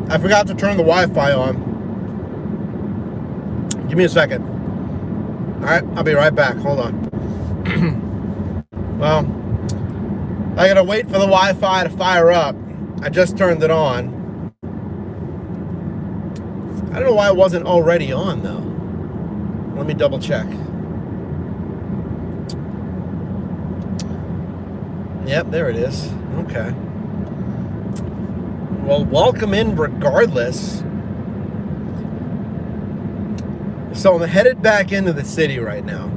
I forgot to turn the Wi-Fi on. Give me a second. All right, I'll be right back. Hold on. Well, I gotta wait for the Wi-Fi to fire up. I just turned it on. I don't know why it wasn't already on though. Let me double check. Yep, there it is. Okay. Well, welcome in regardless. So I'm headed back into the city right now.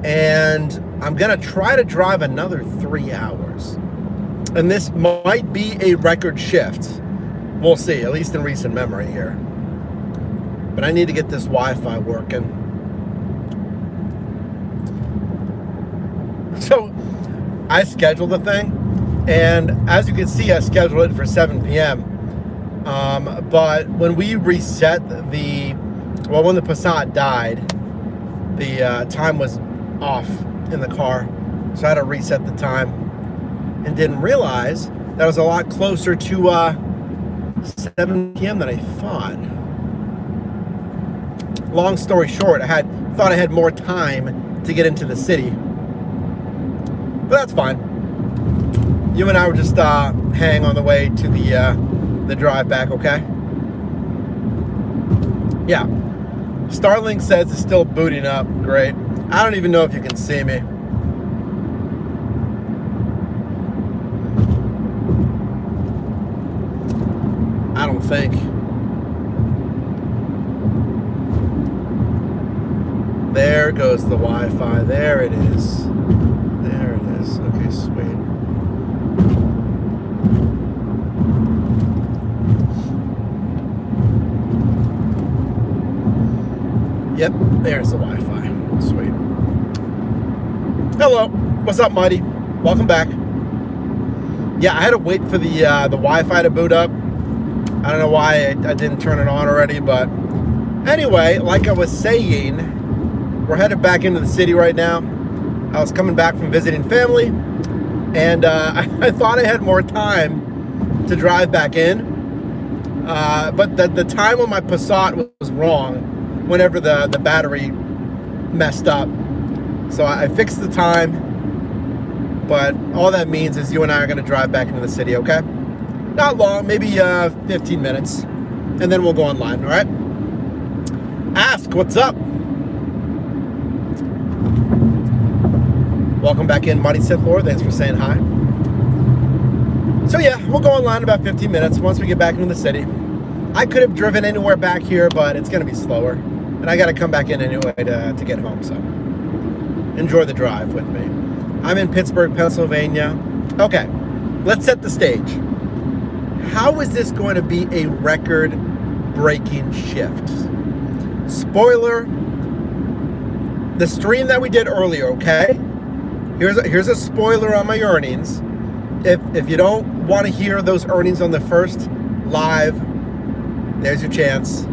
And I'm going to try to drive another 3 hours. And this might be a record shift. We'll see, at least in recent memory here. But I need to get this Wi-Fi working. So I scheduled the thing. And as you can see, I scheduled it for 7 p.m. But when we reset when the Passat died, the time was off in the car. So I had to reset the time and didn't realize that was a lot closer to 7 p.m. than I thought. Long story short, I thought I had more time to get into the city. But that's fine. You and I were just hang on the way to the drive back, okay? Yeah. Starlink says it's still booting up. Great. I don't even know if you can see me. I don't think. There goes the Wi-Fi. There it is. There it is. Okay, sweet. Yep, there's the Wi-Fi. Sweet. Hello. What's up, Mighty? Welcome back. Yeah, I had to wait for the Wi-Fi to boot up. I don't know why I didn't turn it on already, but anyway, like I was saying, we're headed back into the city right now. I was coming back from visiting family, and I thought I had more time to drive back in, but the time on my Passat was wrong whenever the battery messed up. So I fixed the time, but all that means is you and I are going to drive back into the city, okay? Not long, maybe 15 minutes, and then we'll go online, all right? Ask, what's up? Welcome back in, Mighty Sith Lord. Thanks for saying hi. So yeah, we'll go online in about 15 minutes once we get back into the city. I could have driven anywhere back here, but it's going to be slower. And I got to come back in anyway to get home, so enjoy the drive with me. I'm in Pittsburgh, Pennsylvania. Okay, let's set the stage. How is this going to be a record-breaking shift? Spoiler, the stream that we did earlier, okay? Here's a spoiler on my earnings. If you don't want to hear those earnings on the first live, there's your chance.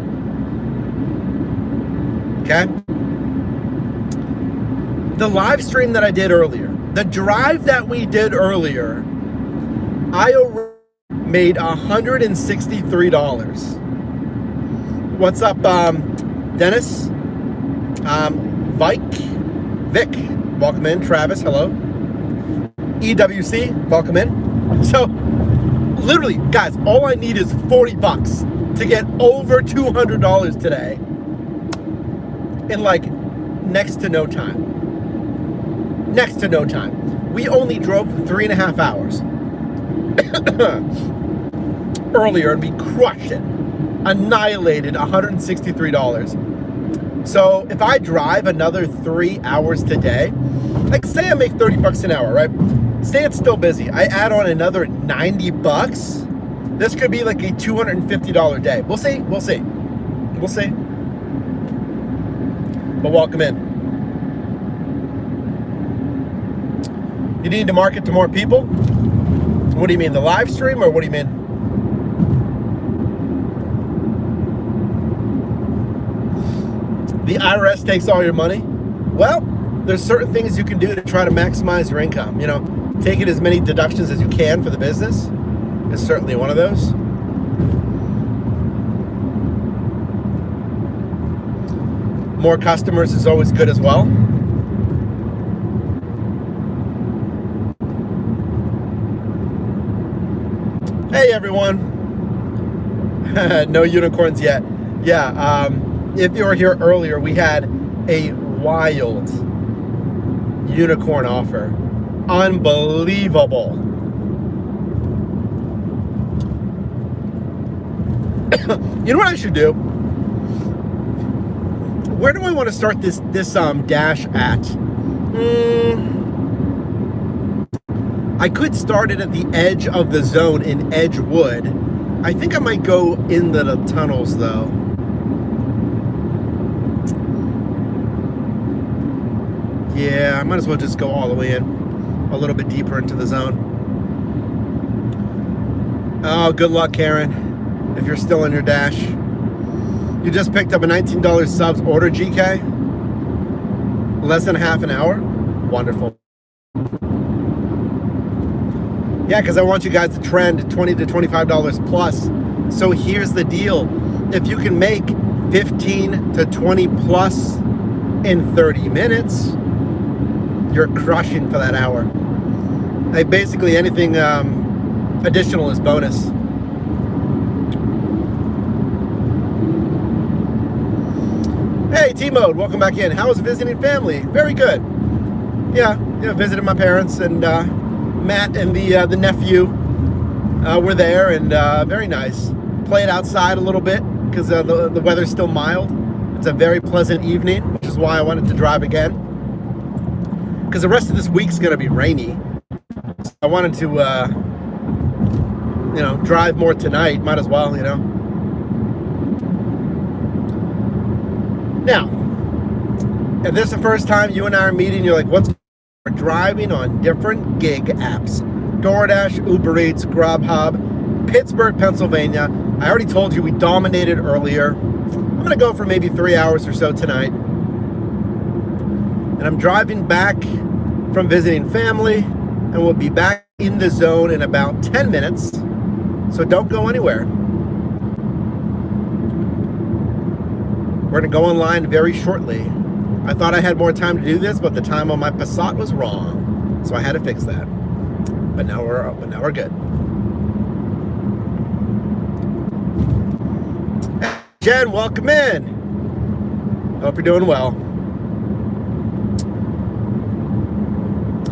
Okay? The live stream that I did earlier, the drive that we did earlier, I made $163. What's up, Dennis? Vic, welcome in. Travis, hello. EWC, welcome in. So, literally, guys, all I need is 40 bucks to get over $200 today in like next to no time. Next to no time. We only drove 3.5 hours earlier and we crushed it. Annihilated $163. So if I drive another 3 hours today, like say I make 30 bucks an hour, right? Say it's still busy. I add on another 90 bucks. This could be like a $250 day. We'll see. We'll see. We'll see. But welcome in. You need to market to more people? What do you mean, the live stream, or what do you mean? The IRS takes all your money? Well, there's certain things you can do to try to maximize your income. You know, taking as many deductions as you can for the business is certainly one of those. more customers is always good as well. Hey everyone. No unicorns yet. Yeah, if you were here earlier, we had a wild unicorn offer. Unbelievable. You know what I should do? Where do I want to start this dash at? I could start it at the edge of the zone in Edgewood. I think I might go into the tunnels though. Yeah, I might as well just go all the way in, a little bit deeper into the zone. Oh, good luck, Karen. If you're still in your dash. You just picked up a $19 subs order, GK? Less than half an hour? Wonderful. Yeah, because I want you guys to trend $20 to $25 plus. So here's the deal. If you can make 15 to 20 plus in 30 minutes, you're crushing for that hour. Like basically anything additional is bonus. Hey, T-Mode, welcome back in. How was visiting family? Very good. Yeah, visited my parents, and Matt and the nephew were there, and very nice. Played outside a little bit because the weather's still mild. It's a very pleasant evening, which is why I wanted to drive again. Because the rest of this week's going to be rainy. I wanted to, drive more tonight. Might as well, Now, if this is the first time you and I are meeting, you're like, what's we're driving on different gig apps. DoorDash, Uber Eats, Grubhub, Pittsburgh, Pennsylvania. I already told you we dominated earlier. I'm going to go for maybe 3 hours or so tonight. And I'm driving back from visiting family, and we'll be back in the zone in about 10 minutes. So don't go anywhere. We're going to go online very shortly. I thought I had more time to do this, but the time on my Passat was wrong. So I had to fix that. But now we're good. Jen, welcome in. Hope you're doing well.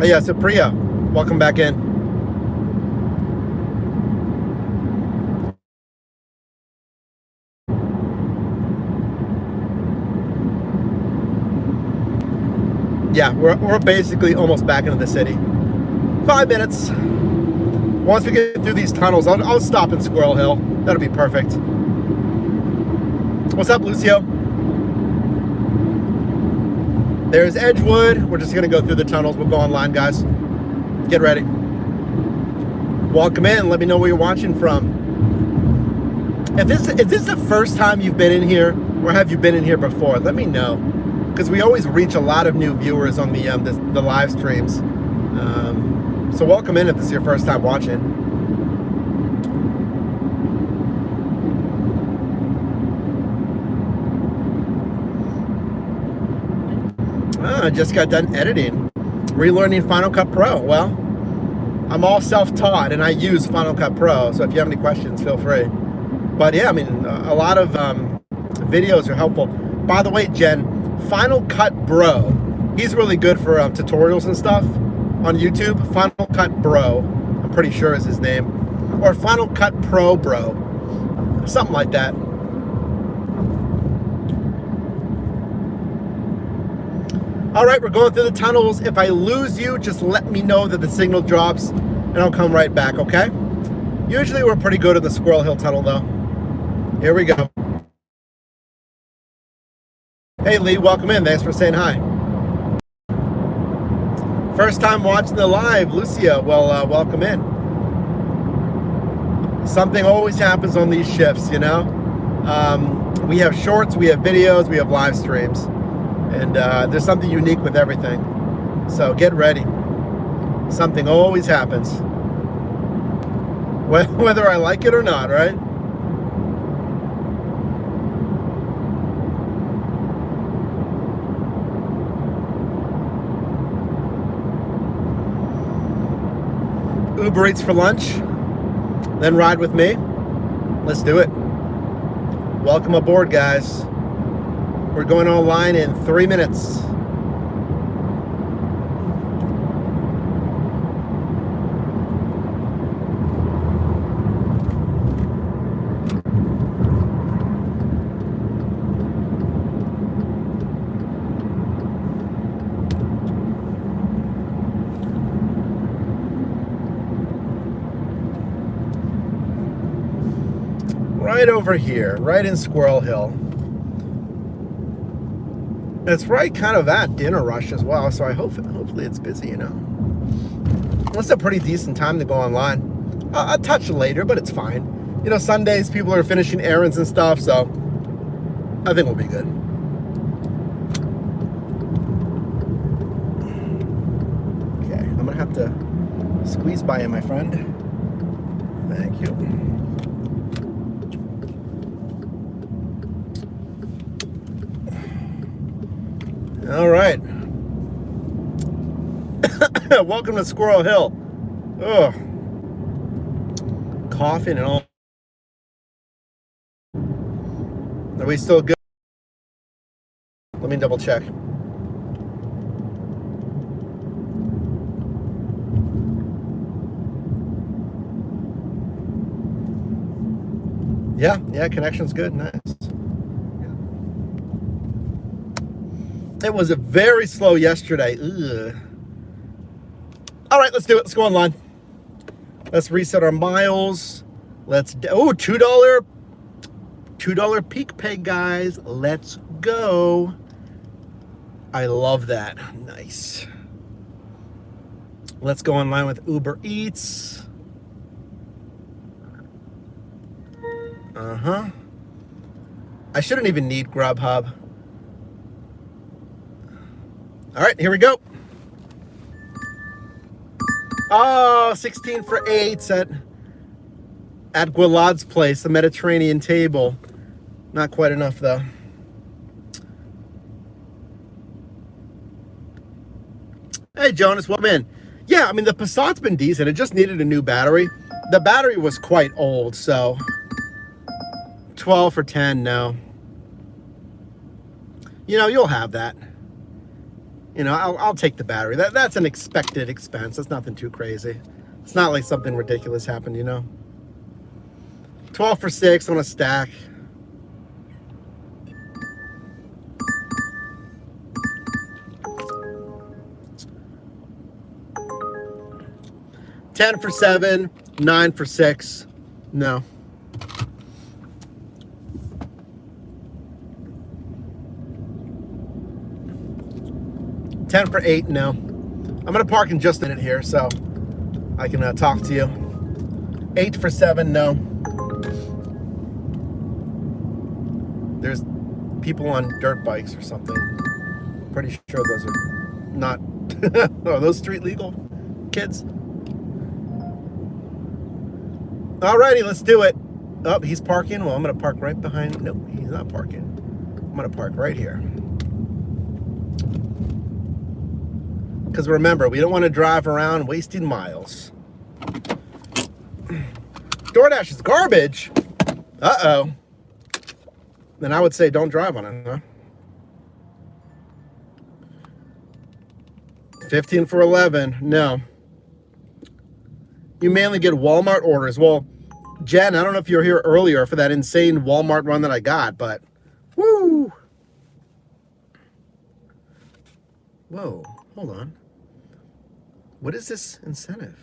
Oh yeah, so Priya, welcome back in. Yeah, we're basically almost back into the city. 5 minutes. Once we get through these tunnels, I'll stop in Squirrel Hill. That'll be perfect. What's up, Lucio? There's Edgewood. We're just gonna go through the tunnels. We'll go online, guys. Get ready. Welcome in. Let me know where you're watching from. If this is the first time you've been in here, or have you been in here before, let me know. Because we always reach a lot of new viewers on the live streams. So welcome in if this is your first time watching. I just got done editing, relearning Final Cut Pro. Well, I'm all self-taught and I use Final Cut Pro, so if you have any questions, feel free. But yeah, I mean, a lot of videos are helpful. By the way, Jen, Final Cut Bro, he's really good for tutorials and stuff on YouTube. Final Cut Bro, I'm pretty sure is his name. Or Final Cut Pro Bro, something like that. All right, we're going through the tunnels. If I lose you, just let me know that the signal drops and I'll come right back, okay? Usually we're pretty good at the Squirrel Hill Tunnel though. Here we go. Hey Lee, welcome in. Thanks for saying hi. First time watching the live, Lucia. Well, welcome in. Something always happens on these shifts, you know? We have shorts, we have videos, we have live streams. And there's something unique with everything. So get ready. Something always happens. Whether I like it or not, right? Uber Eats for lunch, then ride with me. Let's do it. Welcome aboard, guys. We're going online in 3 minutes. Right over here, right in Squirrel Hill. It's right kind of at dinner rush as well, so hopefully it's busy, you know. That's a pretty decent time to go online. I'll touch later, but it's fine. You know, Sundays people are finishing errands and stuff, so I think we'll be good. Okay, I'm gonna have to squeeze by you, my friend. Thank you. All right. Welcome to Squirrel Hill. Ugh. Coughing and all. Are we still good? Let me double check. Yeah, connection's good. Nice. It was a very slow yesterday. Ugh. All right, let's do it. Let's go online. Let's reset our miles. $2 peak pay, guys. Let's go. I love that. Nice. Let's go online with Uber Eats. I shouldn't even need Grubhub. All right, here we go. Oh, 16 for 8 at Gwilad's place, the Mediterranean table. Not quite enough, though. Hey, Jonas, welcome in. Yeah, I mean, the Passat's been decent. It just needed a new battery. The battery was quite old, so 12 for 10, no. You know, you'll have that. You know, I'll take the battery. That's an expected expense. That's nothing too crazy. It's not like something ridiculous happened, you know. 12 for 6 on a stack. $10 for 7, $9 for 6. No. $10 for 8, no. I'm gonna park in just a minute here so I can talk to you. $8 for 7, no. There's people on dirt bikes or something. Pretty sure those are not. Are those street legal kids? Alrighty, let's do it. Oh, he's parking. Well, I'm gonna park right behind. Nope, he's not parking. I'm gonna park right here. Because remember, we don't want to drive around wasting miles. DoorDash is garbage. Uh-oh. Then I would say don't drive on it, huh? 15 for 11. No. You mainly get Walmart orders. Well, Jen, I don't know if you were here earlier for that insane Walmart run that I got, but woo. Whoa, hold on. What is this incentive?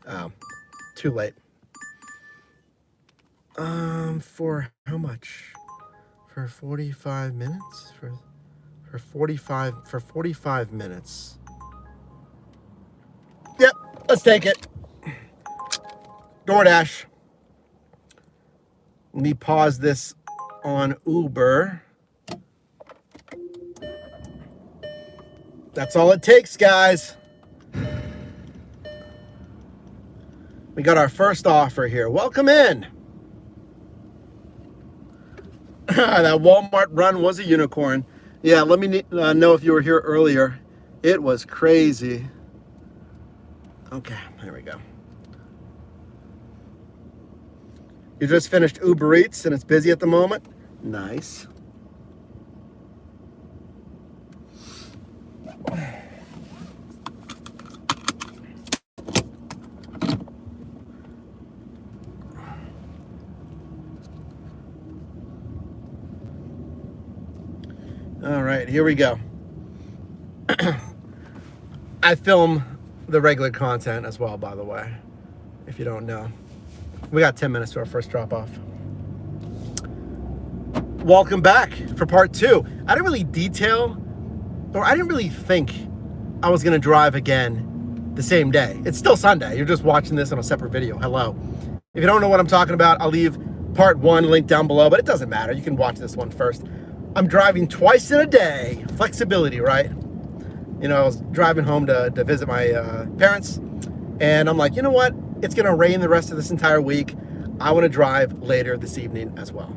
Oh, too late. For how much? For 45 minutes? For 45 minutes. Yep, let's take it. DoorDash. Let me pause this on Uber. That's all it takes, guys. We got our first offer here. Welcome in. That Walmart run was a unicorn. Yeah, let me know if you were here earlier. It was crazy. Okay, here we go. You just finished Uber Eats and it's busy at the moment? Nice. All right, here we go. I film the regular content as well, by the way, if you don't know. We got 10 minutes to our first drop off. Welcome back for part 2. I didn't really detail, or I didn't really think I was gonna drive again the same day. It's still Sunday. You're just watching this on a separate video. Hello. If you don't know what I'm talking about, I'll leave part 1 linked down below, but it doesn't matter. You can watch this one first. I'm driving twice in a day. Flexibility, right? You know, I was driving home to visit my parents, and I'm like, you know what? It's gonna rain the rest of this entire week. I wanna drive later this evening as well.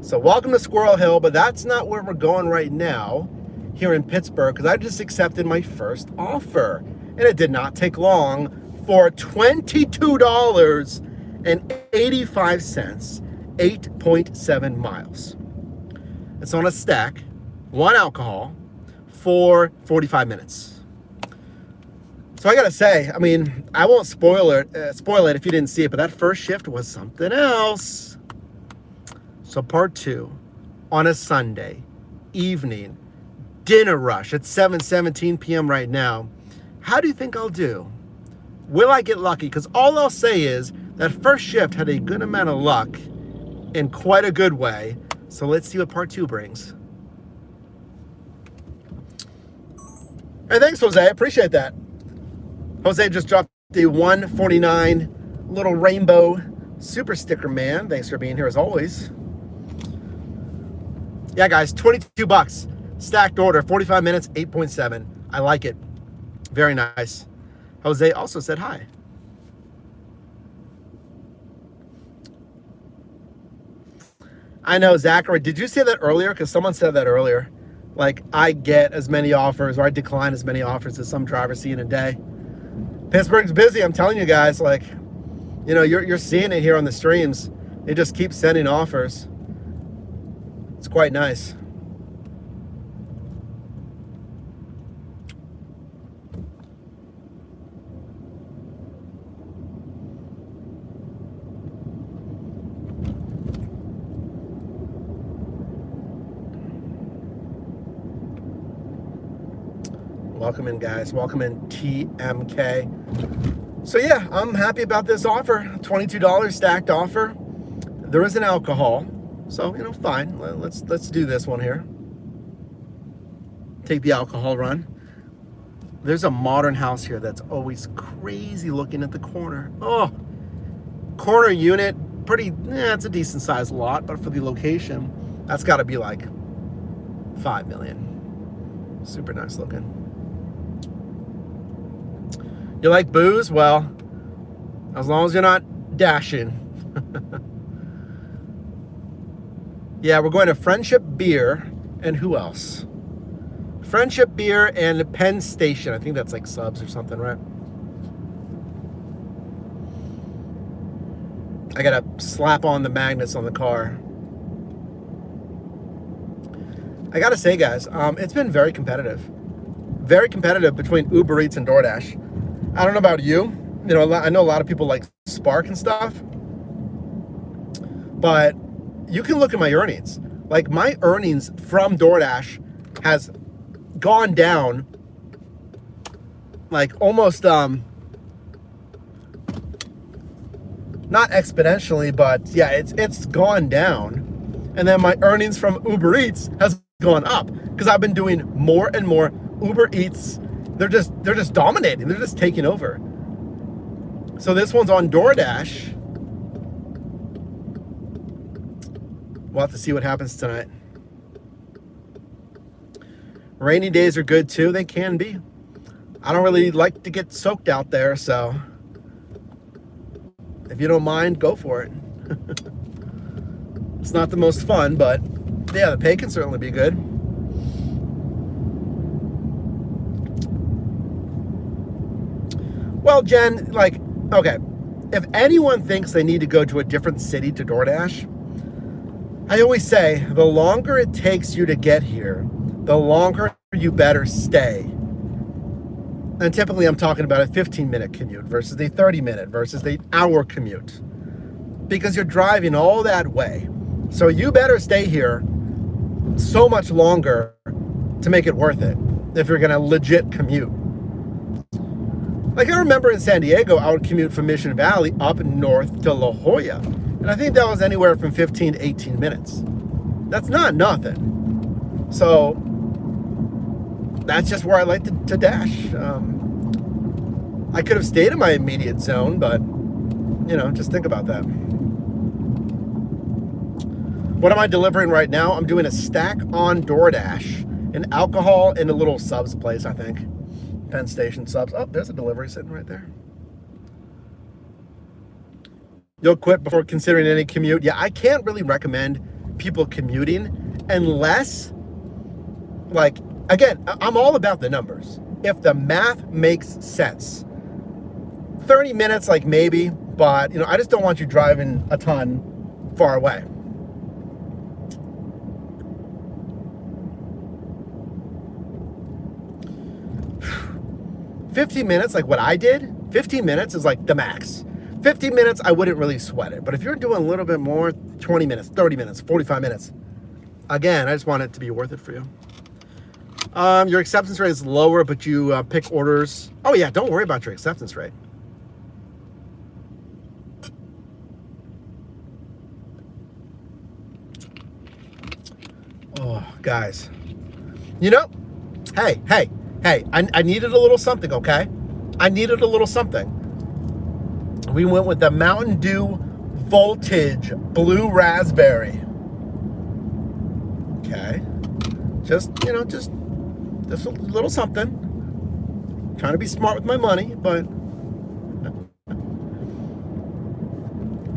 So welcome to Squirrel Hill, but that's not where we're going right now, here in Pittsburgh, because I just accepted my first offer. And it did not take long for $22.85, 8.7 miles. It's on a stack, 1 alcohol, for 45 minutes. So I gotta say, I mean, I won't spoil it if you didn't see it, but that first shift was something else. So part 2, on a Sunday evening, dinner rush at 7:17 p.m. right now. How do you think I'll do? Will I get lucky? Because all I'll say is that first shift had a good amount of luck in quite a good way. So let's see what part 2 brings. Hey, thanks, Jose. I appreciate that. Jose just dropped the $149 little rainbow super sticker, man. Thanks for being here as always. Yeah, guys, 22 bucks. Stacked order, 45 minutes, 8.7. I like it. Very nice. Jose also said hi. I know, Zachary. Did you say that earlier? Because someone said that earlier. Like, I get as many offers, or I decline as many offers as some drivers see in a day. Pittsburgh's busy. I'm telling you guys, like, you know, you're seeing it here on the streams. They just keep sending offers. It's quite nice. Welcome in, guys. Welcome in, TMK. So yeah, I'm happy about this offer. $22 stacked offer. There is an alcohol, so you know, fine. Let's do this one here. Take the alcohol run. There's a modern house here that's always crazy looking at the corner. Oh, corner unit, pretty. It's a decent sized lot, but for the location, that's got to be like $5 million. Super nice looking. You like booze? Well, as long as you're not dashing. Yeah, we're going to Friendship Beer and who else? Friendship Beer and Penn Station. I think that's like Subs or something, right? I gotta slap on the magnets on the car. I gotta say, guys, it's been very competitive. Very competitive between Uber Eats and DoorDash. I don't know about you. You know, I know a lot of people like Spark and stuff. But you can look at my earnings. Like, my earnings from DoorDash has gone down like almost not exponentially, but yeah, it's gone down. And then my earnings from Uber Eats has gone up because I've been doing more and more Uber Eats. They're just dominating. They're just taking over. So this one's on DoorDash. We'll have to see what happens tonight. Rainy days are good too. They can be. I don't really like to get soaked out there, so if you don't mind, go for it. It's not the most fun, but yeah, the pay can certainly be good. Well, Jen, like, okay, if anyone thinks they need to go to a different city to DoorDash, I always say the longer it takes you to get here, the longer you better stay. And typically I'm talking about a 15-minute commute versus a 30-minute versus the hour commute, because you're driving all that way. So you better stay here so much longer to make it worth it if you're gonna legit commute. Like, I remember in San Diego, I would commute from Mission Valley up north to La Jolla. And I think that was anywhere from 15 to 18 minutes. That's not nothing. So that's just where I like to dash. I could have stayed in my immediate zone, but, you know, just think about that. What am I delivering right now? I'm doing a stack on DoorDash, an alcohol in a little subs place, I think. Penn Station subs. Oh, there's a delivery sitting right there. You'll quit before considering any commute. Yeah, I can't really recommend people commuting unless, like, again, I'm all about the numbers. If the math makes sense. 30 minutes, like, maybe, but, you know, I just don't want you driving a ton far away. "15 minutes, like what I did, 15 minutes is like the max. 15 minutes, I wouldn't really sweat it. But if you're doing a little bit more, 20 minutes, 30 minutes, 45 minutes, again, I just want it to be worth it for you. Your acceptance rate is lower, but you pick orders. Oh yeah, don't worry about your acceptance rate. Oh, guys. You know, hey, I needed a little something, okay? I needed a little something. We went with the Mountain Dew Voltage Blue Raspberry. Okay. Just, you know, just a little something. Trying to be smart with my money, but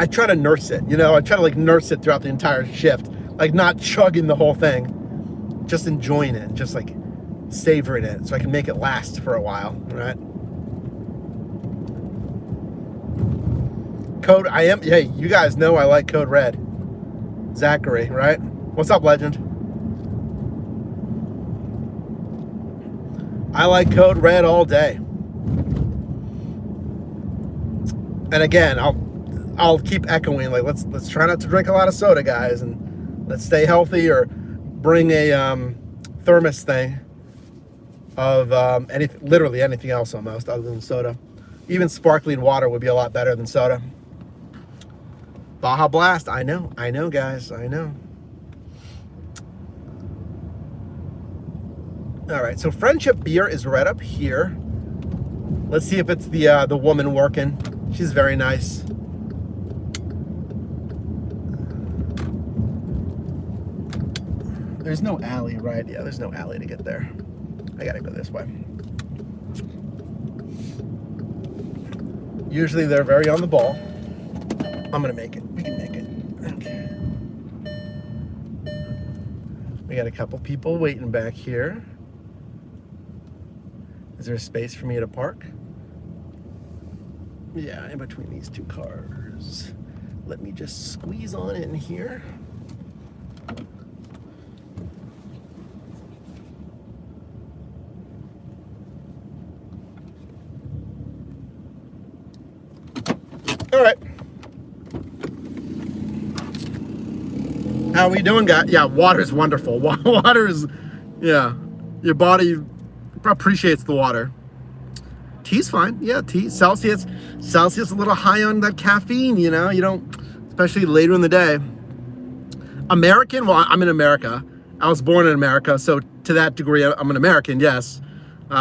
I try to nurse it, you know? I try to, like, nurse it throughout the entire shift. Like, not chugging the whole thing. Just enjoying it. Just, like, savoring it so I can make it last for a while, right? Code, hey, you guys know I like Code Red. Zachary, right? What's up, legend? I like Code Red all day. And again, I'll keep echoing, like, let's try not to drink a lot of soda, guys, and let's stay healthy, or bring a thermos thing of literally anything else almost other than soda. Even sparkling water would be a lot better than soda. Baja Blast, I know guys, I know. All right, so Friendship Beer is right up here. Let's see if it's the woman working. She's very nice. There's no alley, right? Yeah, there's no alley to get there. I gotta go this way. Usually they're very on the ball. I'm gonna make it. We can make it. Okay. We got a couple people waiting back here. Is there a space for me to park? Yeah, in between these two cars. Let me just squeeze on in here. All right. How we doing, guys? Yeah, water's wonderful. Water is, yeah, your body appreciates the water. Tea's fine. Yeah, tea. Celsius a little high on that caffeine, you know? You don't, especially later in the day. American, well, I'm in America. I was born in America, so to that degree, I'm an American, yes.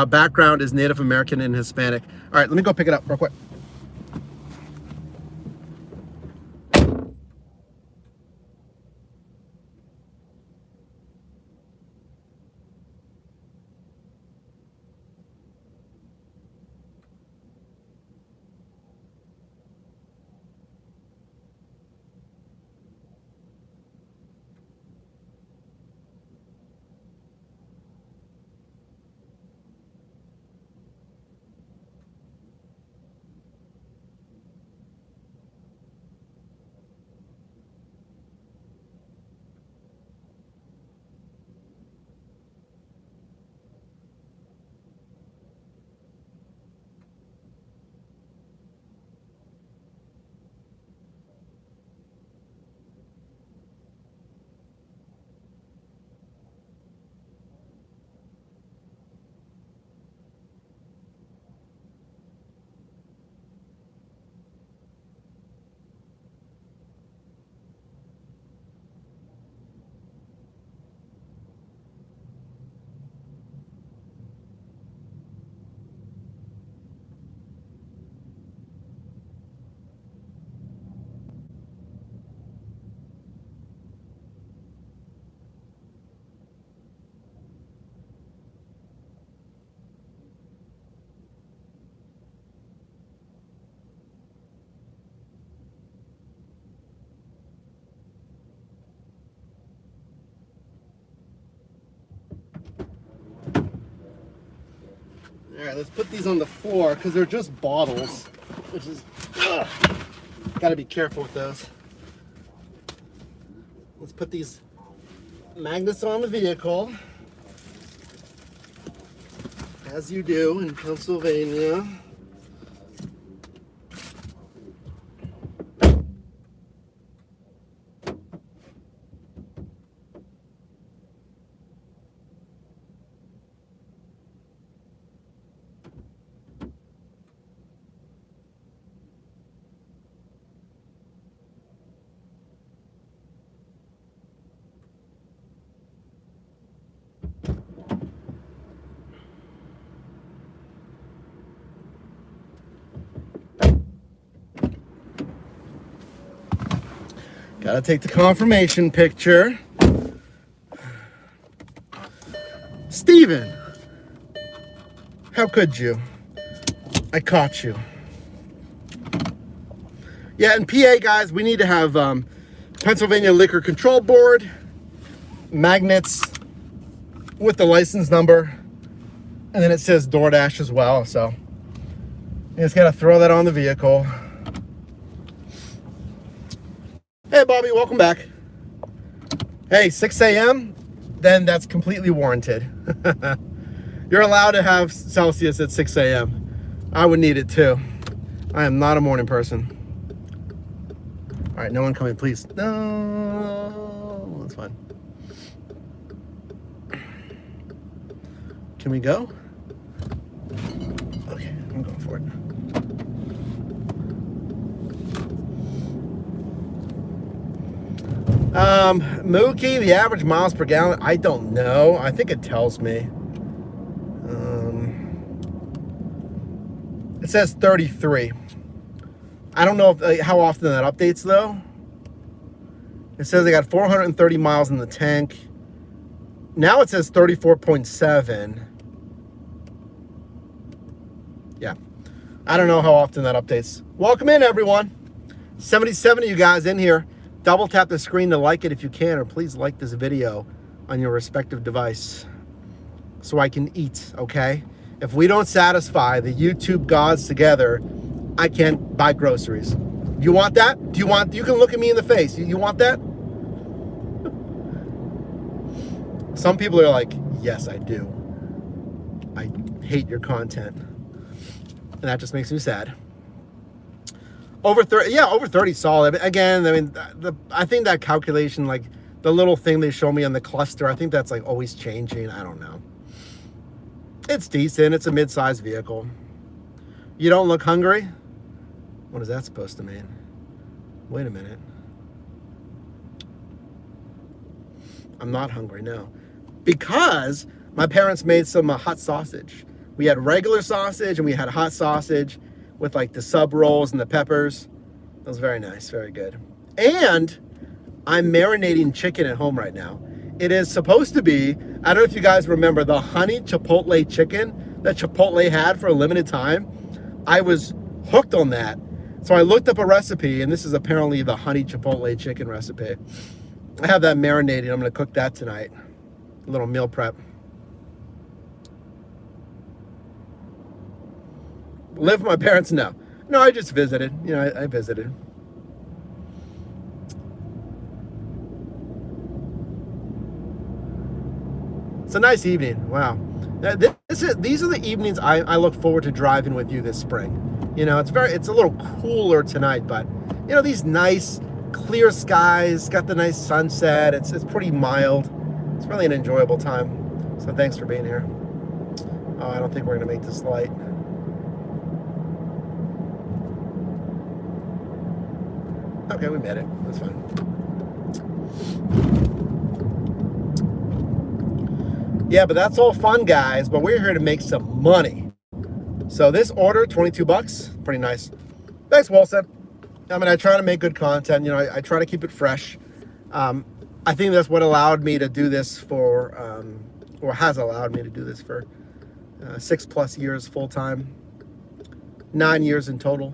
Background is Native American and Hispanic. All right, let me go pick it up real quick. All right, let's put these on the floor because they're just bottles, which is, got to be careful with those. Let's put these magnets on the vehicle, as you do in Pennsylvania. Gotta take the confirmation picture. Steven, how could you? I caught you. Yeah, in PA, guys, we need to have Pennsylvania Liquor Control Board, magnets with the license number, and then it says DoorDash as well, so you just gotta throw that on the vehicle. Hey, Bobby, welcome back. Hey, 6 a.m., then that's completely warranted. You're allowed to have Celsius at 6 a.m. I would need it too. I am not a morning person. All right, no one coming, please. No, that's fine. Can we go? Okay, I'm going for it. Mookie, the average miles per gallon, I don't know. I think it tells me. It says 33. I don't know if, how often that updates though. It says I got 430 miles in the tank. Now it says 34.7. Yeah. I don't know how often that updates. Welcome in, everyone. 77 of you guys in here. Double tap the screen to like it if you can, or please like this video on your respective device so I can eat, okay? If we don't satisfy the YouTube gods together, I can't buy groceries. Do you want that? Do you want, you can look at me in the face. You want that? Some people are like, yes, I do. I hate your content. And that just makes me sad. Over 30, yeah, over 30 solid. Again, I mean, I think that calculation, like the little thing they show me on the cluster, I think that's like always changing. I don't know. It's decent. It's a mid-sized vehicle. You don't look hungry? What is that supposed to mean? Wait a minute. I'm not hungry, no. Because my parents made some hot sausage. We had regular sausage and we had hot sausage with like the sub rolls and the peppers. That was very nice, very good. And I'm marinating chicken at home right now. It is supposed to be, I don't know if you guys remember the honey chipotle chicken that Chipotle had for a limited time. I was hooked on that. So I looked up a recipe, and this is apparently the honey chipotle chicken recipe. I have that marinating. I'm gonna cook that tonight. A little meal prep. Live with my parents? No. No, I just visited. You know, I visited. It's a nice evening. Wow. These are the evenings I look forward to driving with you this spring. You know, it's a little cooler tonight, but you know, these nice clear skies, got the nice sunset. It's pretty mild. It's really an enjoyable time. So thanks for being here. Oh, I don't think we're gonna make this light. Okay, we made it. That's fine. Yeah, but that's all fun, guys. But we're here to make some money. So this order, 22 bucks, pretty nice. Thanks, Wilson. I mean, I try to make good content. You know, I try to keep it fresh. I think that's what allowed me to do this for, or has allowed me to do this for 6+ years full time, 9 years in total.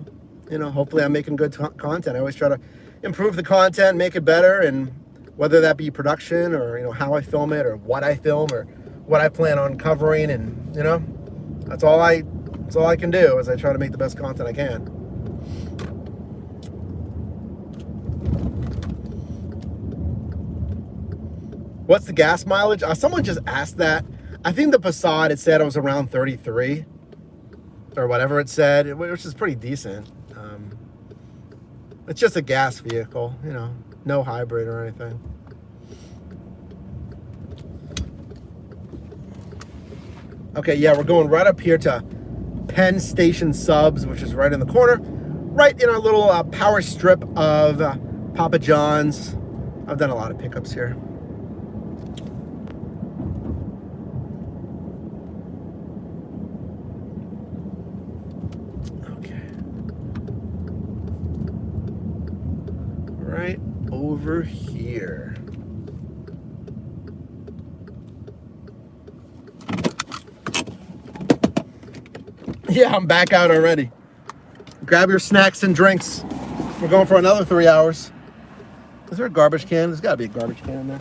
You know, hopefully I'm making good content. I always try to improve the content, make it better, and whether that be production or, you know, how I film it or what I film or what I plan on covering, and, you know, That's all I can do as I try to make the best content I can. What's the gas mileage? Someone just asked that. I think the Passat, it said it was around 33 or whatever it said, which is pretty decent. It's just a gas vehicle, you know, no hybrid or anything. Okay, yeah, we're going right up here to Penn Station Subs, which is right in the corner, right in our little power strip of Papa John's. I've done a lot of pickups here. Right over here. Yeah, I'm back out already. Grab your snacks and drinks. We're going for another 3 hours. Is there a garbage can? There's got to be a garbage can in there.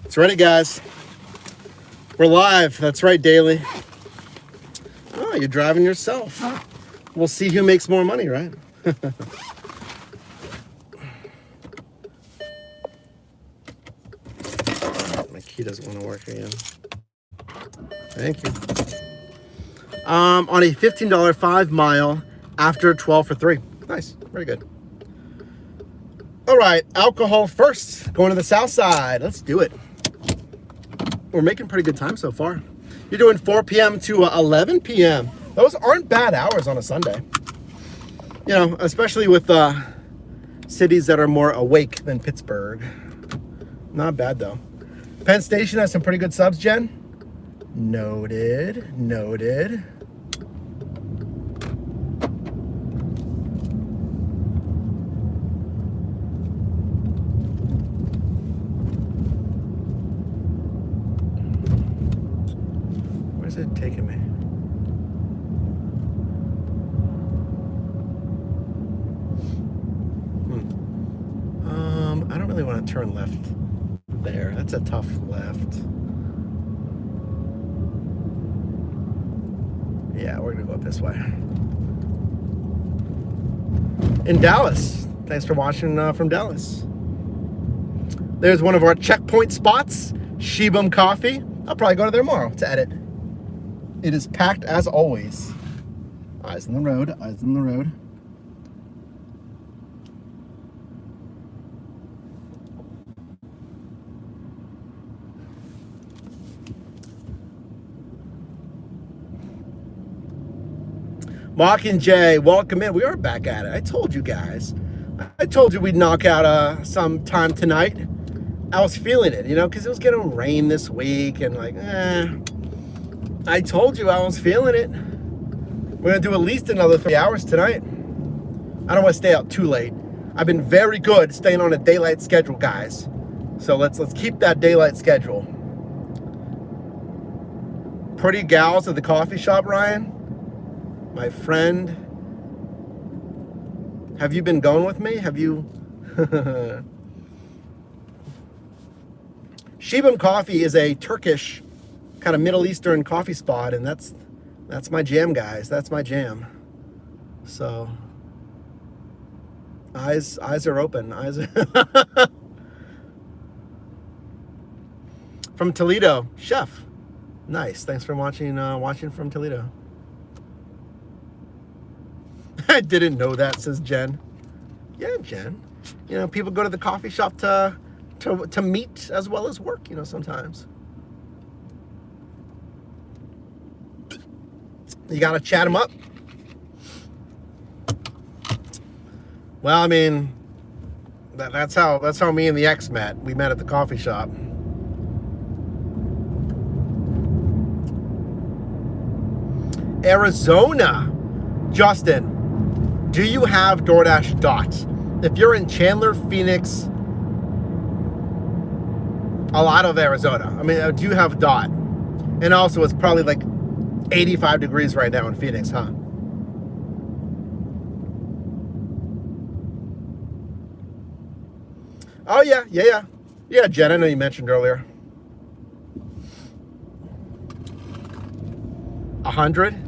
It's ready, guys. We're live. That's right, Daily. Oh, you're driving yourself. We'll see who makes more money, right? My key doesn't want to work again. Thank you. On a $15 5 mile after 12 for 3. Nice. Very good. All right. Alcohol first. Going to the south side. Let's do it. We're making pretty good time so far. You're doing 4 p.m. to 11 p.m. Those aren't bad hours on a Sunday. You know, especially with cities that are more awake than Pittsburgh. Not bad, though. Penn Station has some pretty good subs, Jen. Noted. Noted. Where's it taking me? I don't really want to turn left there. That's a tough left. Yeah, we're gonna go up this way. In Dallas. Thanks for watching from Dallas. There's one of our checkpoint spots, Shebum Coffee. I'll probably go to there tomorrow to edit. It is packed as always. Eyes on the road, eyes on the road. Mockingjay, welcome in. We are back at it. I told you guys. I told you we'd knock out some time tonight. I was feeling it, you know, because it was going to rain this week and like, I told you I was feeling it. We're going to do at least another 3 hours tonight. I don't want to stay out too late. I've been very good staying on a daylight schedule, guys. So let's keep that daylight schedule. Pretty gals at the coffee shop, Ryan. My friend, have you been going with me? Have you? Shebum Coffee is a Turkish kind of Middle Eastern coffee spot, and that's That's my jam, guys. That's my jam. So eyes are open. Eyes are from Toledo, Chef. Nice. Thanks for watching from Toledo. I didn't know that, says Jen. Yeah, Jen. You know, people go to the coffee shop to meet as well as work, you know, sometimes. You got to chat them up. Well, I mean, that's how me and the ex met. We met at the coffee shop. Arizona. Justin, do you have DoorDash Dots? If you're in Chandler, Phoenix, a lot of Arizona. I mean, do you have Dot? And also, it's probably like 85 degrees right now in Phoenix, huh? Oh, yeah. Yeah, Jen, I know you mentioned earlier. 100?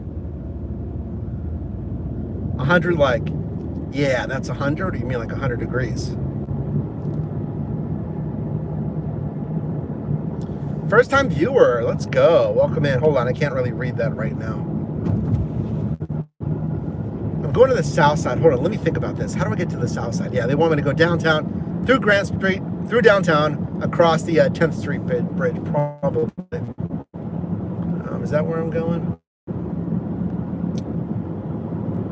100 like, yeah, that's 100? Or you mean like 100 degrees? First time viewer, let's go. Welcome in. Hold on, I can't really read that right now. I'm going to the south side. Hold on, let me think about this. How do I get to the south side? Yeah, they want me to go downtown, through Grant Street, through downtown, across the 10th Street Bridge, probably. Is that where I'm going?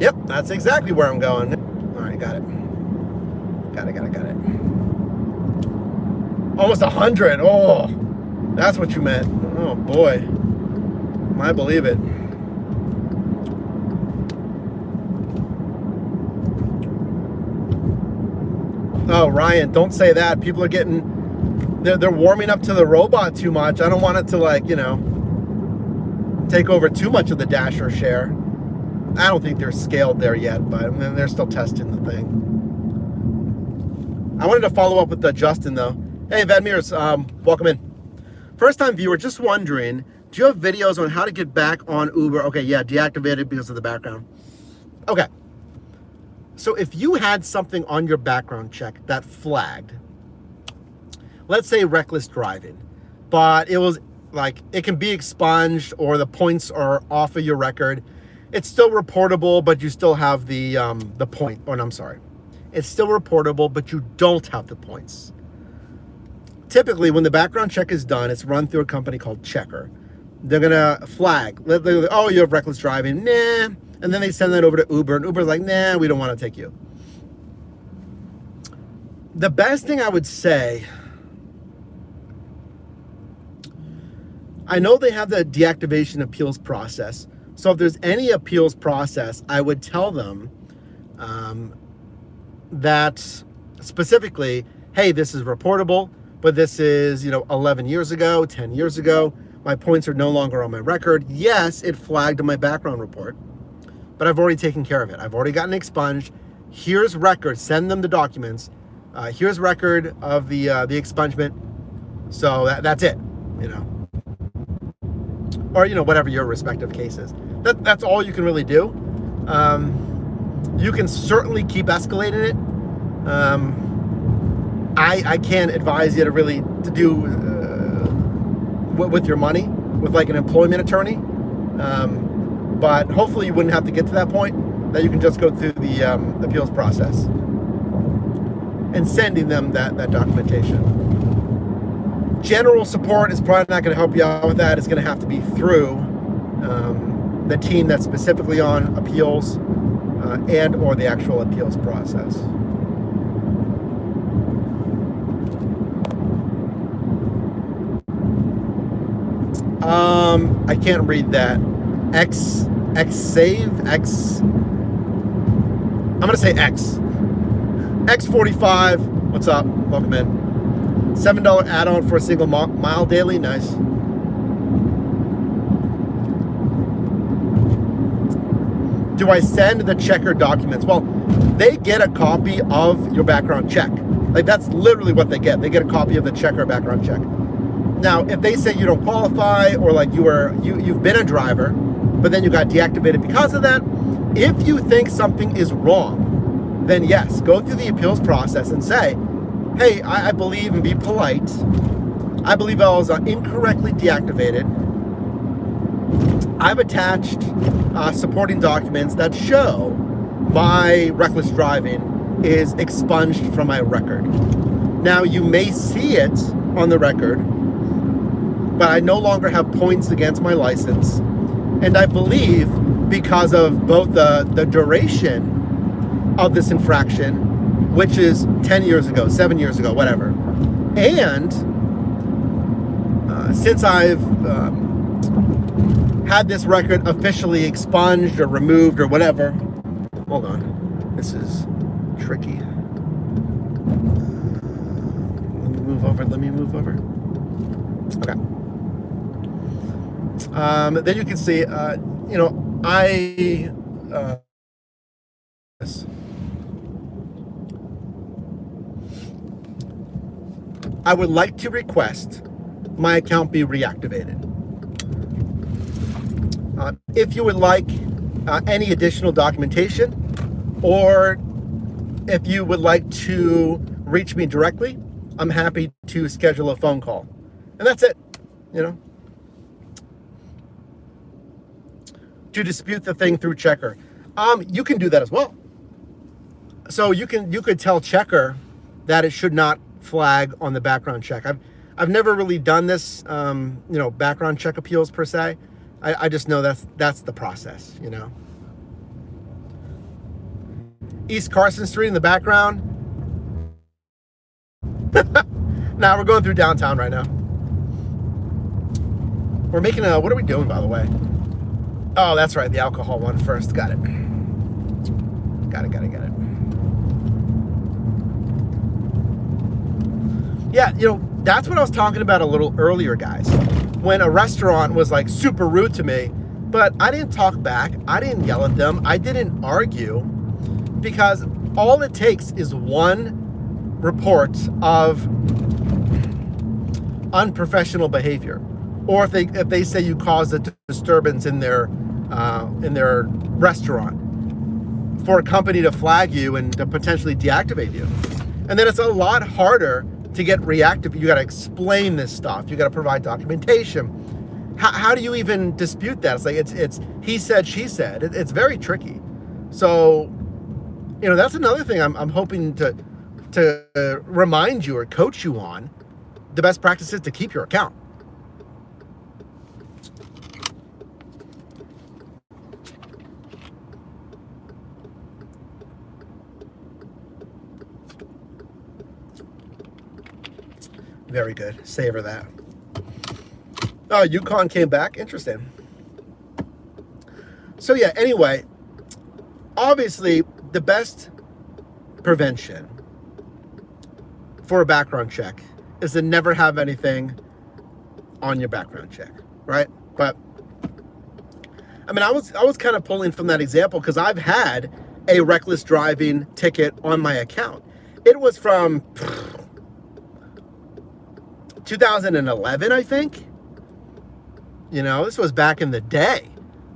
Yep, that's exactly where I'm going. All right, got it. Got it. Almost 100. Oh, that's what you meant. Oh, boy. I believe it. Oh, Ryan, don't say that. People are they're warming up to the robot too much. I don't want it to, like, you know, take over too much of the Dasher share. I don't think they're scaled there yet, but I mean, they're still testing the thing. I wanted to follow up with Justin, though. Hey, Vedmir's, welcome in. First time viewer, just wondering, do you have videos on how to get back on Uber? Okay, yeah, deactivated because of the background. Okay. So if you had something on your background check that flagged, let's say reckless driving, but it was like, it can be expunged or the points are off of your record. It's still reportable, but you still have the point. Oh, no, I'm sorry. It's still reportable, but you don't have the points. Typically, when the background check is done, it's run through a company called Checker. They're going to flag. Oh, you have reckless driving. Nah. And then they send that over to Uber, and Uber's like, nah, we don't want to take you. The best thing I would say, I know they have the deactivation appeals process. So if there's any appeals process, I would tell them that specifically, hey, this is reportable, but this is, 11 years ago, 10 years ago. My points are no longer on my record. Yes, it flagged in my background report, but I've already taken care of it. I've already gotten expunged. Here's record. Send them the documents. Here's record of the expungement. So that's it, Or, whatever your respective case is. That's all you can really do. You can certainly keep escalating it. I can't advise you to do with your money, with like an employment attorney. But hopefully you wouldn't have to get to that point, that you can just go through the appeals process and sending them that documentation. General support is probably not going to help you out with that. It's going to have to be through the team that's specifically on appeals and or the actual appeals process. I can't read that. Save. I'm going to say X. X45. What's up? Welcome in. $7 add-on for a single mile daily. Nice. Do I send the Checker documents? Well, they get a copy of your background check. Like, that's literally what they get. They get a copy of the Checker background check. Now, if they say you don't qualify, or like you've been a driver but then you got deactivated because of that. If you think something is wrong, then yes, go through the appeals process and say, hey, I believe, and be polite, I believe I was incorrectly deactivated. I've attached supporting documents that show my reckless driving is expunged from my record. Now, you may see it on the record, but I no longer have points against my license. And I believe because of both the duration of this infraction, which is 10 years ago, 7 years ago, whatever, and since I've had this record officially expunged or removed or whatever. Hold on. This is tricky. Let me move over. Okay. Then you can see, I would like to request my account be reactivated. If you would like any additional documentation, or if you would like to reach me directly, I'm happy to schedule a phone call. And that's it, To dispute the thing through Checkr. You can do that as well. So you could tell Checkr that it should not flag on the background check. I've never really done this, background check appeals per se. I just know that's the process, East Carson Street in the background. Now we're going through downtown right now. We're making what are we doing, by the way? Oh, that's right, the alcohol one first. Got it. Got it. Yeah, that's what I was talking about a little earlier, guys. When a restaurant was like super rude to me, but I didn't talk back. I didn't yell at them. I didn't argue, because all it takes is one report of unprofessional behavior, or if they say you caused a disturbance in their restaurant, for a company to flag you and to potentially deactivate you. And then it's a lot harder to get reactive. You got to explain this stuff. You got to provide documentation. How do you even dispute that? It's like it's he said, she said. It's very tricky. So, that's another thing I'm hoping to remind you or coach you on. The best practice is to keep your account. Very good. Savor that. Oh, Yukon came back. Interesting. So yeah, anyway, obviously the best prevention for a background check is to never have anything on your background check, right? But I was kind of pulling from that example because I've had a reckless driving ticket on my account. It was from 2011, I think. This was back in the day.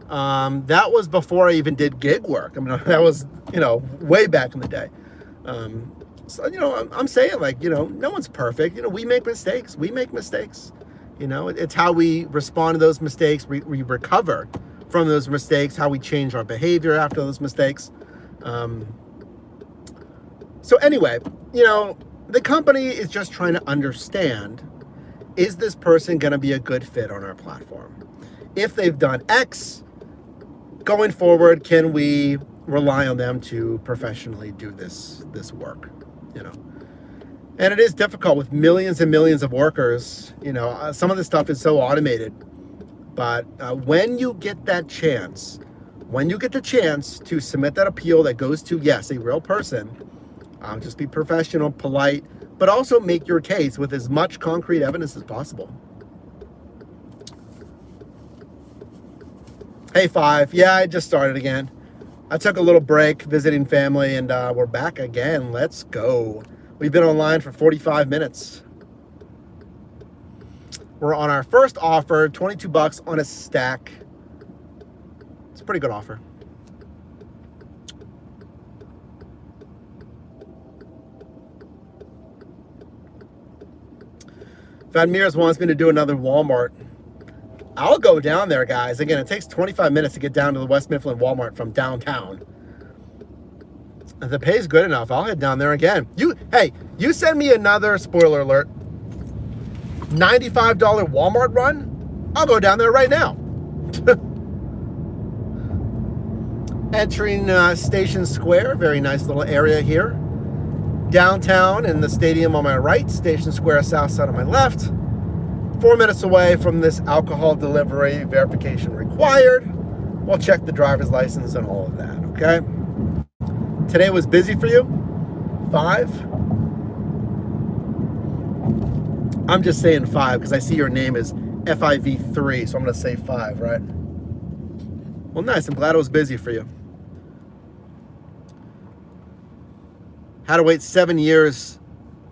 That was before I even did gig work. That was, way back in the day. So, I'm saying, no one's perfect. We make mistakes. It's how we respond to those mistakes. We recover from those mistakes, how we change our behavior after those mistakes. So anyway, the company is just trying to understand, is this person going to be a good fit on our platform? If they've done X, going forward, can we rely on them to professionally do this work? And it is difficult with millions and millions of workers. Some of this stuff is so automated. But when you get the chance to submit that appeal that goes to, yes, a real person, just be professional, polite, but also make your case with as much concrete evidence as possible. Hey, Five. Yeah, I just started again. I took a little break visiting family, and we're back again. Let's go. We've been online for 45 minutes. We're on our first offer, $22 on a stack. It's a pretty good offer. Van Mears wants me to do another Walmart. I'll go down there, guys. Again, it takes 25 minutes to get down to the West Mifflin Walmart from downtown. If the pay's good enough, I'll head down there again. Hey, you send me another, spoiler alert, $95 Walmart run, I'll go down there right now. Entering Station Square, very nice little area here. Downtown and the stadium on my right, Station Square south side on my left. 4 minutes away from this alcohol delivery, verification required. We'll check the driver's license and all of that, okay? Today was busy for you? 5? I'm just saying 5 because I see your name is FIV3, so I'm going to say 5, right? Well, nice. I'm glad it was busy for you. Had to wait 7 years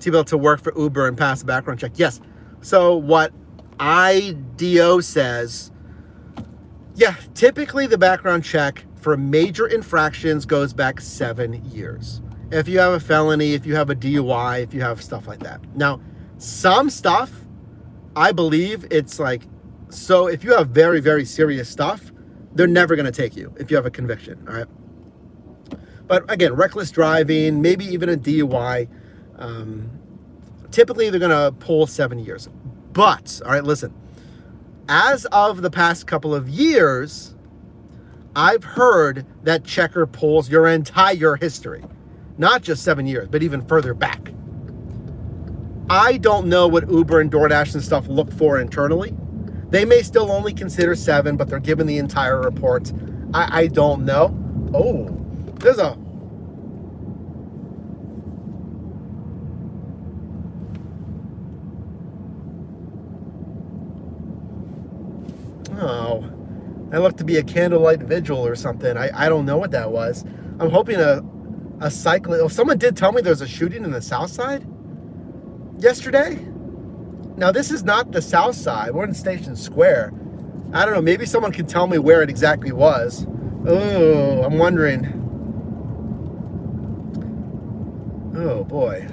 to be able to work for Uber and pass a background check. Yes. So what IDO says, yeah, typically the background check for major infractions goes back 7 years. If you have a felony, if you have a DUI, if you have stuff like that. Now, some stuff, I believe it's like, so if you have very, very serious stuff, they're never going to take you if you have a conviction, all right? But again, reckless driving, maybe even a DUI, typically they're going to pull 7 years. But, all right, listen, as of the past couple of years, I've heard that checker pulls your entire history, not just 7 years, but even further back. I don't know what Uber and DoorDash and stuff look for internally. They may still only consider 7, but they're given the entire report. I don't know. Oh, there's a... Oh, that looked to be a candlelight vigil or something. I don't know what that was. I'm hoping a cyclist... Oh, someone did tell me there's a shooting in the South Side yesterday. Now, this is not the South Side. We're in Station Square. I don't know. Maybe someone can tell me where it exactly was. Oh, I'm wondering. Oh, boy.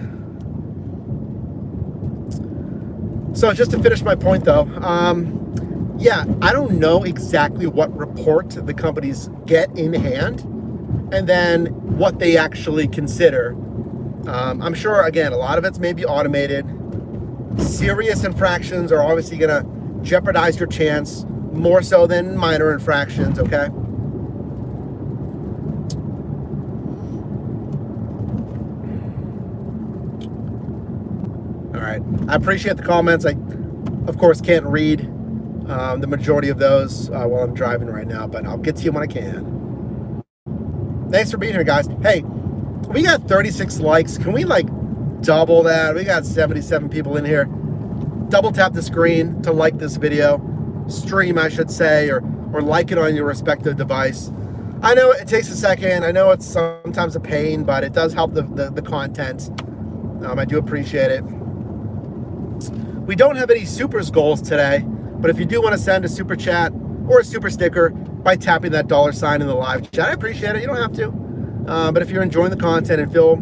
So just to finish my point, though, yeah, I don't know exactly what report the companies get in hand and then what they actually consider. I'm sure, again, a lot of it's maybe automated. Serious infractions are obviously going to jeopardize your chance more so than minor infractions, okay? All right. I appreciate the comments. I, of course, can't read the majority of those while I'm driving right now, but I'll get to you when I can. Thanks for being here, guys. Hey, we got 36 likes. Can we, like, double that? We got 77 people in here. Double tap the screen to like this video. Stream, I should say, or like it on your respective device. I know it takes a second. I know it's sometimes a pain, but it does help the content. I do appreciate it. We don't have any supers goals today, but if you do want to send a super chat or a super sticker by tapping that $ in the live chat, I appreciate it. You don't have to. But if you're enjoying the content and feel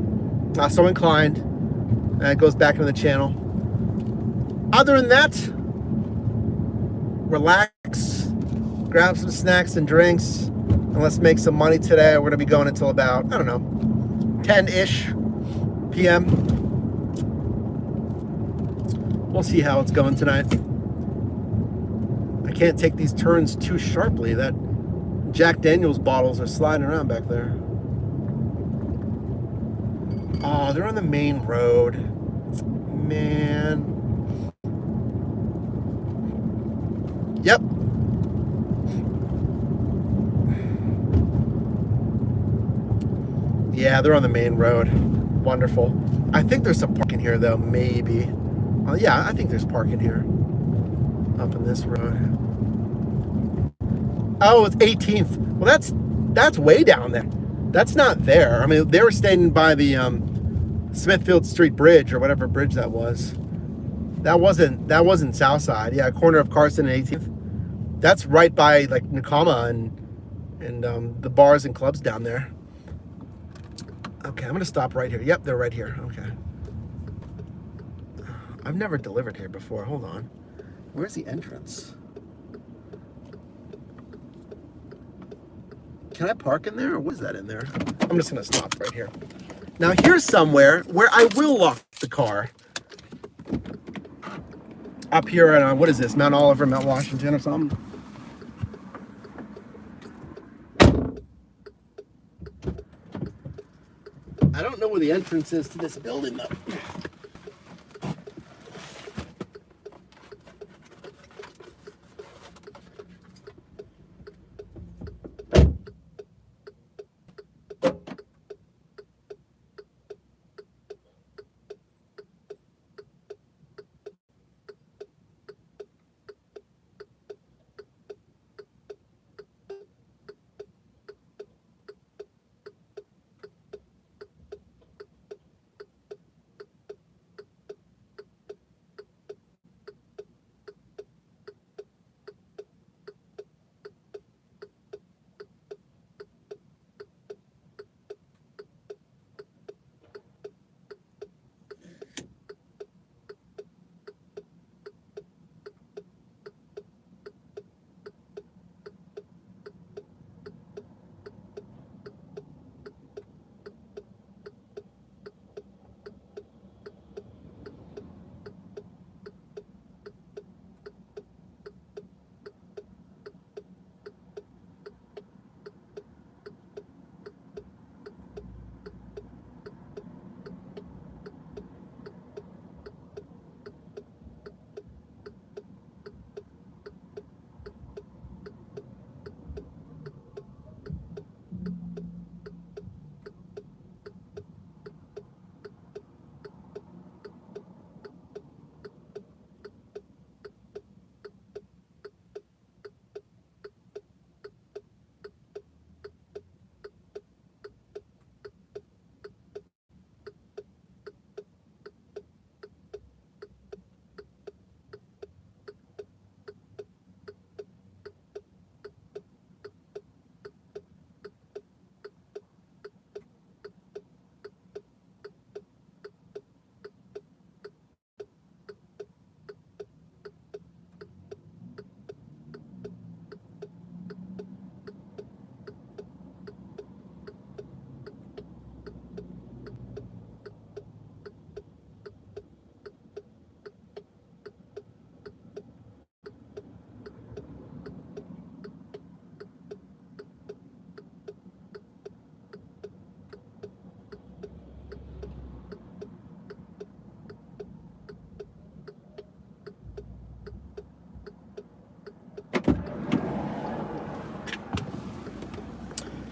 so inclined, it goes back into the channel. Other than that, relax, grab some snacks and drinks, and let's make some money today. We're going to be going until about, I don't know, 10-ish p.m. We'll see how it's going tonight. I can't take these turns too sharply. That Jack Daniels bottles are sliding around back there. Oh, they're on the main road. Man. Yep. Yeah, they're on the main road. Wonderful. I think there's some parking here, though, maybe. Oh, yeah, I think there's parking here. Up in this road. Oh, it's 18th. Well, that's way down there. That's not there. I mean, they were staying by the Smithfield Street Bridge or whatever bridge that was. That wasn't South Side. Yeah, corner of Carson and 18th. That's right by like Nakama and the bars and clubs down there. Okay, I'm gonna stop right here. Yep, they're right here. Okay. I've never delivered here before. Hold on. Where's the entrance? Can I park in there, or what is that in there? I'm just gonna stop right here. Now here's somewhere where I will lock the car. Up here at, what is this, Mount Oliver, Mount Washington or something? I don't know where the entrance is to this building though.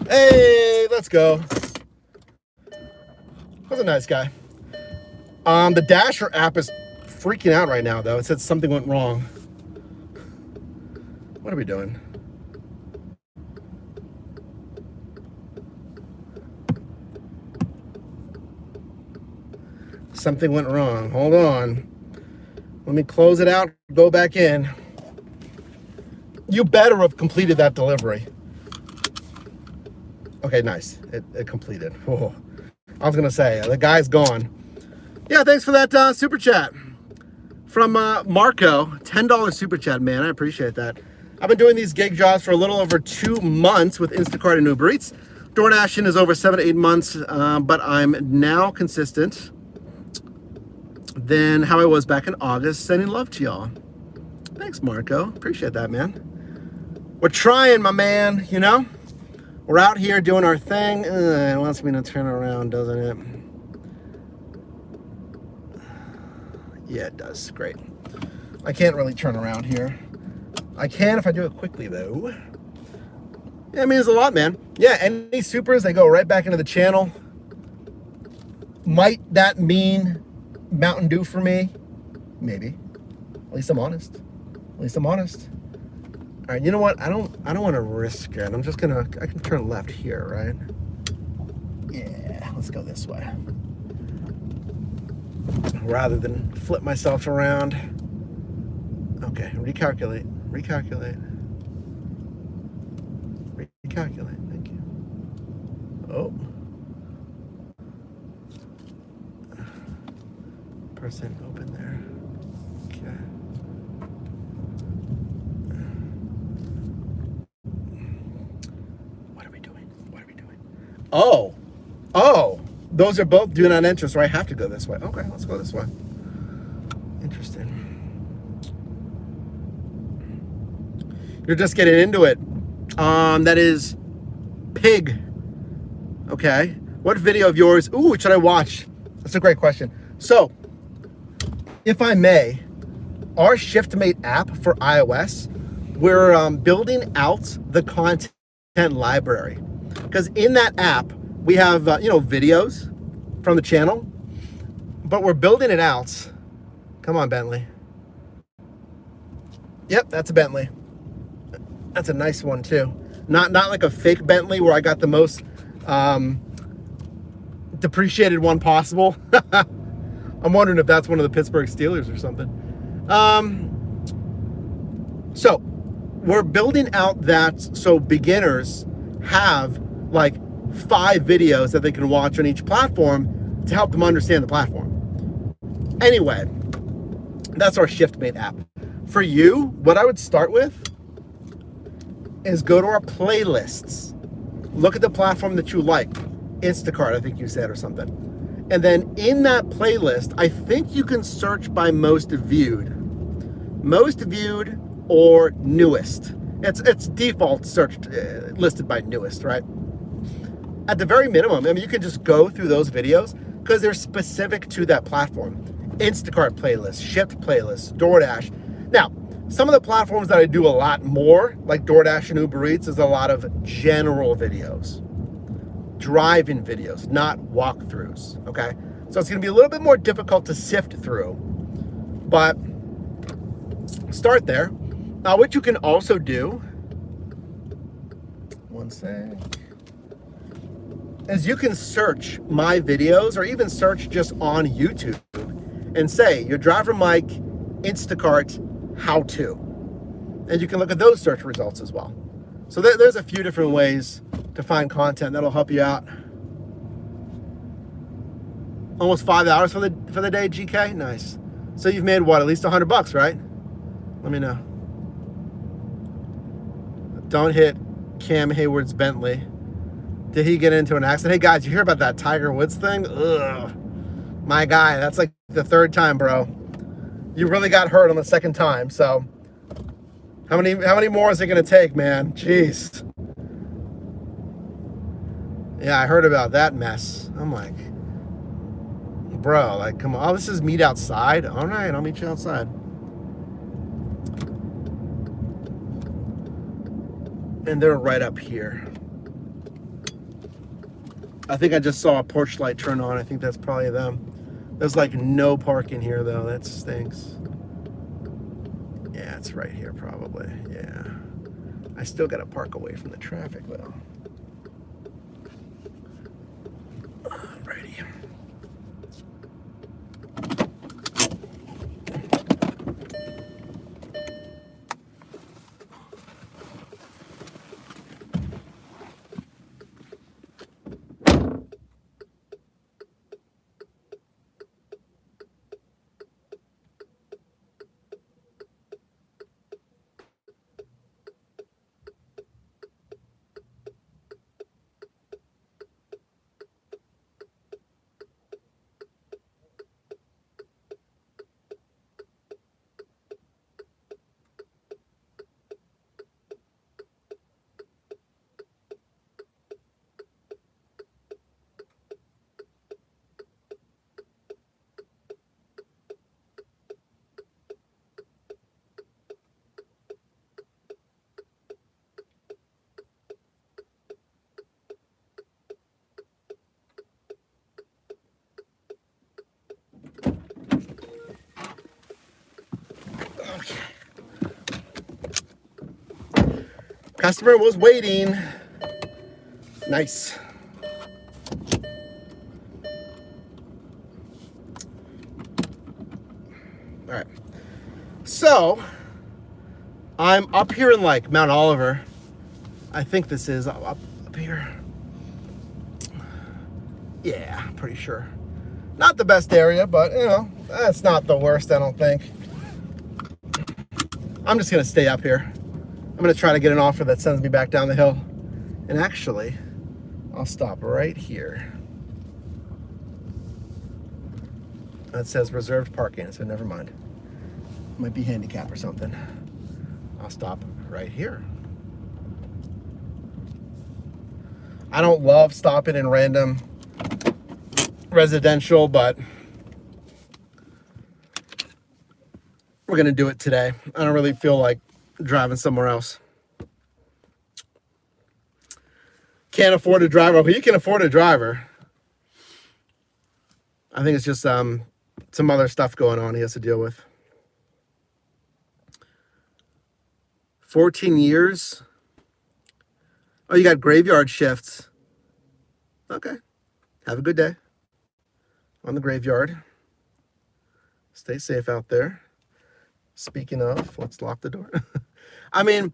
Hey, let's go. That's a nice guy. The Dasher app is freaking out right now, though. It said something went wrong. What are we doing? Something went wrong. Hold on. Let me close it out, go back in. You better have completed that delivery. Okay, nice. It completed. Whoa. I was gonna say, the guy's gone. Yeah, thanks for that super chat from Marco. $10 super chat, man. I appreciate that. I've been doing these gig jobs for a little over 2 months with Instacart and Uber Eats. DoorDashing is over 7 to 8 months, but I'm now consistent than how I was back in August. Sending love to y'all. Thanks, Marco. Appreciate that, man. We're trying, my man, you know? We're out here doing our thing. It wants me to turn around, doesn't it? Yeah, it does. Great. I can't really turn around here. I can if I do it quickly, though. Yeah, it means a lot, man. Yeah, any supers, they go right back into the channel. Might that mean Mountain Dew for me? Maybe. At least I'm honest. At least I'm honest. All right, you know what? I don't want to risk it. I'm just gonna, I can turn left here, right? Yeah, let's go this way. Rather than flip myself around. Okay, recalculate. calculate. Thank you. Oh. Person open there. Okay. What are we doing? What are we doing? Oh. Oh. Those are both do not enter, so I have to go this way. Okay, let's go this way. Interesting. You're just getting into it. That is Pig. Okay. What video of yours? Ooh, should I watch? That's a great question. So, if I may, our ShiftMate app for iOS, we're building out the content library. Because in that app, we have, videos from the channel, but we're building it out. Come on, Bentley. Yep, that's a Bentley. That's a nice one too. Not like a fake Bentley where I got the most depreciated one possible. I'm wondering if that's one of the Pittsburgh Steelers or something. So we're building out that so beginners have like 5 videos that they can watch on each platform to help them understand the platform. Anyway, that's our ShiftMate app. For you, what I would start with is go to our playlists. Look at the platform that you like. Instacart, I think you said, or something. And then in that playlist, I think you can search by most viewed. Most viewed or newest. It's default searched, listed by newest, right? At the very minimum, I mean, you can just go through those videos because they're specific to that platform. Instacart playlist, Shipt playlist, DoorDash. Now, some of the platforms that I do a lot more, like DoorDash and Uber Eats, is a lot of general videos. Drive-in videos, not walkthroughs, okay? So it's gonna be a little bit more difficult to sift through, but start there. Now, what you can also do, one sec, is you can search my videos or even search just on YouTube and say, your driver Mike, Instacart, how to. And you can look at those search results as well. So there's a few different ways to find content that'll help you out. Almost 5 hours for the day, GK? Nice. So you've made what, at least $100, right? Let me know. Don't hit Cam Hayward's Bentley. Did he get into an accident? Hey guys, you hear about that Tiger Woods thing? Ugh. My guy, that's like the 3rd time, bro. You really got hurt on the 2nd time, so how many more is it gonna take, man? Jeez. Yeah, I heard about that mess. I'm like, bro, like, come on. Oh, this is meet outside? All right, I'll meet you outside. And they're right up here. I think I just saw a porch light turn on. I think that's probably them. There's like no parking here though. That stinks. Yeah, it's right here probably. Yeah. I still gotta park away from the traffic though. Alrighty. Customer was waiting. Nice. All right. So I'm up here in like Mount Oliver, I think this is up here. Yeah, pretty sure. Not the best area, but you know, that's not the worst, I don't think. I'm just gonna stay up here. I'm gonna try to get an offer that sends me back down the hill. And actually, I'll stop right here. That says reserved parking, so never mind. Might be handicap or something. I'll stop right here. I don't love stopping in random residential, but we're gonna do it today. I don't really feel like driving somewhere else. Can't afford a driver. Well, he can afford a driver. I think it's just some other stuff going on he has to deal with. 14 years. Oh, you got graveyard shifts. Okay. Have a good day on the graveyard. Stay safe out there. Speaking of, let's lock the door. I mean,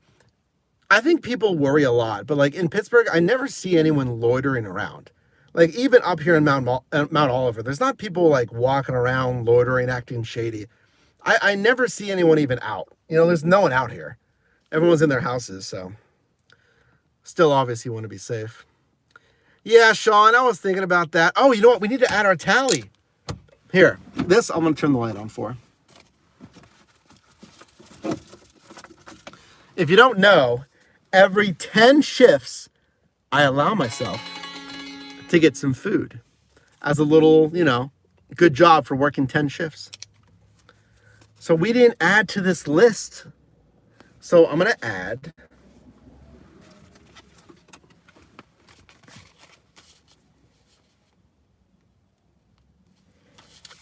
I think people worry a lot, but like in Pittsburgh, I never see anyone loitering around. Like even up here in Mount Oliver, there's not people like walking around, loitering, acting shady. I never see anyone even out. You know, there's no one out here. Everyone's in their houses, so still obviously want to be safe. Yeah, Sean, I was thinking about that. Oh, you know what? We need to add our tally. Here, this I'm going to turn the light on for. If you don't know, every 10 shifts, I allow myself to get some food as a little, you know, good job for working 10 shifts. So we didn't add to this list. So I'm going to add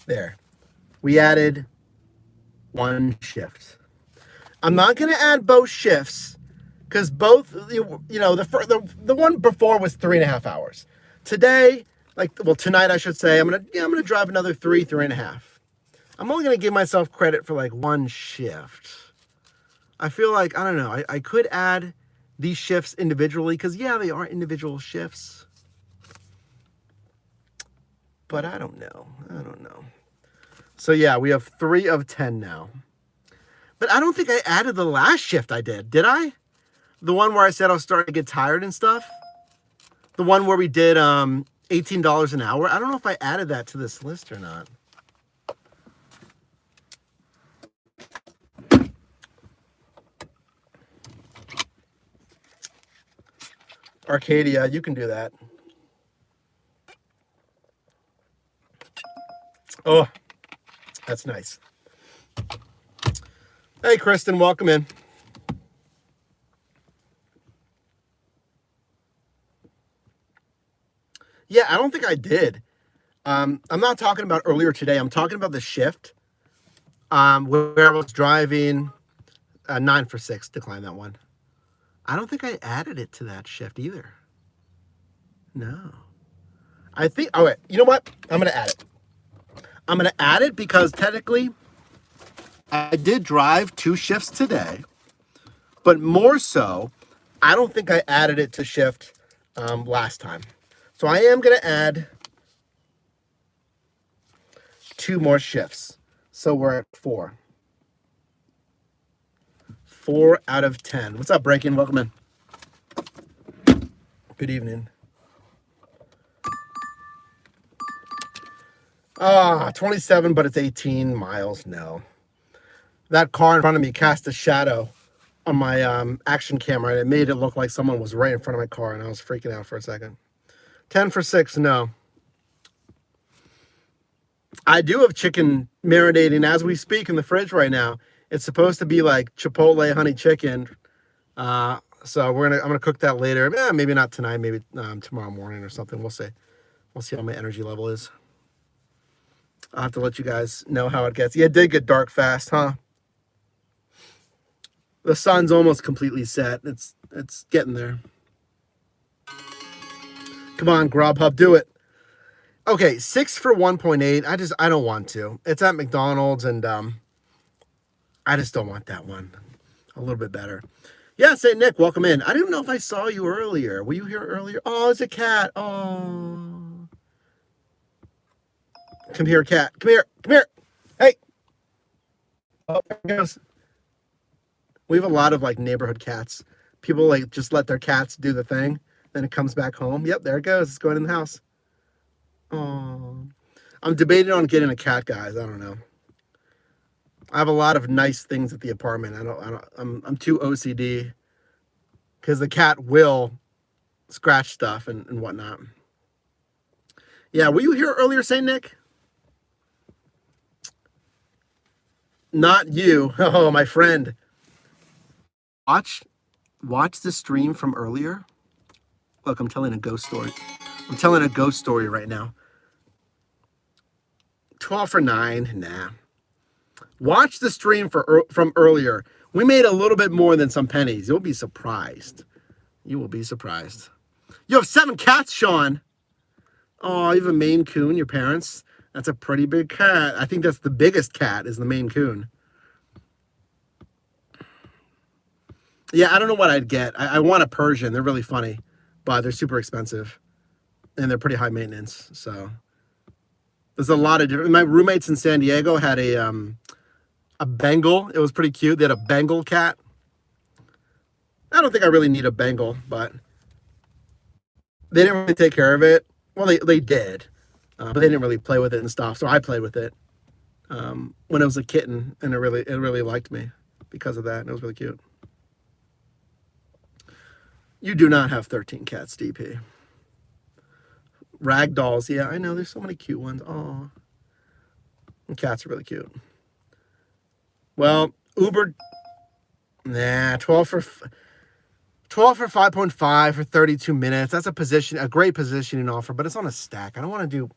there. We added 1 shift. I'm not going to add both shifts because both, you know, the one before was 3.5 hours. Today, tonight I should say, I'm gonna drive another 3.5. I'm only gonna give myself credit for like 1 shift. I feel like, I don't know, I could add these shifts individually because yeah, they are individual shifts. But I don't know. So yeah, we have 3 of 10 now. But I don't think I added the last shift I did I? The one where I said I was starting to get tired and stuff? The one where we did $18 an hour. I don't know if I added that to this list or not. Arcadia, you can do that. Oh, that's nice. Hey, Kristen, welcome in. Yeah, I don't think I did. I'm not talking about earlier today. I'm talking about the shift where I was driving 9 for 6. Decline that one. I don't think I added it to that shift either. No. I think, oh wait, you know what? I'm going to add it. I'm going to add it because technically I did drive 2 shifts today, but more so, I don't think I added it to shift last time. So I am going to add 2 more shifts. So we're at 4. 4 out of 10. What's up, Breakin'? Welcome in. Good evening. 27, but it's 18 miles. No. That car in front of me cast a shadow on my action camera, and it made it look like someone was right in front of my car, and I was freaking out for a second. 10 for 6, no. I do have chicken marinating as we speak in the fridge right now. It's supposed to be like Chipotle honey chicken. So I'm gonna cook that later. Maybe not tonight, maybe tomorrow morning or something. We'll see. We'll see how my energy level is. I'll have to let you guys know how it gets. Yeah, it did get dark fast, huh? The sun's almost completely set. It's getting there. Come on, Grubhub, do it. Okay, 6 for 1.8. I don't want to. It's at McDonald's, and I just don't want that one. A little bit better. Yeah, St. Nick, welcome in. I didn't know if I saw you earlier. Were you here earlier? Oh, it's a cat. Oh. Come here, cat. Come here. Come here. Hey. Oh, there it goes. We have a lot of like neighborhood cats. People like just let their cats do the thing, then it comes back home. Yep, there it goes. It's going in the house. Oh. I'm debating on getting a cat, guys. I don't know. I have a lot of nice things at the apartment. I'm too OCD because the cat will scratch stuff and whatnot. Yeah, were you here earlier, St. Nick? Not you. Oh, my friend. Watch the stream from earlier. Look, I'm telling a ghost story. I'm telling a ghost story right now. 12 for 9. Nah. Watch the stream from earlier. We made a little bit more than some pennies. You'll be surprised. You will be surprised. You have 7 cats, Sean. Oh, you have a Maine Coon, your parents. That's a pretty big cat. I think that's the biggest cat is the Maine Coon. Yeah, I don't know what I'd get. I want a Persian. They're really funny, but they're super expensive. And they're pretty high maintenance. So there's a lot of different. My roommates in San Diego had a Bengal. It was pretty cute. They had a Bengal cat. I don't think I really need a Bengal, but they didn't really take care of it. Well, they did, but they didn't really play with it and stuff. So I played with it when it was a kitten, and it really liked me because of that. And it was really cute. You do not have 13 cats, DP. Ragdolls, yeah, I know. There's so many cute ones. Oh, cats are really cute. Well, Uber, nah, 12 for 5.5 for 32 minutes. That's a great positioning offer, but it's on a stack. I don't want to do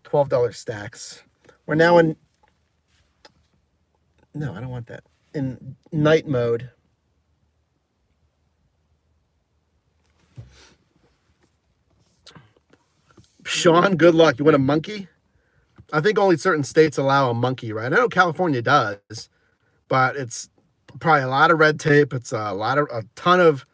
$12 stacks. We're now in, no, I don't want that. In night mode. Sean, good luck. You want a monkey? I think only certain states allow a monkey, right? I know California does, but it's probably a lot of red tape. It's a ton of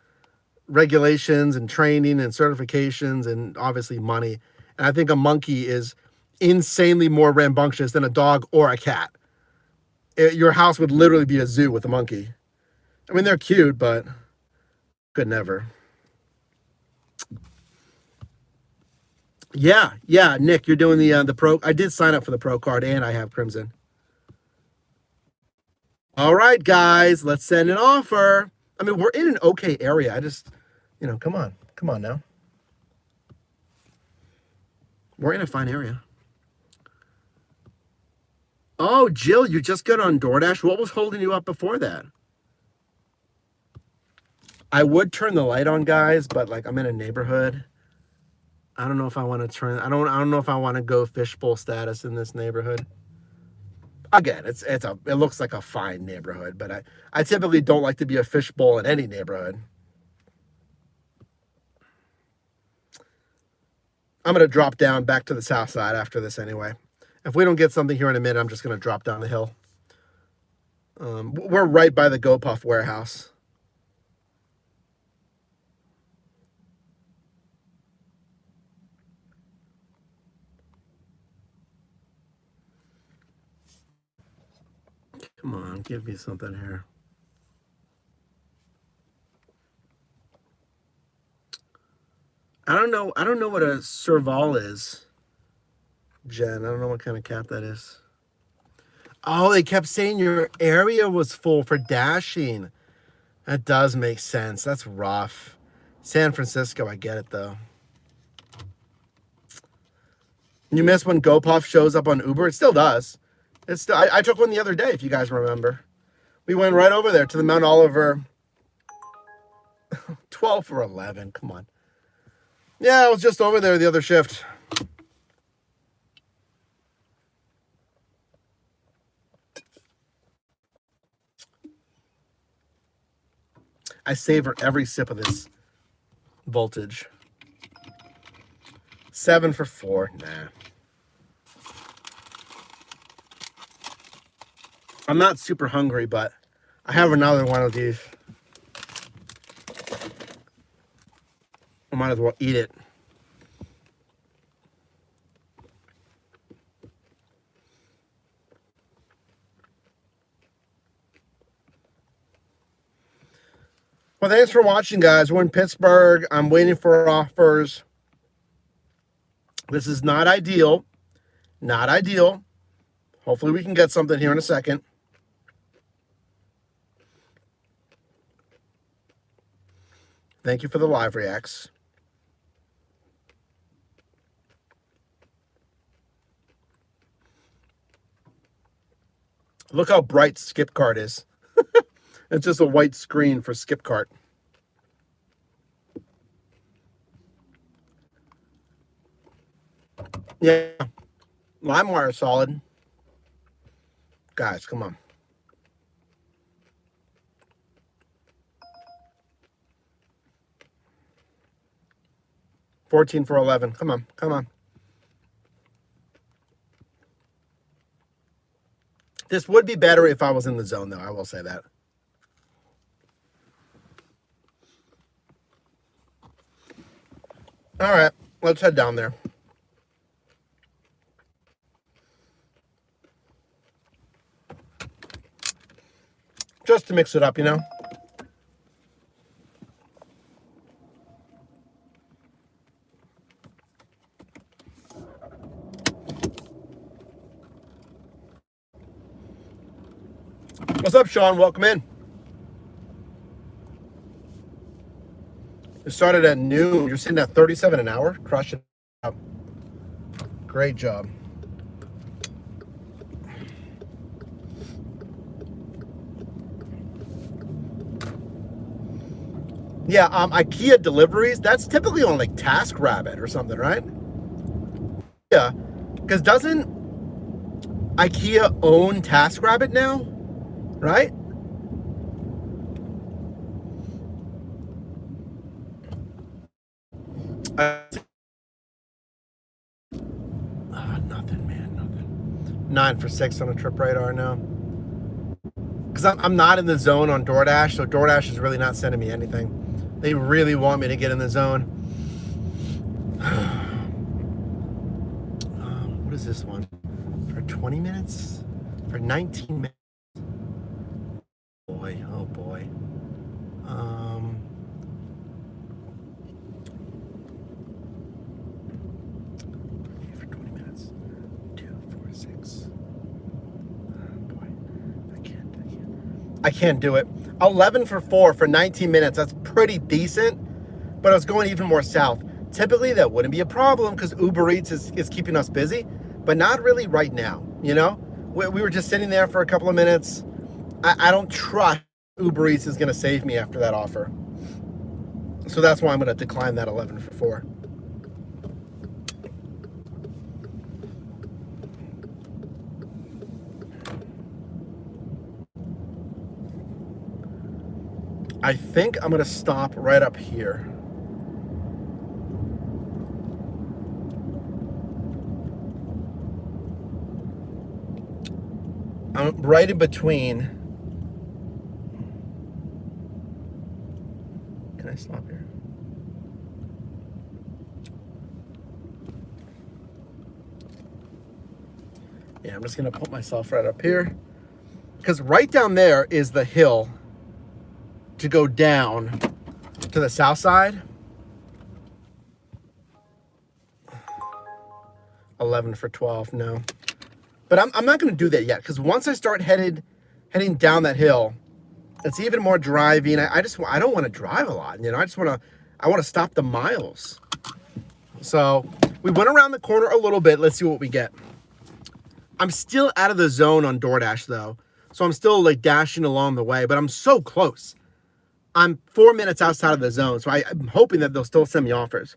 regulations and training and certifications and obviously money. And I think a monkey is insanely more rambunctious than a dog or a cat. Your house would literally be a zoo with a monkey. I mean, they're cute, but could never. Yeah, Nick, you're doing the pro. I did sign up for the pro card, and I have Crimson. All right, guys, let's send an offer. I mean, we're in an okay area. I just, come on now. We're in a fine area. Oh, Jill, you just got on DoorDash. What was holding you up before that? I would turn the light on, guys, but like I'm in a neighborhood. I don't know if I want to turn. I don't know if I want to go fishbowl status in this neighborhood. Again, it looks like a fine neighborhood, but I typically don't like to be a fishbowl in any neighborhood. I'm gonna drop down back to the south side after this anyway. If we don't get something here in a minute, I'm just gonna drop down the hill. We're right by the GoPuff warehouse. Come on, give me something here. I don't know what a Serval is, Jen. I don't know what kind of cat that is. Oh, they kept saying your area was full for dashing. That does make sense. That's rough. San Francisco, I get it though. You miss when GoPuff shows up on Uber? It still does. It's still. I took one the other day, if you guys remember. We went right over there to the Mount Oliver. 12 for 11. Come on. Yeah, I was just over there the other shift. I savor every sip of this voltage. 7 for 4. Nah. I'm not super hungry, but I have another one of these. might as well eat it. Well, thanks for watching, guys. We're in Pittsburgh. I'm waiting for offers. This is not ideal. Not ideal. Hopefully we can get something here in a second. Thank you for the live reacts. Look how bright Skipcart is. It's just a white screen for Skipcart. Yeah. LimeWire is solid. Guys, come on. $14 for $11. Come on, come on. This would be better if I was in the zone, though. I will say that. All right, let's head down there. Just to mix it up, you know. What's up, Sean? Welcome in. It started at noon. You're sitting at 37 an hour. Crush it up. Great job. Yeah, IKEA deliveries, that's typically on like TaskRabbit or something, right? Yeah, because doesn't IKEA own TaskRabbit now, right? Nothing, man, nothing. 9 for 6 on a trip radar now. Because I'm not in the zone on DoorDash, so DoorDash is really not sending me anything. They really want me to get in the zone. What is this one? For 20 minutes? For 19 minutes? Boy, oh boy. For 20 minutes. 2, 4, 6. Boy, I can't do it. 11 for 4 for 19 minutes. That's pretty decent, but I was going even more south. Typically, that wouldn't be a problem because Uber Eats is keeping us busy, but not really right now, you know? We were just sitting there for a couple of minutes. I don't trust Uber Eats is going to save me after that offer. So that's why I'm going to decline that 11 for 4. I think I'm going to stop right up here. I'm right in between. Can I stop here? Yeah, I'm just going to put myself right up here. Because right down there is the hill to go down to the south side. 11 for 12, no. But I'm not going to do that yet, because once I start heading down that hill, it's even more driving. I don't want to drive a lot, you know. I want to stop the miles. So we went around the corner a little bit. Let's see what we get. I'm still out of the zone on DoorDash though, so I'm still like dashing along the way, but I'm so close. I'm 4 minutes outside of the zone, so I'm hoping that they'll still send me offers.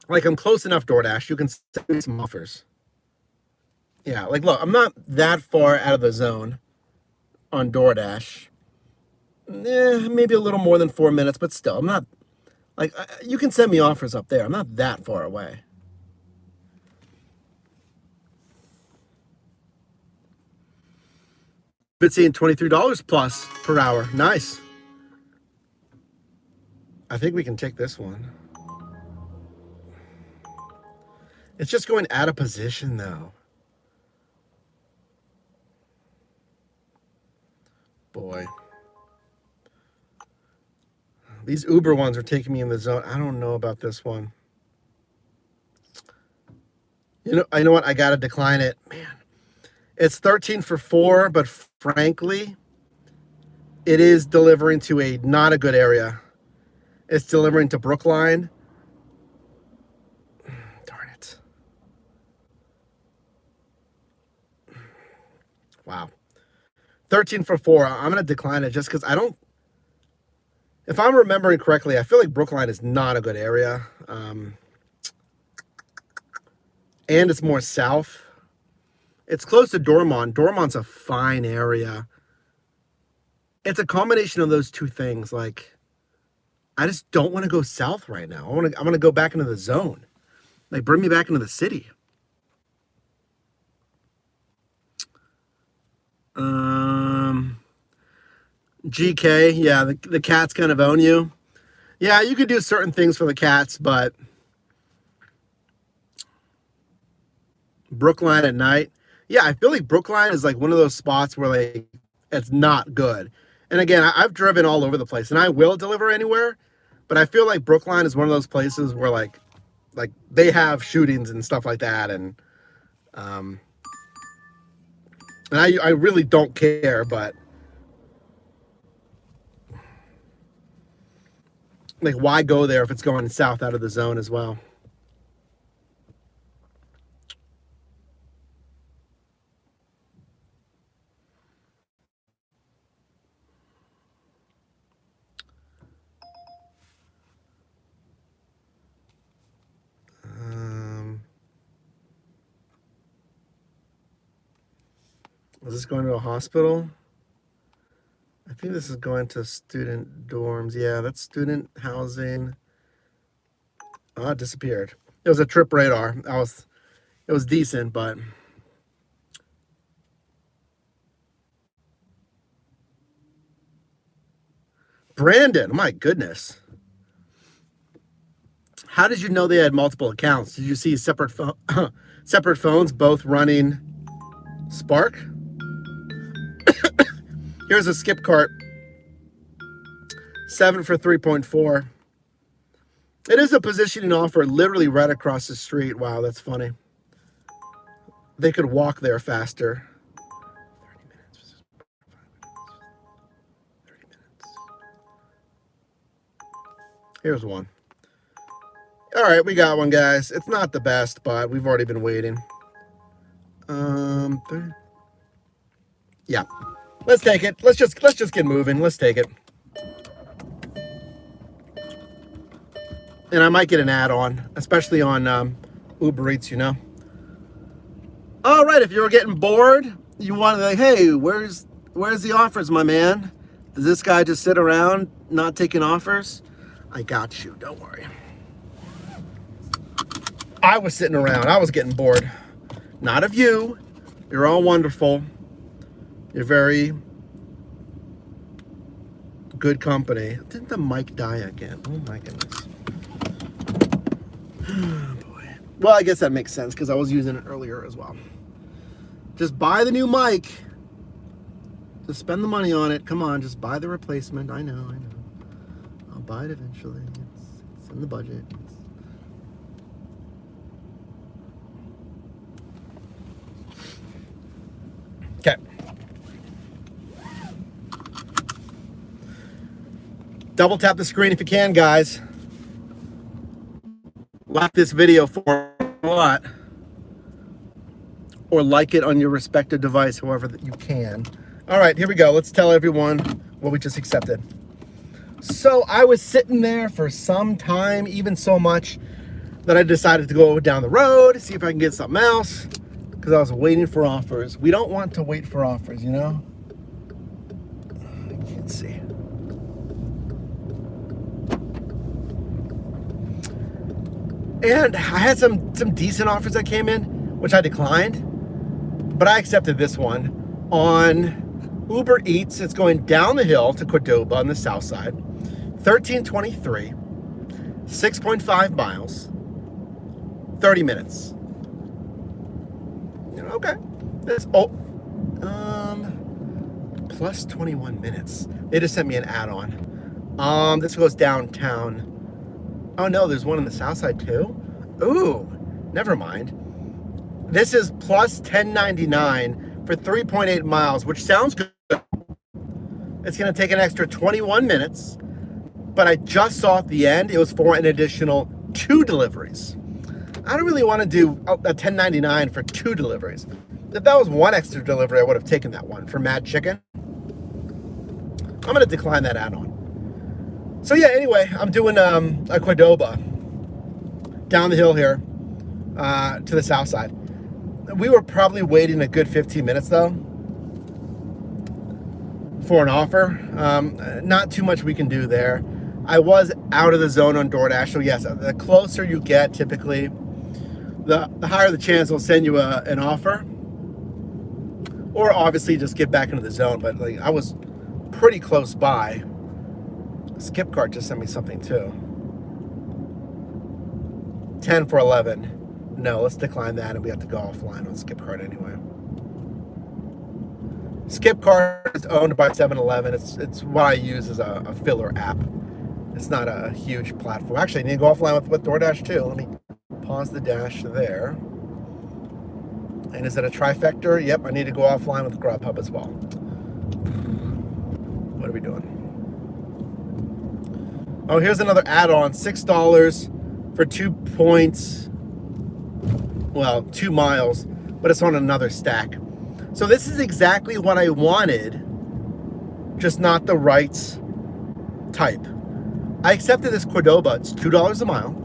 Like, I'm close enough, DoorDash. You can send me some offers. Yeah, like, look, I'm not that far out of the zone on DoorDash. Maybe a little more than 4 minutes, but still, I'm not, like, you can send me offers up there. I'm not that far away. Been seeing $23 plus per hour. Nice. I think we can take this one. It's just going out of position though. Boy. These Uber ones are taking me in the zone. I don't know about this one. You know what? I got to decline it. Man, it's 13 for 4, but frankly, it is delivering to a not a good area. It's delivering to Brookline. Darn it. Wow. 13 for 4. I'm going to decline it just because I don't. If I'm remembering correctly, I feel like Brookline is not a good area. And it's more south. It's close to Dormont. Dormont's a fine area. It's a combination of those two things. Like, I just don't want to go south right now. I want to go back into the zone. Like, bring me back into the city. GK, yeah, the cats kind of own you. Yeah, you could do certain things for the cats, but Brookline at night. Yeah, I feel like Brookline is like one of those spots where like it's not good. And again, I've driven all over the place, and I will deliver anywhere, but I feel like Brookline is one of those places where like they have shootings and stuff like that, and I really don't care, but like, why go there if it's going south out of the zone as well? Is this going to a hospital? I think this is going to student dorms. Yeah, that's student housing. Oh, it disappeared. It was a trip radar. It was decent, but Brandon, my goodness. How did you know they had multiple accounts? Did you see separate phones both running Spark? Here's a skip cart. 7 for 3.4. It is a positioning offer literally right across the street. Wow, that's funny. They could walk there faster. 30 minutes. 30 minutes. Here's one. All right, we got one, guys. It's not the best, but we've already been waiting. Yeah. Let's take it. Let's just get moving. Let's take it. And I might get an add-on, especially on Uber Eats, you know. All right, if you're getting bored, you want to like, hey, where's the offers, my man? Does this guy just sit around not taking offers? I got you. Don't worry. I was sitting around. I was getting bored. Not of you. You're all wonderful. You're very good company. Didn't the mic die again? Oh my goodness. Oh boy. Well, I guess that makes sense because I was using it earlier as well. Just buy the new mic. Just spend the money on it. Come on, just buy the replacement. I know. I'll buy it eventually. It's in the budget. Okay. Double tap the screen if you can, guys. Like this video for what? Or like it on your respective device, however that you can. All right, here we go. Let's tell everyone what we just accepted. So I was sitting there for some time, even so much that I decided to go down the road, see if I can get something else, because I was waiting for offers. We don't want to wait for offers, you know? I can't see. And I had some decent offers that came in, which I declined, but I accepted this one. On Uber Eats, it's going down the hill to Cordoba on the south side. 1323, 6.5 miles, 30 minutes. Okay. This plus 21 minutes. They just sent me an add-on. This goes downtown. Oh no, there's one on the south side too. Ooh, never mind. This is plus 1099 for 3.8 miles, which sounds good. It's going to take an extra 21 minutes, but I just saw at the end it was for an additional 2 deliveries. I don't really want to do a 1099 for 2 deliveries. If that was 1 extra delivery, I would have taken that one for Mad Chicken. I'm going to decline that add-on. So yeah, anyway, I'm doing a Qdoba down the hill here to the south side. We were probably waiting a good 15 minutes though for an offer. Not too much we can do there. I was out of the zone on DoorDash, so yes, the closer you get, typically, the higher the chance they'll send you an offer, or obviously just get back into the zone. But like, I was pretty close by. Skipcart just sent me something too. 10 for 11. No, let's decline that, and we have to go offline on Skipcart anyway. Skipcart is owned by 7-Eleven. It's what I use as a filler app. It's not a huge platform. Actually, I need to go offline with DoorDash too. Let me pause the dash there. And is it a trifecta? Yep, I need to go offline with Grubhub as well. What are we doing? Oh, here's another add-on. $6 for 2 miles, but it's on another stack. So this is exactly what I wanted, just not the right type. I accepted this Qdoba. It's $2 a mile.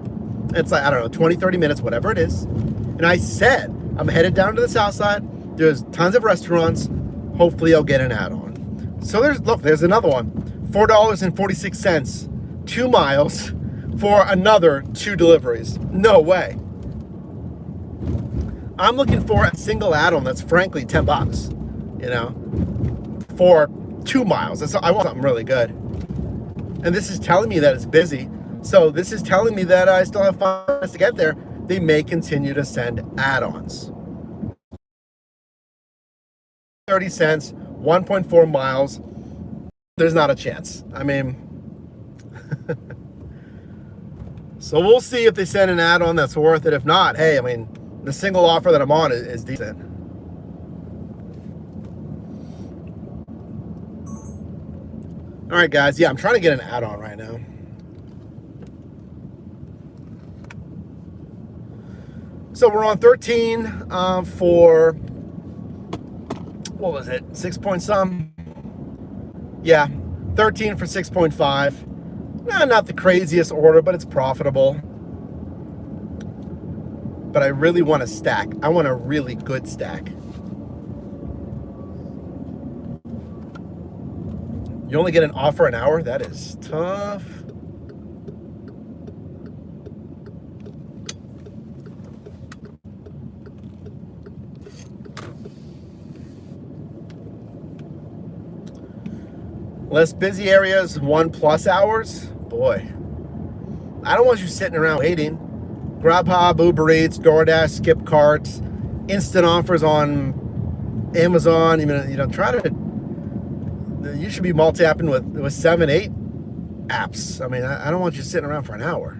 It's like, I don't know, 20, 30 minutes, whatever it is. And I said, I'm headed down to the south side. There's tons of restaurants. Hopefully I'll get an add-on. So there's another one. $4.46, 2 miles for another 2 deliveries. No way. I'm looking for a single add-on that's frankly $10, for 2 miles. I want something really good. And this is telling me that it's busy. So this is telling me that I still have 5 minutes to get there. They may continue to send add-ons. 30 cents, 1.4 miles. There's not a chance. I mean, so we'll see if they send an add-on that's worth it. If not, hey, I mean, the single offer that I'm on is decent. All right, guys. Yeah, I'm trying to get an add-on right now. So we're on 13 for, what was it, 6 point some? Yeah, 13 for 6.5. Not the craziest order, but it's profitable. But I really want a stack. I want a really good stack. You only get an offer an hour? That is tough. Less busy areas, 1+ hours. Boy, I don't want you sitting around waiting. Grubhub, Uber Eats, DoorDash, Skipcart, instant offers on Amazon. Try to. You should be multi-apping with 7, 8 apps. I mean, I don't want you sitting around for an hour.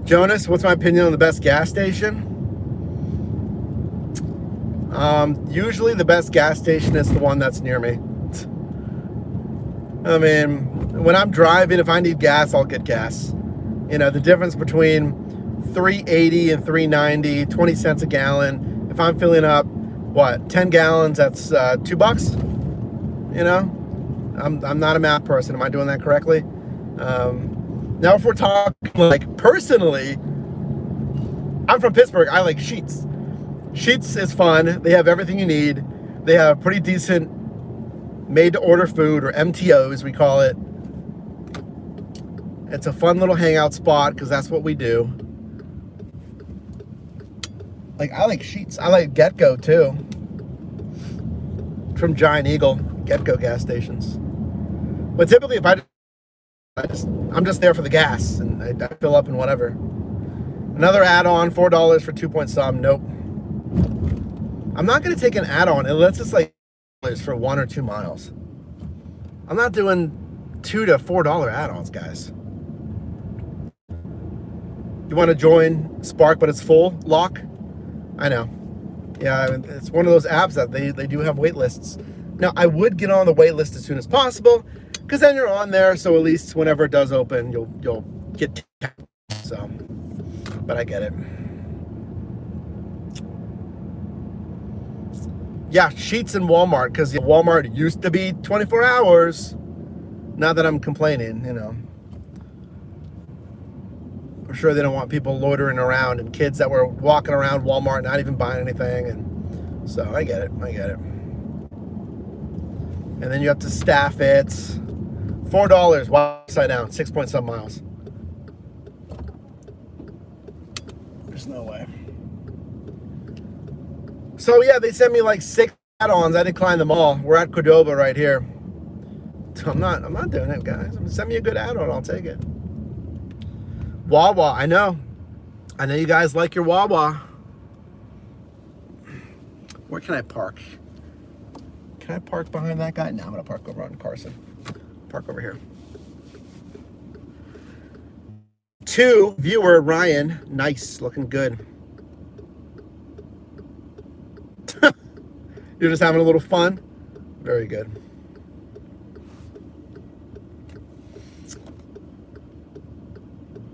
Jonas, what's my opinion on the best gas station? Usually the best gas station is the one that's near me. I mean, when I'm driving, if I need gas, I'll get gas. The difference between $3.80 and $3.90, 20 cents a gallon. If I'm filling up, 10 gallons, that's $2. I'm not a math person. Am I doing that correctly? Now, if we're talking like personally, I'm from Pittsburgh. I like Sheetz. Sheetz is fun. They have everything you need. They have pretty decent made-to-order food, or MTO as we call it. It's a fun little hangout spot because that's what we do. Like, I like Sheetz. I like Getco too. From Giant Eagle, Getco gas stations. But typically, if I'm just there for the gas, and I fill up and whatever. Another add-on, $4 for 2 point some. Nope. I'm not gonna take an add-on unless it's like for 1 or 2 miles. I'm not doing $2 to $4 add-ons, guys. You want to join Spark, but it's full lock? I know. Yeah, I mean, it's one of those apps that they do have wait lists. Now, I would get on the wait list as soon as possible, because then you're on there, so at least whenever it does open, you'll get so. But I get it. Yeah, Sheetz and Walmart, because Walmart used to be 24 hours. Not that I'm complaining, you know. I'm sure they don't want people loitering around and kids that were walking around Walmart not even buying anything, and so I get it. And then you have to staff it. $4, upside down, 6 point some miles. There's no way. So yeah, they sent me like 6 add-ons. I declined them all. We're at Cordoba right here. So I'm not doing it, guys. Send me a good add-on, I'll take it. Wawa, I know you guys like your Wawa. Where can I park? Can I park behind that guy? No, I'm gonna park over on Carson. Park over here. 2, viewer Ryan. Nice, looking good. You're just having a little fun? Very good.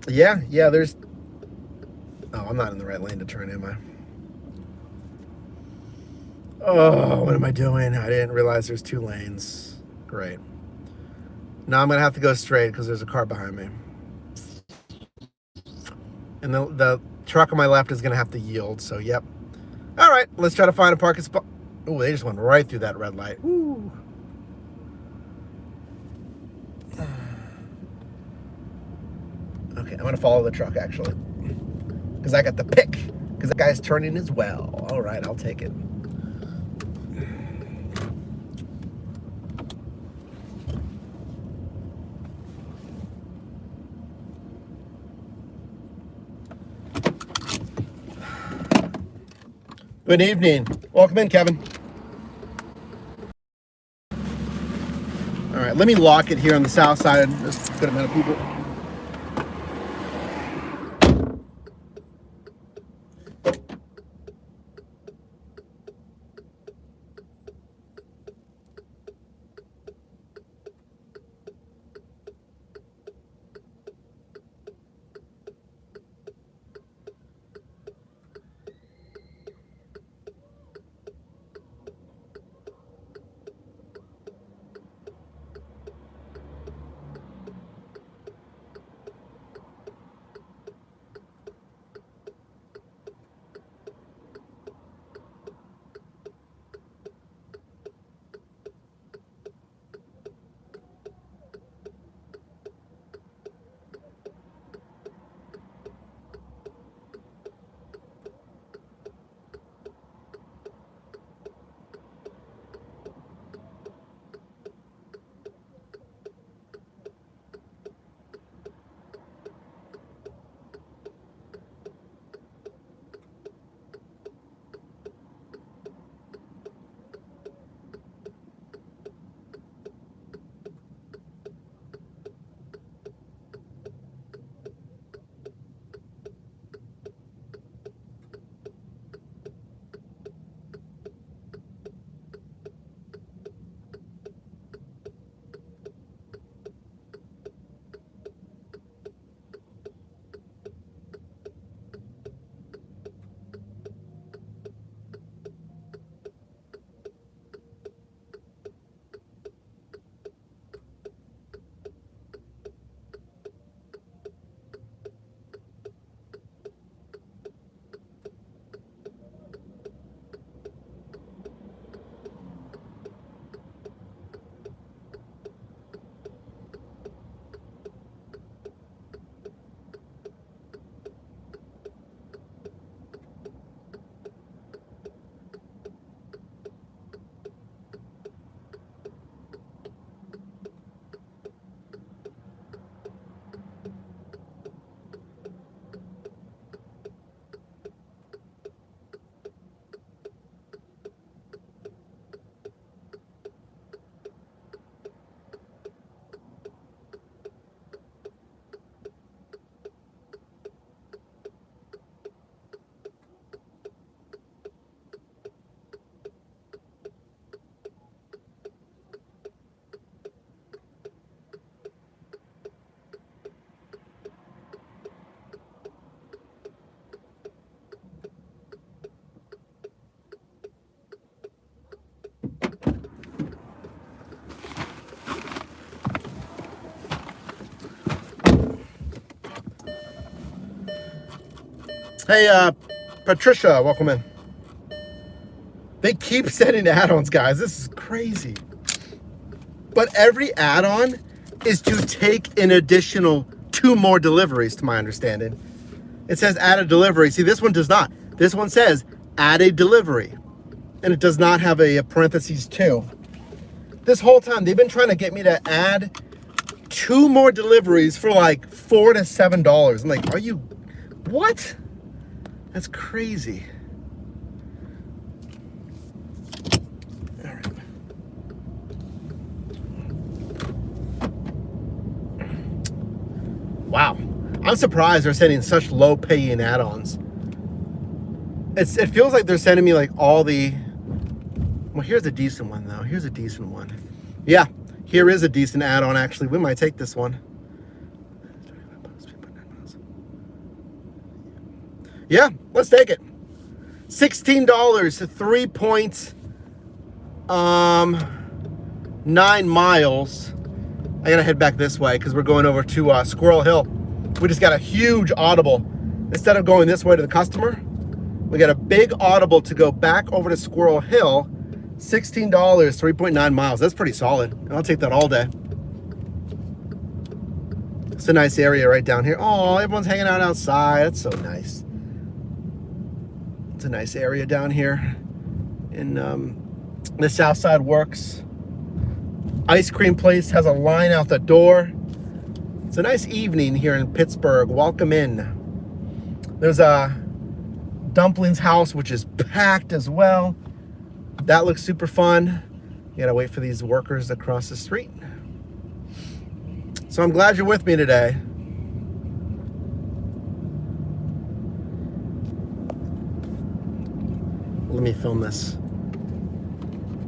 Yeah, there's... Oh, I'm not in the right lane to turn, am I? Oh, what am I doing? I didn't realize there's 2 lanes. Great. Now I'm going to have to go straight because there's a car behind me. And the truck on my left is going to have to yield, so yep. All right, let's try to find a parking spot. Oh, they just went right through that red light. Ooh. Okay, I'm going to follow the truck, actually. Because I got the pick. Because the guy's turning as well. All right, I'll take it. Good evening. Welcome in, Kevin. All right, let me lock it here on the south side. There's a good amount of people. Hey, Patricia, welcome in. They keep sending add-ons, guys. This is crazy. But every add-on is to take an additional 2 more deliveries, to my understanding. It says add a delivery. See, this one does not. This one says add a delivery. And it does not have a parentheses 2. This whole time, they've been trying to get me to add 2 more deliveries for like $4 to $7. I'm like, are you, what? That's crazy. All right. Wow. I'm surprised they're sending such low paying add-ons. It feels like they're sending me like all the, well, here's a decent one though. Here's a decent one. Yeah, here is a decent add-on actually. We might take this one. Yeah, let's take it. $16, 3.9 miles. I gotta head back this way because we're going over to Squirrel Hill. We just got a huge audible. Instead of going this way to the customer, we got a big audible to go back over to Squirrel Hill. $16, 3.9 miles. That's pretty solid. I'll take that all day. It's a nice area right down here. Oh, everyone's hanging out outside. That's so nice. It's a nice area down here in the South Side Works. Ice cream place has a line out the door. It's a nice evening here in Pittsburgh. Welcome in. There's a Dumplings house, which is packed as well. That looks super fun. You gotta wait for these workers to cross the street. So I'm glad you're with me today. Let me film this.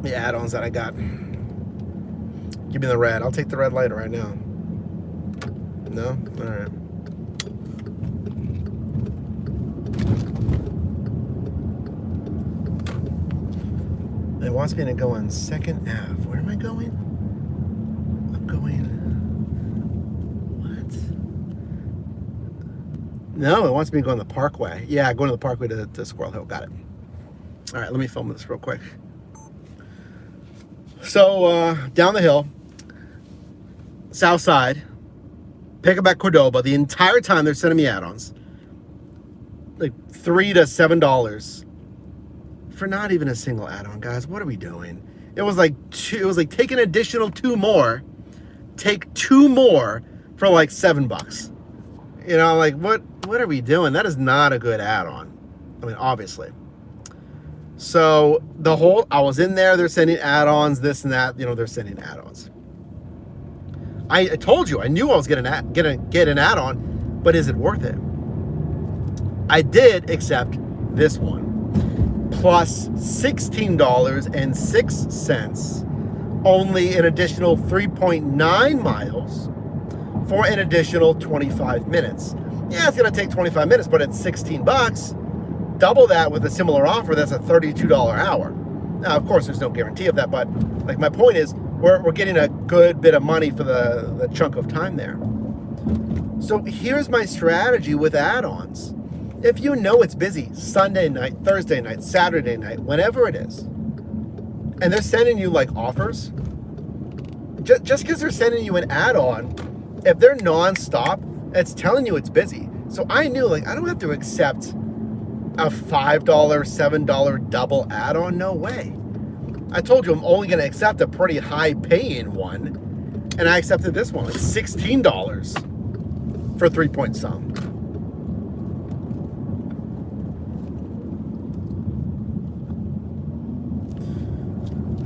The add-ons that I got. Give me the red. I'll take the red light right now. No? All right. It wants me to go on 2nd Ave. Where am I going? I'm going... What? No, it wants me to go on the Parkway. Yeah, going to the Parkway to Squirrel Hill. Got it. All right, let me film this real quick. So, down the hill, South Side, pick up at Cordoba. The entire time they're sending me add-ons. Like $3 to $7 for not even a single add-on, guys. What are we doing? It was like take an additional 2 more, take 2 more for like $7. You know, like what are we doing? That is not a good add-on. I mean, obviously. So I was in there, they're sending add-ons, this and that, you know, they're sending add-ons. I told you, I knew I was gonna get an add-on, but is it worth it? I did accept this one. Plus $16.06, only an additional 3.9 miles for an additional 25 minutes. Yeah, it's gonna take 25 minutes, but it's $16. Double that with a similar offer, that's a $32 hour. Now, of course, there's no guarantee of that, but like my point is, we're getting a good bit of money for the chunk of time there. So here's my strategy with add-ons. If you know it's busy Sunday night, Thursday night, Saturday night, whenever it is, and they're sending you like offers, just because they're sending you an add-on, if they're non-stop, it's telling you it's busy. So I knew, like, I don't have to accept a $5, $7 double add-on. No way. I told you I'm only going to accept a pretty high-paying one, and I accepted this one, like $16 for 3 point some.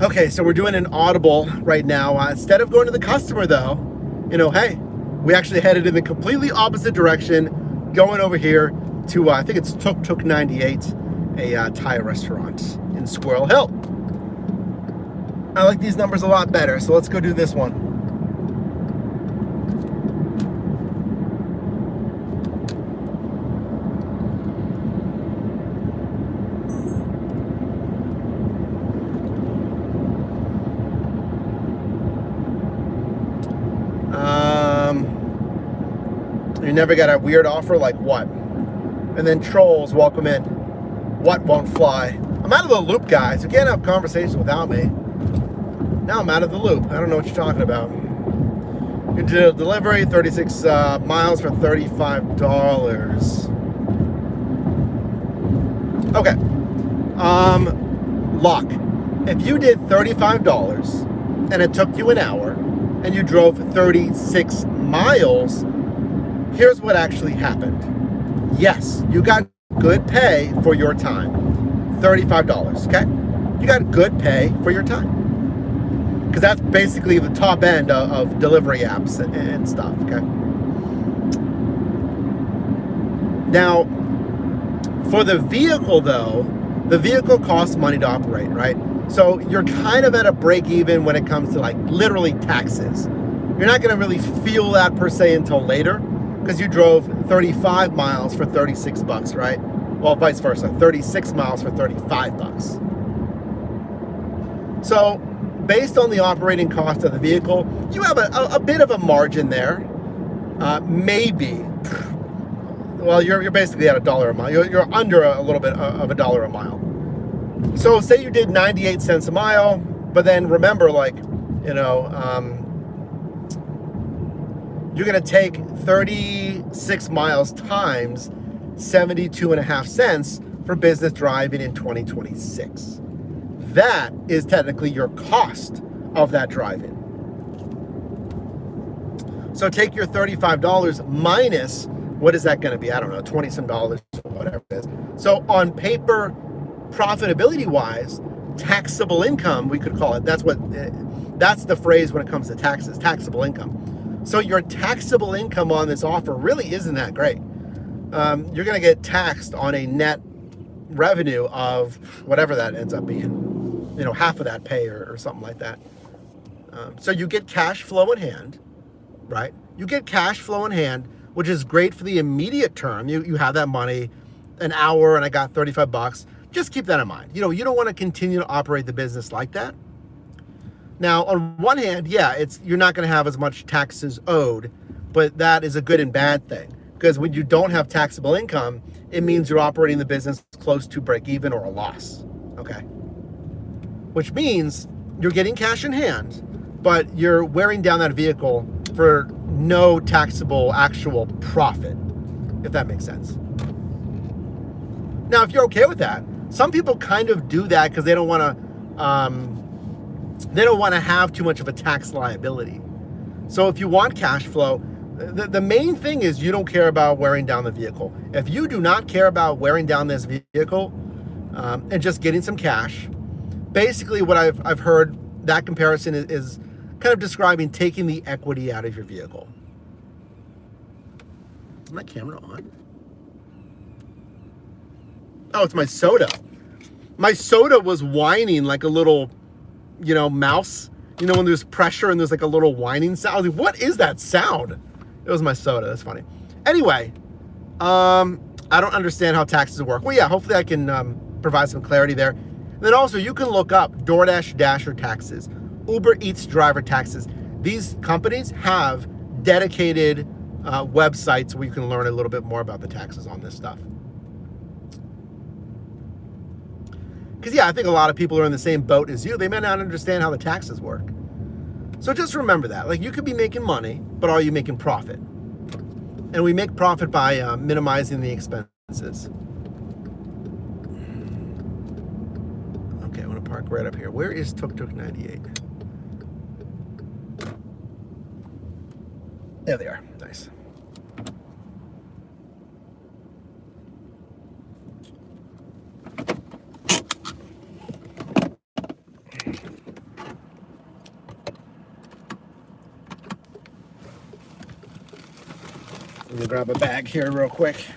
Okay, so we're doing an audible right now. Instead of going to the customer, though, you know, hey, we actually headed in the completely opposite direction, going over here to, I think it's Tuk Tuk 98, a Thai restaurant in Squirrel Hill. I like these numbers a lot better, so let's go do this one. You never got a weird offer like what? And then trolls, welcome in. What won't fly? I'm out of the loop, guys. You can't have conversations without me. Now I'm out of the loop. I don't know what you're talking about. You did a delivery, 36 miles for $35. Okay. Lock. If you did $35 and it took you an hour and you drove 36 miles, here's what actually happened. Yes, you got good pay for your time. $35, okay? You got good pay for your time. Because that's basically the top end of delivery apps and stuff, okay? Now, for the vehicle, though, the vehicle costs money to operate, right? So you're kind of at a break even when it comes to like literally taxes. You're not going to really feel that per se until later because you drove 35 miles for 36 bucks, right? Well, vice versa, 36 miles for 35 bucks. So based on the operating cost of the vehicle, you have a bit of a margin there. Maybe. Well, you're basically at $1 a mile. You're under a little bit of $1 a mile. So say you did 98 cents a mile, but then remember, like, you know, you're going to take 36 miles times 72.5 cents for business driving in 2026. That is technically your cost of that driving. So take your $35 minus, what is that going to be? I don't know, 20 some dollars or whatever it is. So on paper, profitability wise, taxable income, we could call it. That's the phrase when it comes to taxes, taxable income. So your taxable income on this offer really isn't that great. You're going to get taxed on a net revenue of whatever that ends up being, you know, half of that pay or something like that. So you get cash flow in hand, right? You get cash flow in hand, which is great for the immediate term. You have that money, an hour, and I got 35 bucks. Just keep that in mind. You know, you don't want to continue to operate the business like that. Now, on one hand, yeah, you're not going to have as much taxes owed, but that is a good and bad thing. Because when you don't have taxable income, it means you're operating the business close to break even or a loss, okay? Which means you're getting cash in hand, but you're wearing down that vehicle for no taxable actual profit, if that makes sense. Now, if you're okay with that, some people kind of do that because they don't want to have too much of a tax liability. So if you want cash flow, the main thing is you don't care about wearing down the vehicle. If you do not care about wearing down this vehicle and just getting some cash, basically what I've heard, that comparison is kind of describing taking the equity out of your vehicle. Is my camera on? Oh, it's my soda. My soda was whining like a little, you know, mouse. You know, when there's pressure and there's like a little whining sound. I was like, what is that sound? It was my soda. That's funny. Anyway, I don't understand how taxes work. Well, yeah, hopefully I can provide some clarity there. And then also you can look up DoorDash Dasher taxes, Uber Eats driver taxes. These companies have dedicated websites where you can learn a little bit more about the taxes on this stuff. Because, yeah, I think a lot of people are in the same boat as you. They may not understand how the taxes work. So just remember that. Like, you could be making money, but are you making profit? And we make profit by minimizing the expenses. Okay, I'm going to park right up here. Where is Tuk Tuk 98? There they are. Nice. Let me grab a bag here real quick.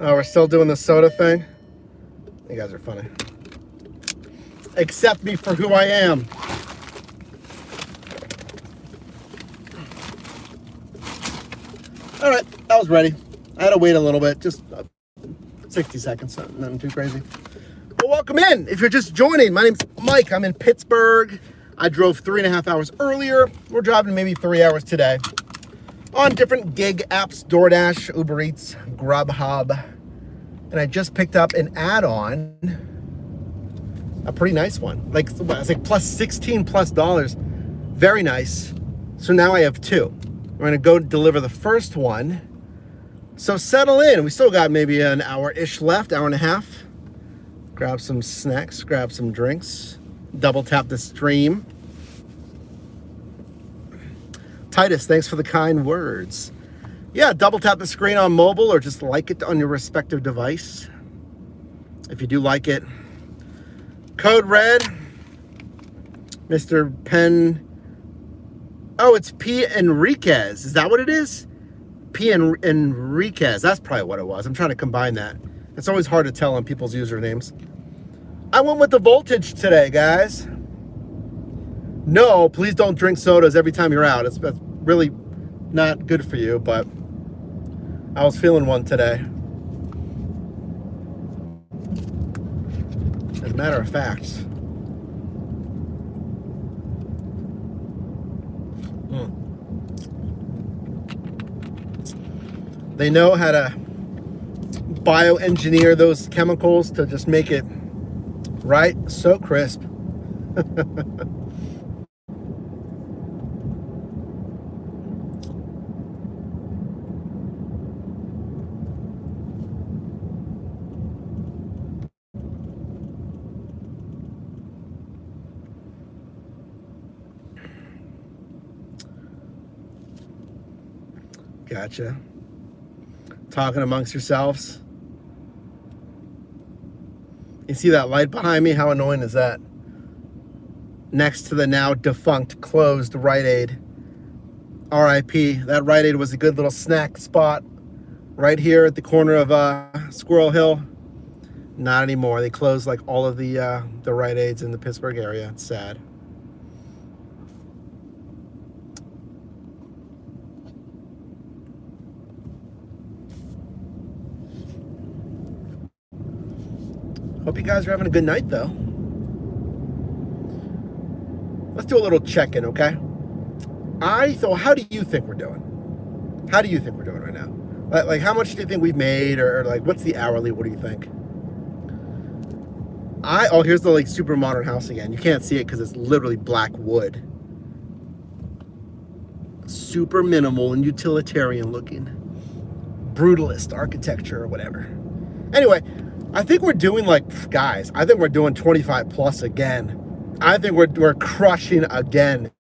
Oh, we're still doing the soda thing? You guys are funny. Accept me for who I am. All right, that was ready. I had to wait a little bit, just 60 seconds, nothing too crazy. Well, welcome in. If you're just joining, my name's Mike. I'm in Pittsburgh. I drove 3.5 hours earlier. We're driving maybe 3 hours today on different gig apps, DoorDash, Uber Eats, Grubhub. And I just picked up an add-on, a pretty nice one. Like, it's like plus $16+. Very nice. So now I have two. We're gonna go deliver the first one. So settle in. We still got maybe an hour-ish left, hour and a half. Grab some snacks, grab some drinks. Double tap the stream. Titus, thanks for the kind words. Yeah, double tap the screen on mobile or just like it on your respective device. If you do like it. Code red. Mr. Penn. Oh, it's P. Enriquez. Is that what it is? P. Enriquez. That's probably what it was. I'm trying to combine that. It's always hard to tell on people's usernames. I went with the voltage today, guys. No, please don't drink sodas every time you're out. That's really not good for you, but I was feeling one today. As a matter of fact. They know how to bioengineer those chemicals to just make it right, so crisp. Gotcha. Talking amongst yourselves. You see that light behind me? How annoying is that? Next to the now defunct, closed Rite Aid. RIP. That Rite Aid was a good little snack spot right here at the corner of Squirrel Hill. Not anymore. They closed like all of the Rite Aids in the Pittsburgh area. It's sad. Hope you guys are having a good night, though. Let's do a little check-in, okay? So how do you think we're doing? How do you think we're doing right now? Like how much do you think we've made, or like, what's the hourly? What do you think? Oh, here's the like super modern house again. You can't see it because it's literally black wood. Super minimal and utilitarian looking. Brutalist architecture or whatever. Anyway, I think we're doing like, guys, I think we're doing 25 plus again. I think we're crushing again.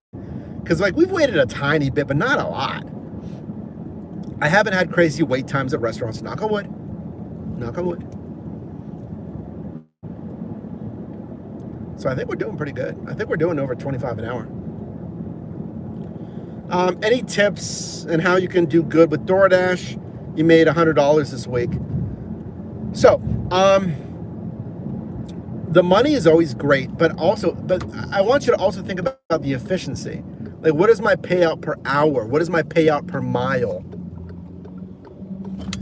Because like we've waited a tiny bit, but not a lot. I haven't had crazy wait times at restaurants. Knock on wood. Knock on wood. So I think we're doing pretty good. I think we're doing over 25 an hour. Any tips on how you can do good with DoorDash? You made $100 this week. So, the money is always great, but I want you to also think about the efficiency. Like, what is my payout per hour? What is my payout per mile?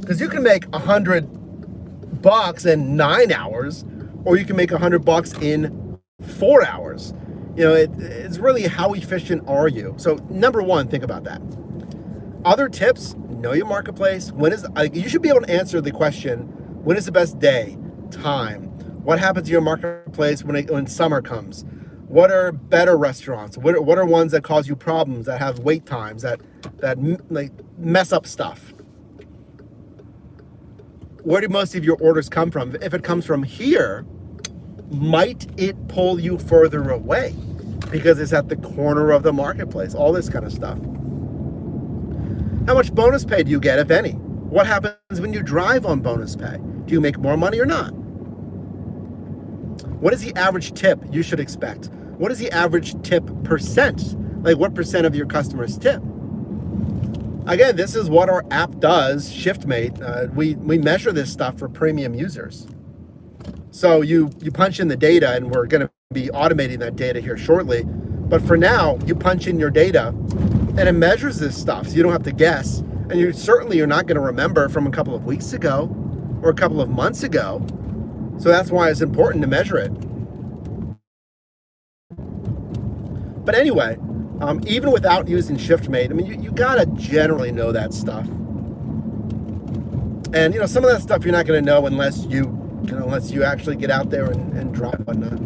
Because you can make $100 in 9 hours, or you can make $100 in 4 hours. You know, it's really how efficient are you? So, number one, think about that. Other tips: know your marketplace. You should be able to answer the question: when is the best day, time? What happens to your marketplace when summer comes? What are better restaurants? What are ones that cause you problems, that have wait times, that like mess up stuff? Where do most of your orders come from? If it comes from here, might it pull you further away because it's at the corner of the marketplace? All this kind of stuff. How much bonus pay do you get, if any? What happens when you drive on bonus pay? Do you make more money or not? What is the average tip you should expect? What is the average tip percent? Like, what percent of your customers tip? Again, this is what our app does, ShiftMate. We measure this stuff for premium users. So you punch in the data, and we're going to be automating that data here shortly. But for now, you punch in your data, and it measures this stuff, so you don't have to guess. And you're not going to remember from a couple of weeks ago or a couple of months ago. So that's why it's important to measure it. But anyway, even without using ShiftMate, I mean, you gotta generally know that stuff. And some of that stuff you're not gonna know unless you actually get out there and drive whatnot.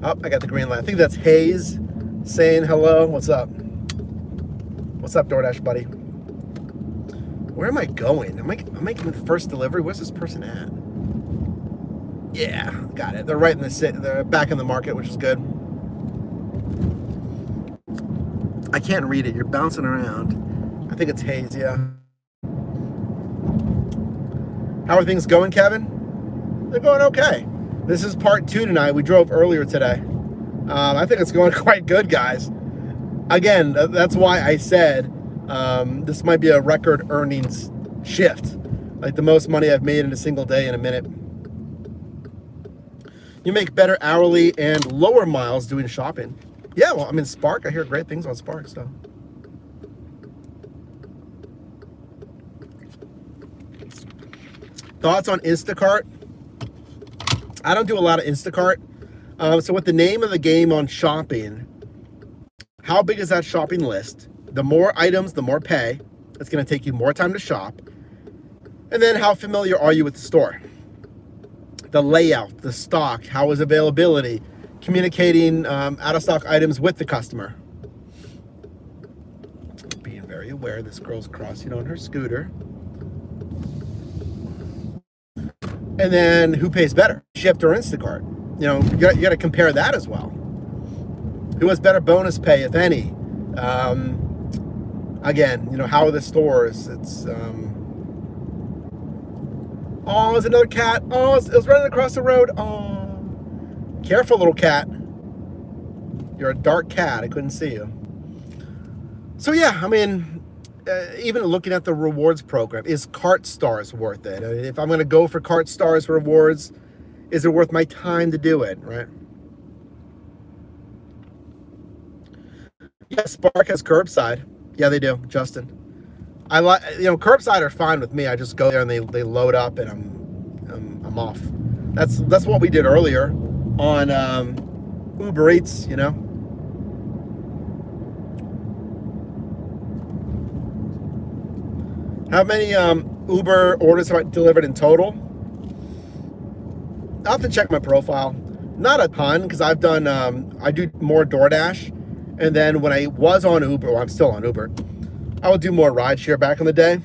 Oh, I got the green light. I think that's Hayes saying hello. What's up? What's up, DoorDash buddy? Where am I going? Am I making the first delivery? Where's this person at? Yeah, got it. They're right in the city. They're back in the market, which is good. I can't read it. You're bouncing around. I think it's Hayes, yeah. How are things going, Kevin? They're going okay. This is part 2 tonight. We drove earlier today. I think it's going quite good, guys. Again, that's why I said this might be a record earnings shift. Like the most money I've made in a single day in a minute. You make better hourly and lower miles doing shopping. Yeah, well, I mean, Spark, I hear great things on Spark, so. Thoughts on Instacart? I don't do a lot of Instacart. So with the name of the game on shopping, how big is that shopping list? The more items, the more pay. It's going to take you more time to shop. And then how familiar are you with the store? The layout, the stock, how is availability, communicating out-of-stock items with the customer. Being very aware this girl's crossing on her scooter. And then who pays better, Shipt or Instacart? You got to compare that as well. Who has better bonus pay, if any? Again, how are the stores? It's oh, there's another cat. Oh, it was running across the road. Oh, careful, little cat. You're a dark cat. I couldn't see you. So yeah, I mean, even looking at the rewards program, is Cart Stars worth it? I mean, if I'm going to go for Cart Stars rewards, is it worth my time to do it, right? Yeah, Spark has curbside. Yeah, they do, Justin. I like, curbside are fine with me. I just go there and they load up and I'm off. That's what we did earlier on Uber Eats, How many Uber orders have I delivered in total? I'll have to check my profile. Not a ton, because I've done, I do more DoorDash. And then when I was on Uber, well, I'm still on Uber, I would do more rideshare back in the day.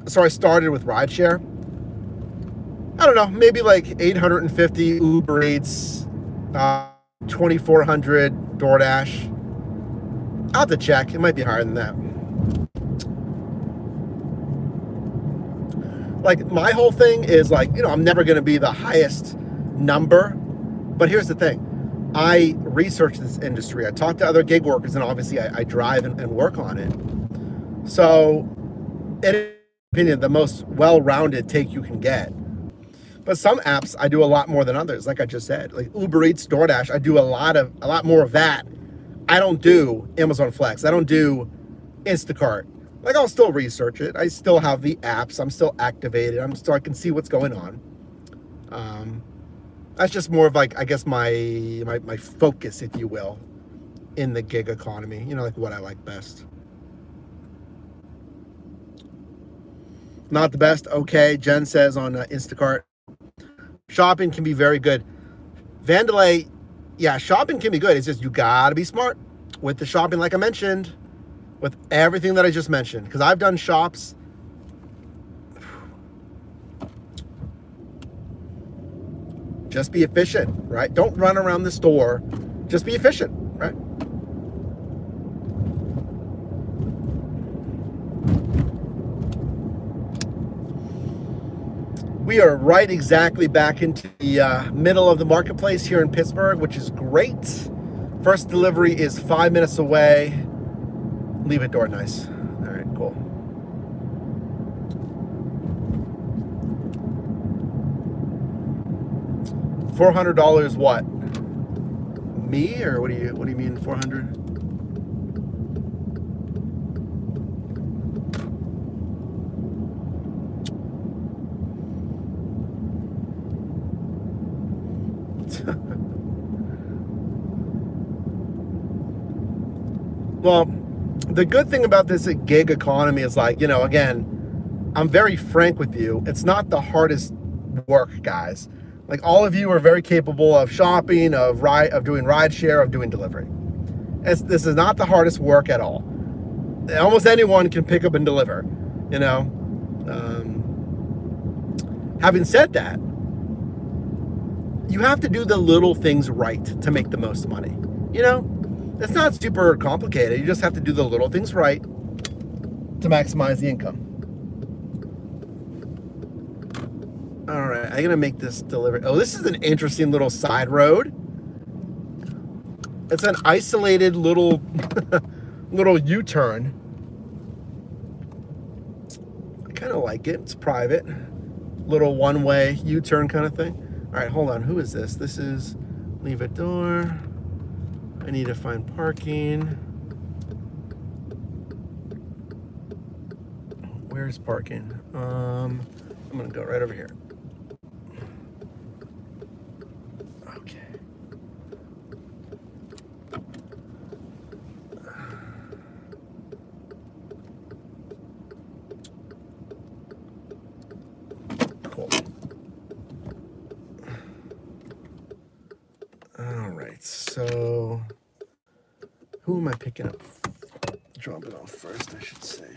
So I started with rideshare. I don't know, maybe like 850 Uber Eats, 2,400 DoorDash. I'll have to check. It might be higher than that. Like, my whole thing is like, I'm never going to be the highest number. But here's the thing. I research this industry. I talk to other gig workers, and obviously I drive and work on it. So, in my opinion, the most well-rounded take you can get. But some apps I do a lot more than others, like I just said. Like Uber Eats, DoorDash, I do a lot more of that. I don't do Amazon Flex. I don't do Instacart. Like, I'll still research it. I still have the apps. I'm still activated. I can see what's going on. That's just more of like, I guess, my focus, if you will, in the gig economy. Like what I like best. Not the best. Okay, Jen says on Instacart. Shopping can be very good. Vandalay, yeah, shopping can be good. It's just you gotta be smart with the shopping, like I mentioned, with everything that I just mentioned. Because I've done shops. Just be efficient, right? Don't run around the store. Just be efficient, right? We are right exactly back into the middle of the marketplace here in Pittsburgh, which is great. First delivery is 5 minutes away. Leave it door nice. All right, cool. $400 what? Me, or what do you mean 400? Well, the good thing about this gig economy is, like, you know, again, I'm very frank with you. It's not the hardest work, guys. Like, all of you are very capable of shopping, of doing rideshare, of doing delivery. This is not the hardest work at all. Almost anyone can pick up and deliver, you know. Having said that, you have to do the little things right to make the most money, you know. It's not super complicated. You just have to do the little things right to maximize the income. All right, I'm gonna make this delivery. Oh, this is an interesting little side road. It's an isolated little little U-turn. I kind of like it. It's private. Little one-way U-turn kind of thing. All right, hold on. Who is this? This is leave it door. I need to find parking. Where's parking? I'm gonna go right over here. Okay. Cool. All right, so who am I picking up? Dropping off first, I should say.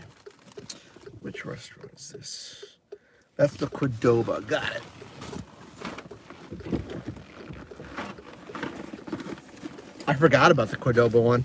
Which restaurant is this? That's the Qdoba. Got it. I forgot about the Qdoba one.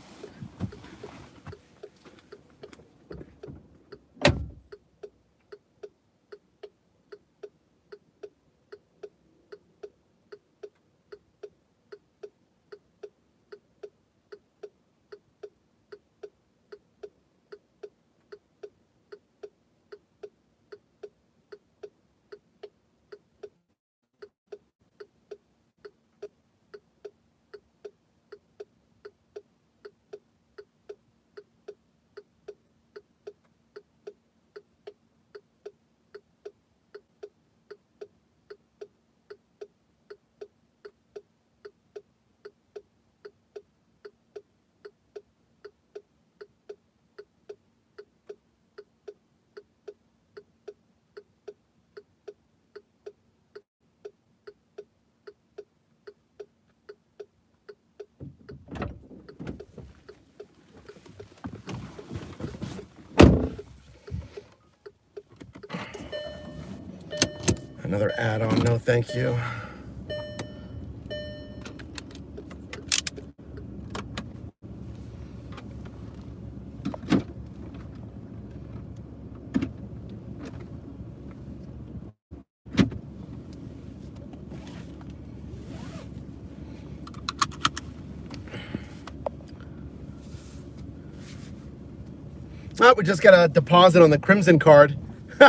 Another add-on, no thank you. Oh, we just got a deposit on the Crimson card.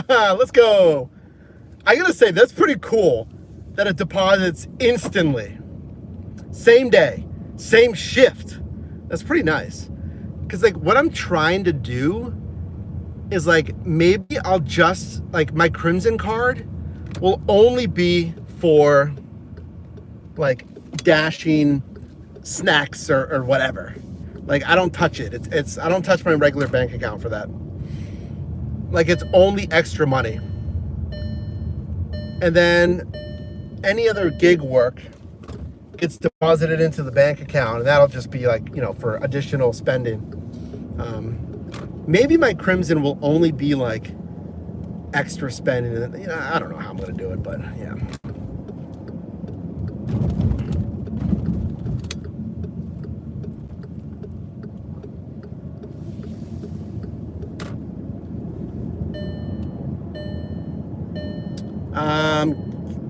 Let's go. I gotta say, that's pretty cool that it deposits instantly. Same day, same shift. That's pretty nice. Because, like, what I'm trying to do is, like, maybe I'll just, like, my Crimson card will only be for, like, dashing snacks or whatever. Like, I don't touch it. It's I don't touch my regular bank account for that. Like, it's only extra money. And then any other gig work gets deposited into the bank account, and that'll just be, like, you know, for additional spending. Maybe my Crimson will only be, like, extra spending. You know, I don't know how I'm gonna do it, but yeah.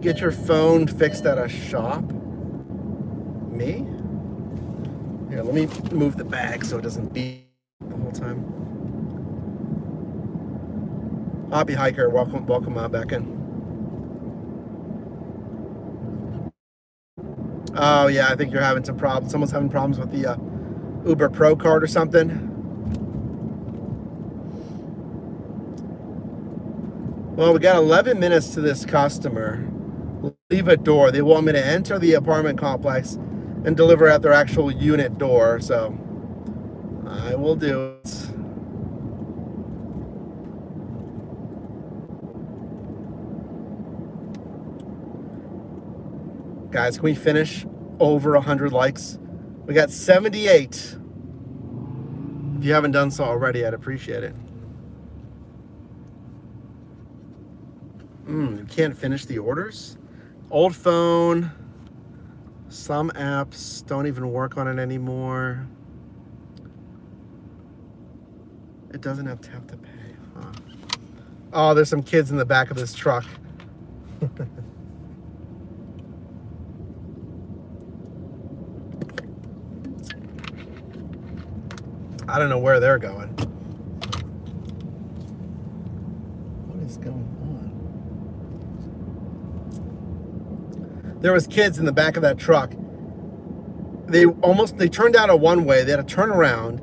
get your phone fixed at a shop? Me? Here, let me move the bag so it doesn't beep the whole time. Hobby Hiker, welcome back in. Oh yeah, I think you're having some problems. Someone's having problems with the Uber Pro card or something. Well, we got 11 minutes to this customer. Leave a door. They want me to enter the apartment complex and deliver at their actual unit door, so I will do it. Guys, can we finish over 100 likes? We got 78. If you haven't done so already, I'd appreciate it. You can't finish the orders? Old phone. Some apps don't even work on it anymore. It doesn't have tap to pay. Huh. Oh, there's some kids in the back of this truck. I don't know where they're going. What is going on? There was kids in the back of that truck. They turned out a one-way. They had to turn around,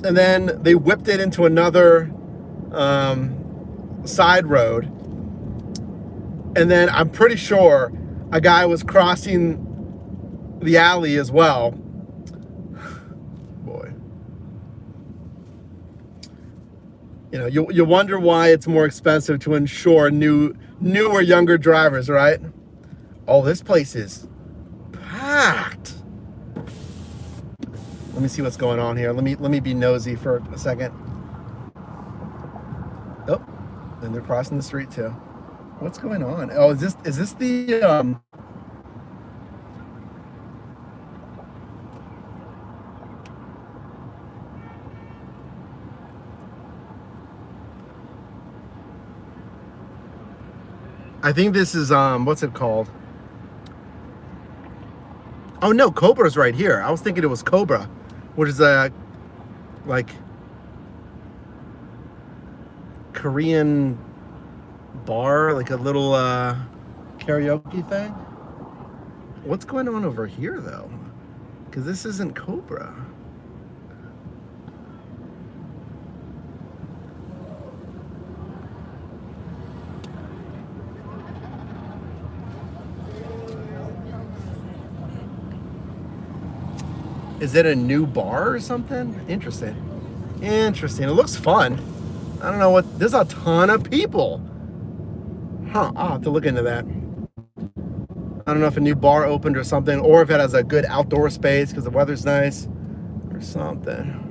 and then they whipped it into another side road. And then I'm pretty sure a guy was crossing the alley as well. Boy. You know, you wonder why it's more expensive to insure newer, younger drivers, right? Oh, this place is packed. Let me see what's going on here. Let me be nosy for a second. Oh, and they're crossing the street too. What's going on? Oh, is this the I think this is what's it called? Oh no, Cobra's right here. I was thinking it was Cobra, which is a like Korean bar, like a little karaoke thing. What's going on over here though? Because this isn't Cobra. Is it a new bar or something? Interesting. Interesting. It looks fun. I don't know what. There's a ton of people. Huh. I'll have to look into that. I don't know if a new bar opened or something, or if it has a good outdoor space because the weather's nice or something.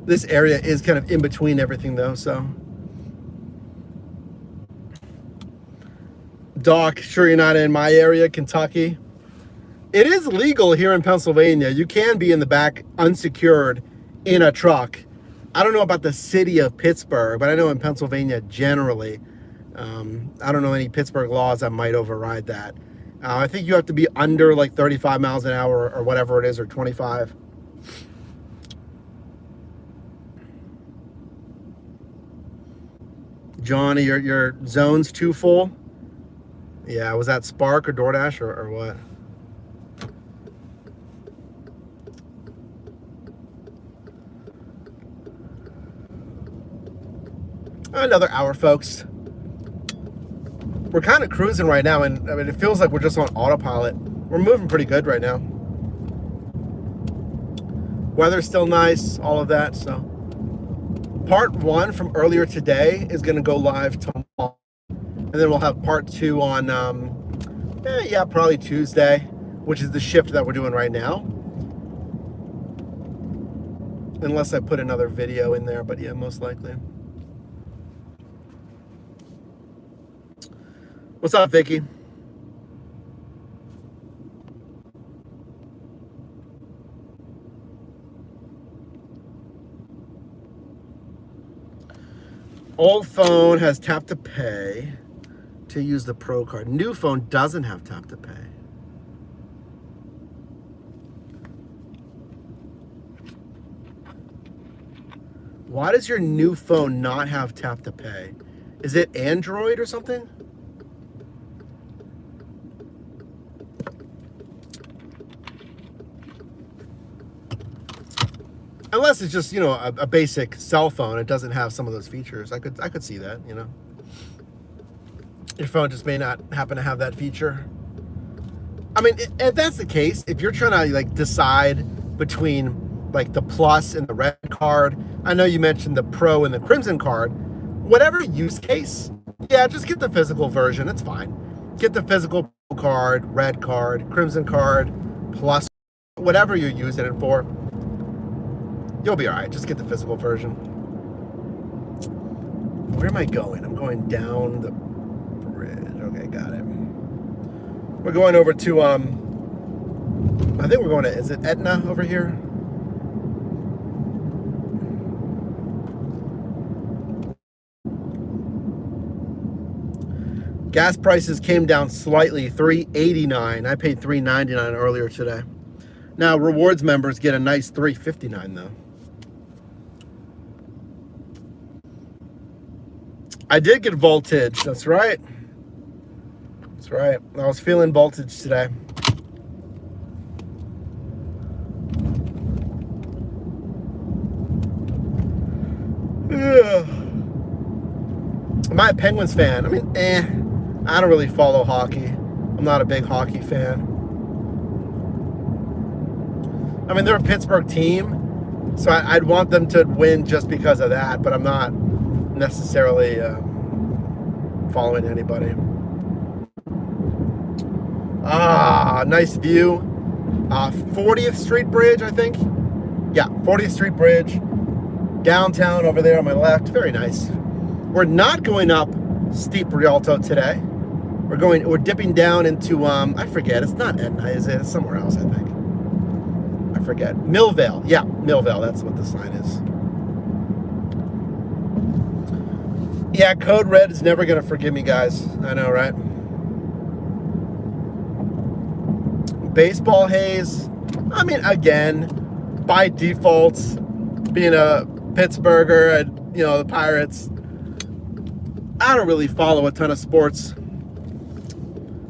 This area is kind of in between everything though, so. Doc, sure you're not in my area, Kentucky. It is legal here in Pennsylvania. You can be in the back unsecured in a truck. I don't know about the city of Pittsburgh, but I know in Pennsylvania generally. I don't know any Pittsburgh laws that might override that. I think you have to be under like 35 miles an hour or whatever it is, or 25. Johnny, your zone's too full? Yeah, was that Spark or DoorDash or what? Another hour, folks. We're kind of cruising right now, and I mean, it feels like we're just on autopilot. We're moving pretty good right now. Weather's still nice, all of that, so. Part 1 from earlier today is going to go live tomorrow. And then we'll have part 2 on, probably Tuesday, which is the shift that we're doing right now. Unless I put another video in there, but yeah, most likely. What's up, Vicky? Old phone has tap to pay to use the Pro card. New phone doesn't have tap to pay. Why does your new phone not have tap to pay? Is it Android or something? Unless it's just, a basic cell phone. It doesn't have some of those features. I could see that, Your phone just may not happen to have that feature. I mean, if that's the case, if you're trying to decide between the Plus and the Red card, I know you mentioned the Pro and the Crimson card, whatever use case, yeah, just get the physical version. It's fine. Get the physical card, Red card, Crimson card, Plus, whatever you're using it for. You'll be all right. Just get the physical version. Where am I going? I'm going down the bridge. Okay, got it. We're going over to, I think we're going to, is it Etna over here? Gas prices came down slightly, $3.89. I paid $3.99 earlier today. Now, rewards members get a nice $3.59 though. I did get voltage. That's right. That's right. I was feeling voltage today. Yeah. Am I a Penguins fan? I mean, I don't really follow hockey. I'm not a big hockey fan. I mean, they're a Pittsburgh team, so I'd want them to win just because of that, but I'm not necessarily following anybody. Nice view. 40th Street Bridge, I think. Yeah, 40th Street Bridge. Downtown over there on my left. Very nice. We're not going up Steep Rialto today. We're dipping down into, I forget, it's not Etna, is it? It's somewhere else, I think. I forget. Millvale. Yeah, Millvale, that's what the sign is. Yeah, Code Red is never going to forgive me, guys. I know, right? Baseball haze. I mean, again, by default, being a Pittsburgher and, the Pirates, I don't really follow a ton of sports.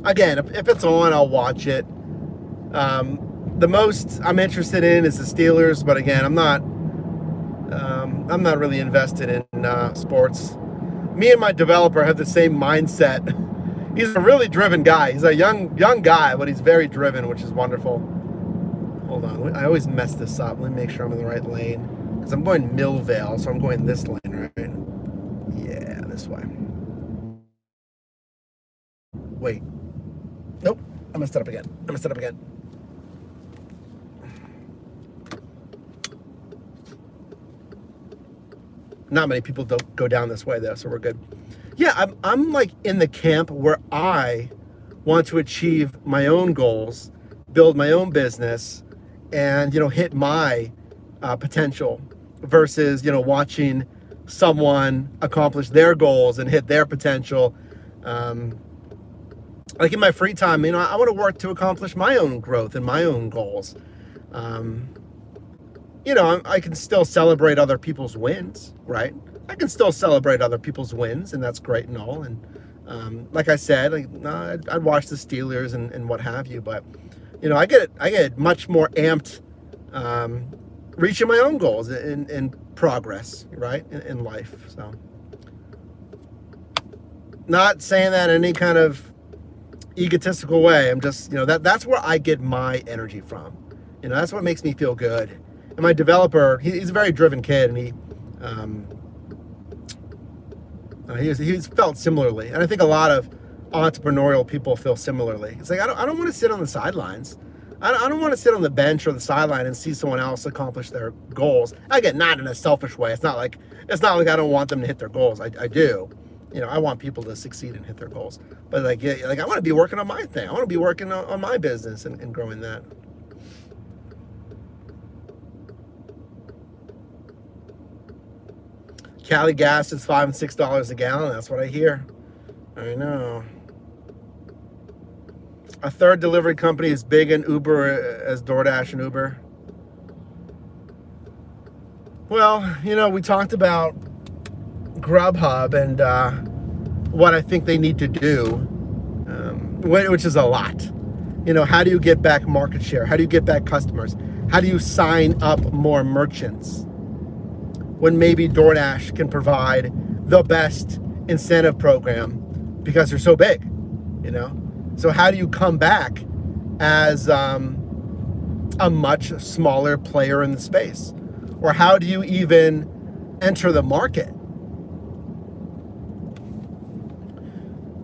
Again, if it's on, I'll watch it. The most I'm interested in is the Steelers, but again, I'm not really invested in sports. Me and my developer have the same mindset. He's a really driven guy. He's a young guy, but he's very driven, which is wonderful. Hold on, I always mess this up. Let me make sure I'm in the right lane, because I'm going Millvale, so I'm going this lane, right? Yeah, this way. Wait. Nope, I messed it up again. Not many people don't go down this way though, so we're good. Yeah, I'm in the camp where I want to achieve my own goals, build my own business, and hit my potential versus watching someone accomplish their goals and hit their potential. Like in my free time, I want to work to accomplish my own growth and my own goals. I can still celebrate other people's wins, right? I can still celebrate other people's wins, and that's great and all. And like I said, I'd watch the Steelers and what have you, but I get much more amped reaching my own goals and progress, right, in life. So, not saying that in any kind of egotistical way. I'm just, that's where I get my energy from. That's what makes me feel good. And my developer, he's a very driven kid, and he's felt similarly. And I think a lot of entrepreneurial people feel similarly. It's like, I don't want to sit on the sidelines. I don't want to sit on the bench or the sideline and see someone else accomplish their goals. Again, not in a selfish way. It's not like I don't want them to hit their goals. I do. I want people to succeed and hit their goals. But I want to be working on my thing. I want to be working on my business and growing that. Cali gas is $5 and $6 a gallon. That's what I hear. I know. A third delivery company is big in Uber as DoorDash and Uber. Well, you know, we talked about Grubhub and what I think they need to do, which is a lot. You know, how do you get back market share? How do you get back customers? How do you sign up more merchants when maybe DoorDash can provide the best incentive program because they're so big, you know? So how do you come back as a much smaller player in the space? Or how do you even enter the market?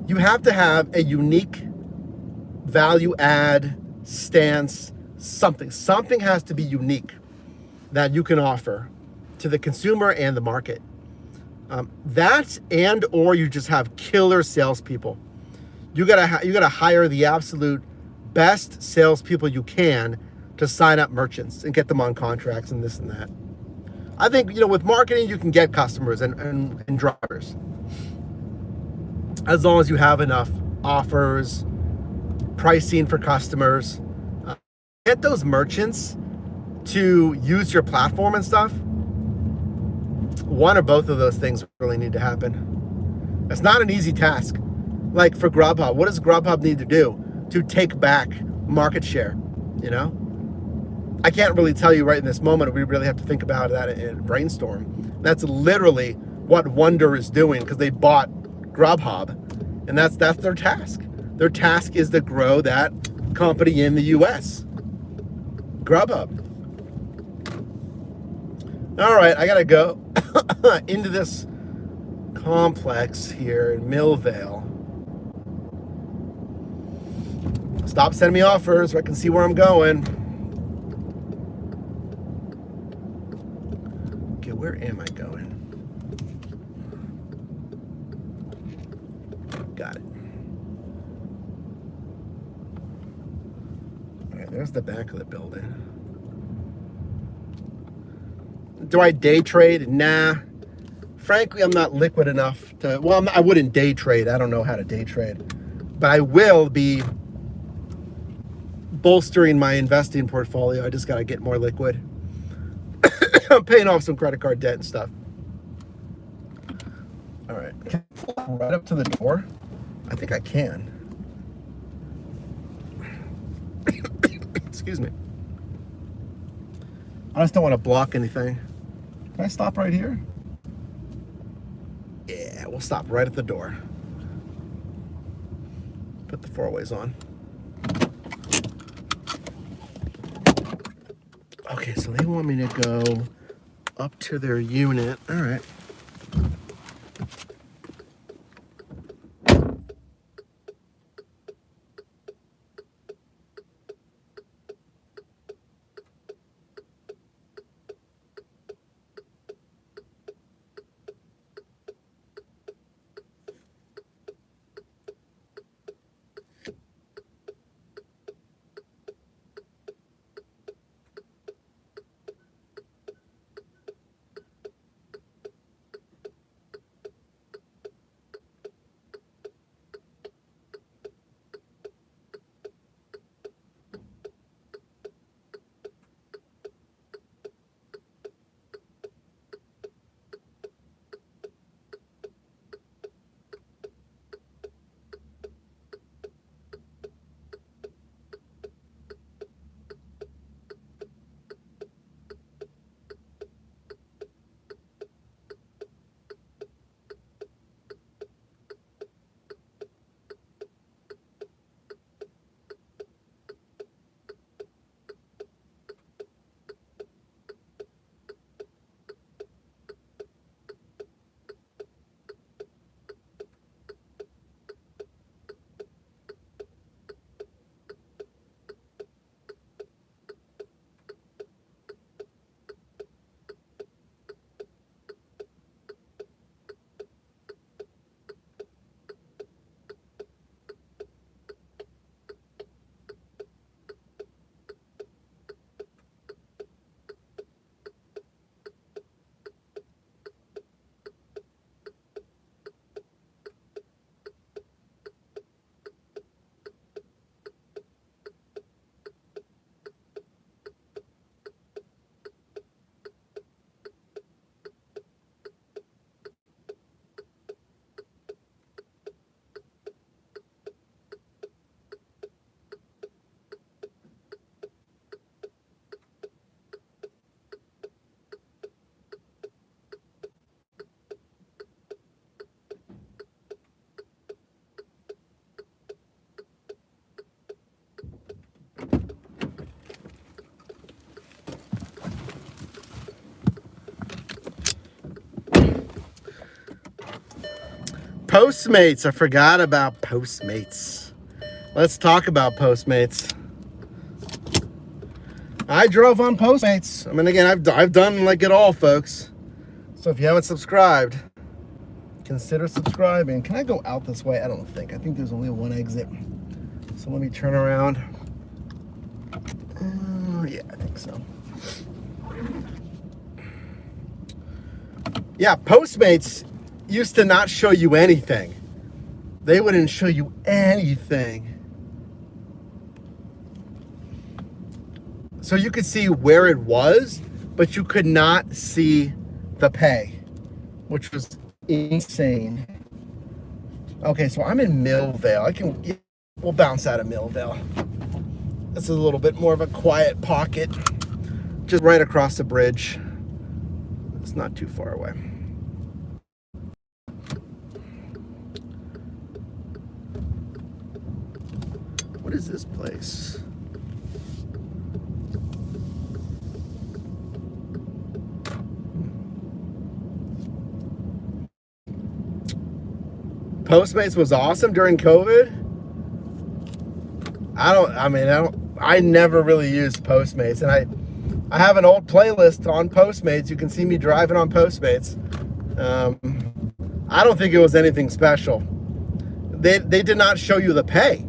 You have to have a unique value add stance, something. Something has to be unique that you can offer to the consumer and the market. That and or you just have killer salespeople. You gotta hire the absolute best salespeople you can to sign up merchants and get them on contracts and this and that. I think, you know, with marketing you can get customers and drivers as long as you have enough offers, pricing for customers. Get those merchants to use your platform and stuff. One or both of those things really need to happen. It's not an easy task. Like for Grubhub, what does Grubhub need to do to take back market share? You know, I can't really tell you right in this moment. We really have to think about that and brainstorm. That's literally what Wonder is doing because they bought Grubhub, and that's their task. Their task is to grow that company in the U.S. Grubhub. All right, I gotta go into this complex here in Millvale. Stop sending me offers so I can see where I'm going. Okay, where am I going? Got it. All right, there's the back of the building. Do I day trade? Nah. Frankly, I'm not liquid enough to, well, I wouldn't day trade. I don't know how to day trade. But I will be bolstering my investing portfolio. I just got to get more liquid. I'm paying off some credit card debt and stuff. All right. Can I pull right up to the door? I think I can. Excuse me. I just don't want to block anything. Can I stop right here? Yeah, we'll stop right at the door. Put the four-ways on. Okay, so they want me to go up to their unit. All right. Postmates. I forgot about Postmates. Let's talk about Postmates. I drove on Postmates. I mean, again, I've done like it all, folks. So if you haven't subscribed, consider subscribing. Can I go out this way? I don't think. I think there's only one exit. So let me turn around. Yeah, I think so. Yeah, Postmates used to not show you anything. They wouldn't show you anything. So you could see where it was, but you could not see the pay, which was insane. Okay, so I'm in Millvale. We'll bounce out of Millvale. This is a little bit more of a quiet pocket, just right across the bridge. It's not too far away. What is this place? Postmates was awesome during COVID. I never really used Postmates, and I have an old playlist on Postmates. You can see me driving on Postmates. I don't think it was anything special. They did not show you the pay.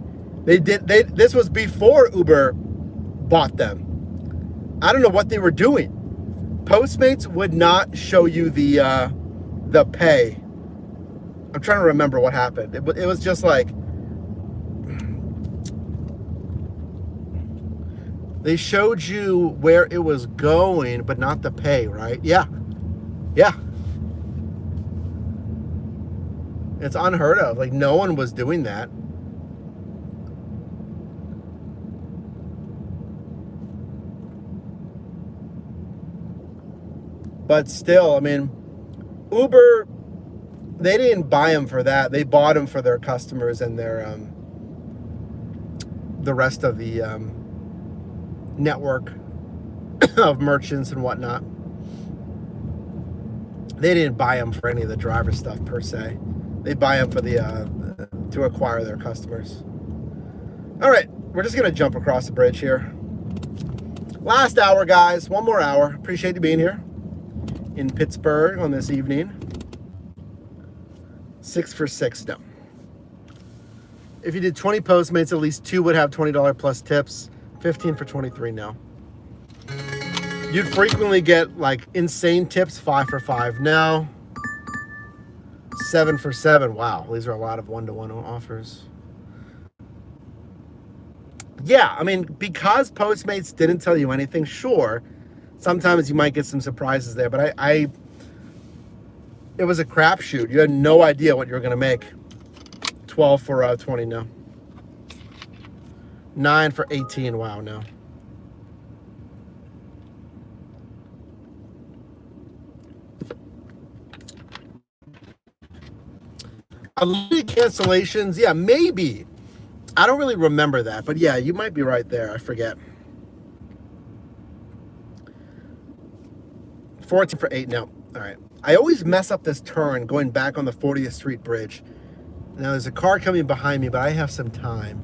This was before Uber bought them. I don't know what they were doing. Postmates would not show you the pay. I'm trying to remember what happened. It was just like they showed you where it was going, but not the pay, right? Yeah. It's unheard of. Like, no one was doing that. But still, I mean, Uber, they didn't buy them for that. They bought them for their customers and their the rest of the network of merchants and whatnot. They didn't buy them for any of the driver stuff per se. They buy them for the to acquire their customers. All right, we're just gonna jump across the bridge here. Last hour, guys. One more hour. Appreciate you being here in Pittsburgh on this evening. 6 for 6, no. If you did 20 Postmates, at least 2 would have $20 plus tips. 15 for 23, no. You'd frequently get like insane tips, 5 for 5, no. 7 for 7, wow. These are a lot of one-to-one offers. Yeah, I mean, because Postmates didn't tell you anything, sure, sometimes you might get some surprises there, but it was a crapshoot. You had no idea what you were going to make. 12 for 20, no. 9 for 18, wow, no. Unlimited cancellations, yeah, maybe. I don't really remember that, but yeah, you might be right there. I forget. 14 for 8, no. All right. I always mess up this turn going back on the 40th Street Bridge. Now, there's a car coming behind me, but I have some time.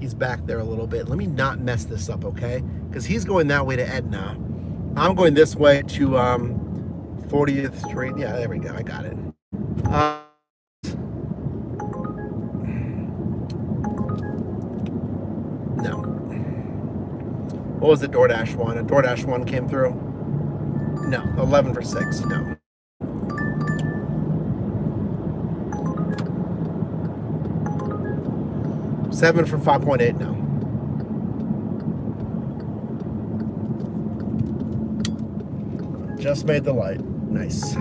He's back there a little bit. Let me not mess this up, okay? Because he's going that way to Edna. I'm going this way to 40th Street. Yeah, there we go. I got it. No. What was the DoorDash one? A DoorDash one came through? No. 11 for 6. No. $7 for 5.8, no. Just made the light. Nice.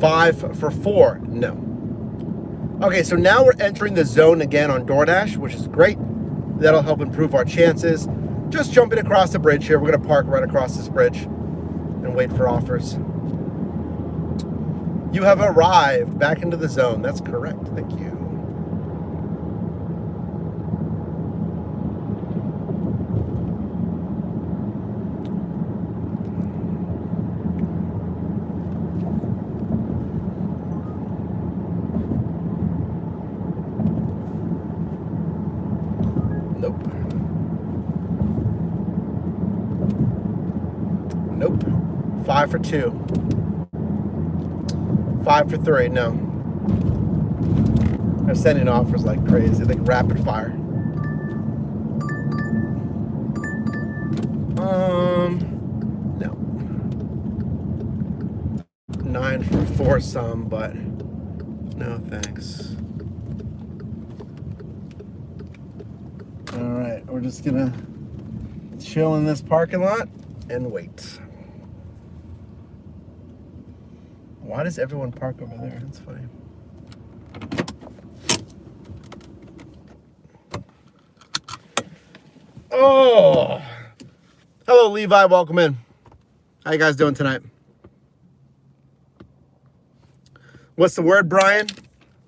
5 for 4, no. Okay, so now we're entering the zone again on DoorDash, which is great. That'll help improve our chances. Just jumping across the bridge here. We're going to park right across this bridge and wait for offers. You have arrived back into the zone. That's correct. Thank you. Nope. Nope. 5 for 2. 5 for 3. No. They're sending offers like crazy, like rapid fire. No. 9 for 4 some, but no thanks. All right, we're just gonna chill in this parking lot and wait. Why does everyone park over there? That's funny. Oh, hello, Levi. Welcome in. How you guys doing tonight? What's the word, Brian?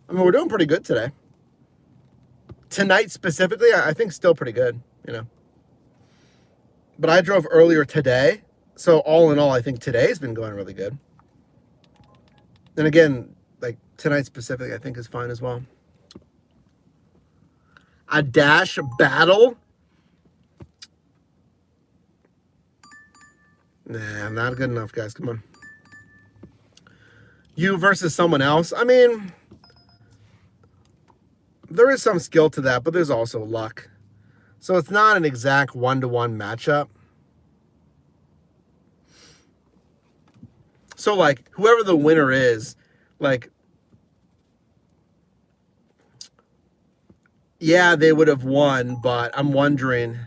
I mean, we're doing pretty good today. Tonight specifically, I think still pretty good, you know. But I drove earlier today, so all in all, I think today's been going really good. And again, like tonight specifically, I think is fine as well. A dash battle? Nah, not good enough, guys. Come on. You versus someone else. I mean, there is some skill to that, but there's also luck. So it's not an exact one-to-one matchup. So, like, whoever the winner is, like, yeah, they would have won, but I'm wondering,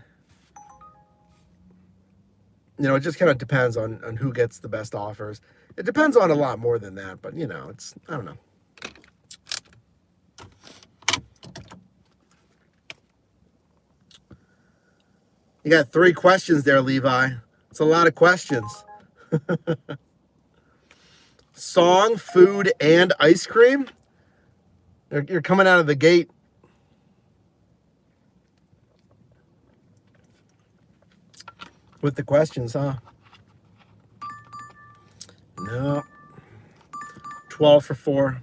you know, it just kind of depends on who gets the best offers. It depends on a lot more than that, but, you know, it's, I don't know. You got 3 questions there, Levi. It's a lot of questions. Song, food, and ice cream? You're coming out of the gate. With the questions, huh? No. 12 for 4.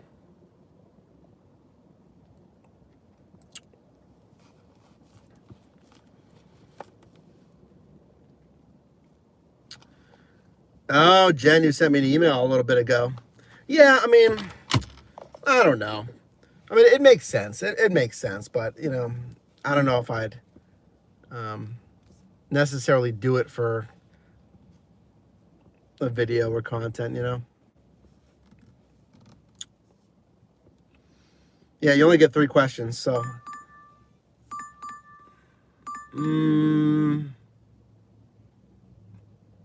Oh, Jen, you sent me an email a little bit ago. Yeah, I mean, I don't know. I mean, it makes sense. It makes sense, but, you know, I don't know if I'd necessarily do it for a video or content, you know? Yeah, you only get 3 questions, so.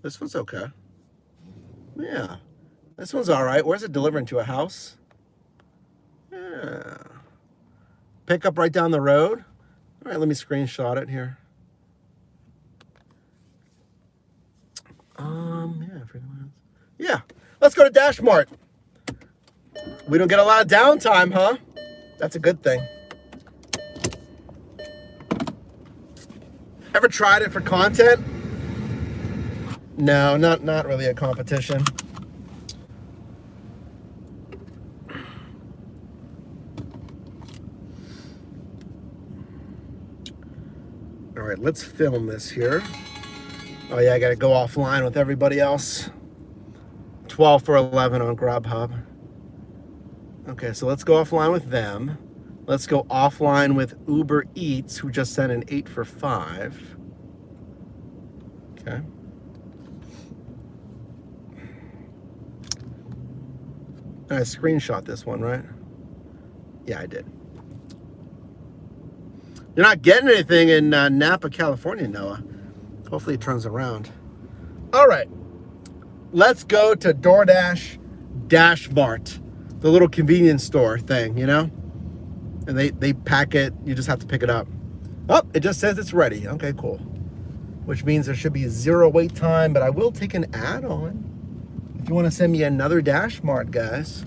This one's okay. Yeah. This one's all right. Where's it delivering to? A house? Yeah. Pick up right down the road? All right, let me screenshot it here. Yeah. Let's go to Dash Mart. We don't get a lot of downtime, huh? That's a good thing. Ever tried it for content? No, not really a competition. All right, let's film this here. Oh yeah, I gotta go offline with everybody else. 12 for 11 on Grubhub. Okay, so let's go offline with them. Let's go offline with Uber Eats, who just sent an 8 for 5. Okay. I screenshot this one, right? Yeah, I did. You're not getting anything in Napa, California, Noah. Hopefully it turns around. All right. Let's go to DoorDash Dash Mart, the little convenience store thing, you know? And they pack it. You just have to pick it up. Oh, it just says it's ready. Okay, cool. Which means there should be 0 wait time, but I will take an add-on if you want to send me another Dash Mart, guys.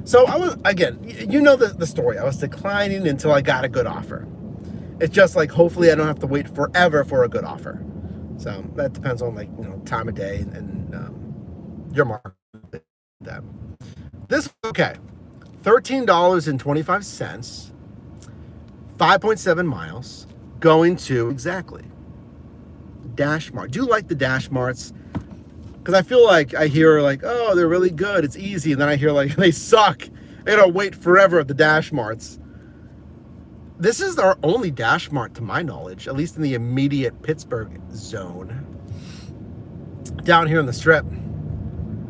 So I was, again, you know the story. I was declining until I got a good offer. It's just like, hopefully I don't have to wait forever for a good offer. So that depends on, like, you know, time of day and your market. This, okay, $13.25, 5.7 miles going to exactly Dash Mart. Do you like the Dash Marts? Because I feel like I hear like, oh, they're really good, it's easy, and then I hear like they suck. I gotta wait forever at the Dash Marts. This is our only Dash Mart to my knowledge, at least in the immediate Pittsburgh zone. Down here in the Strip.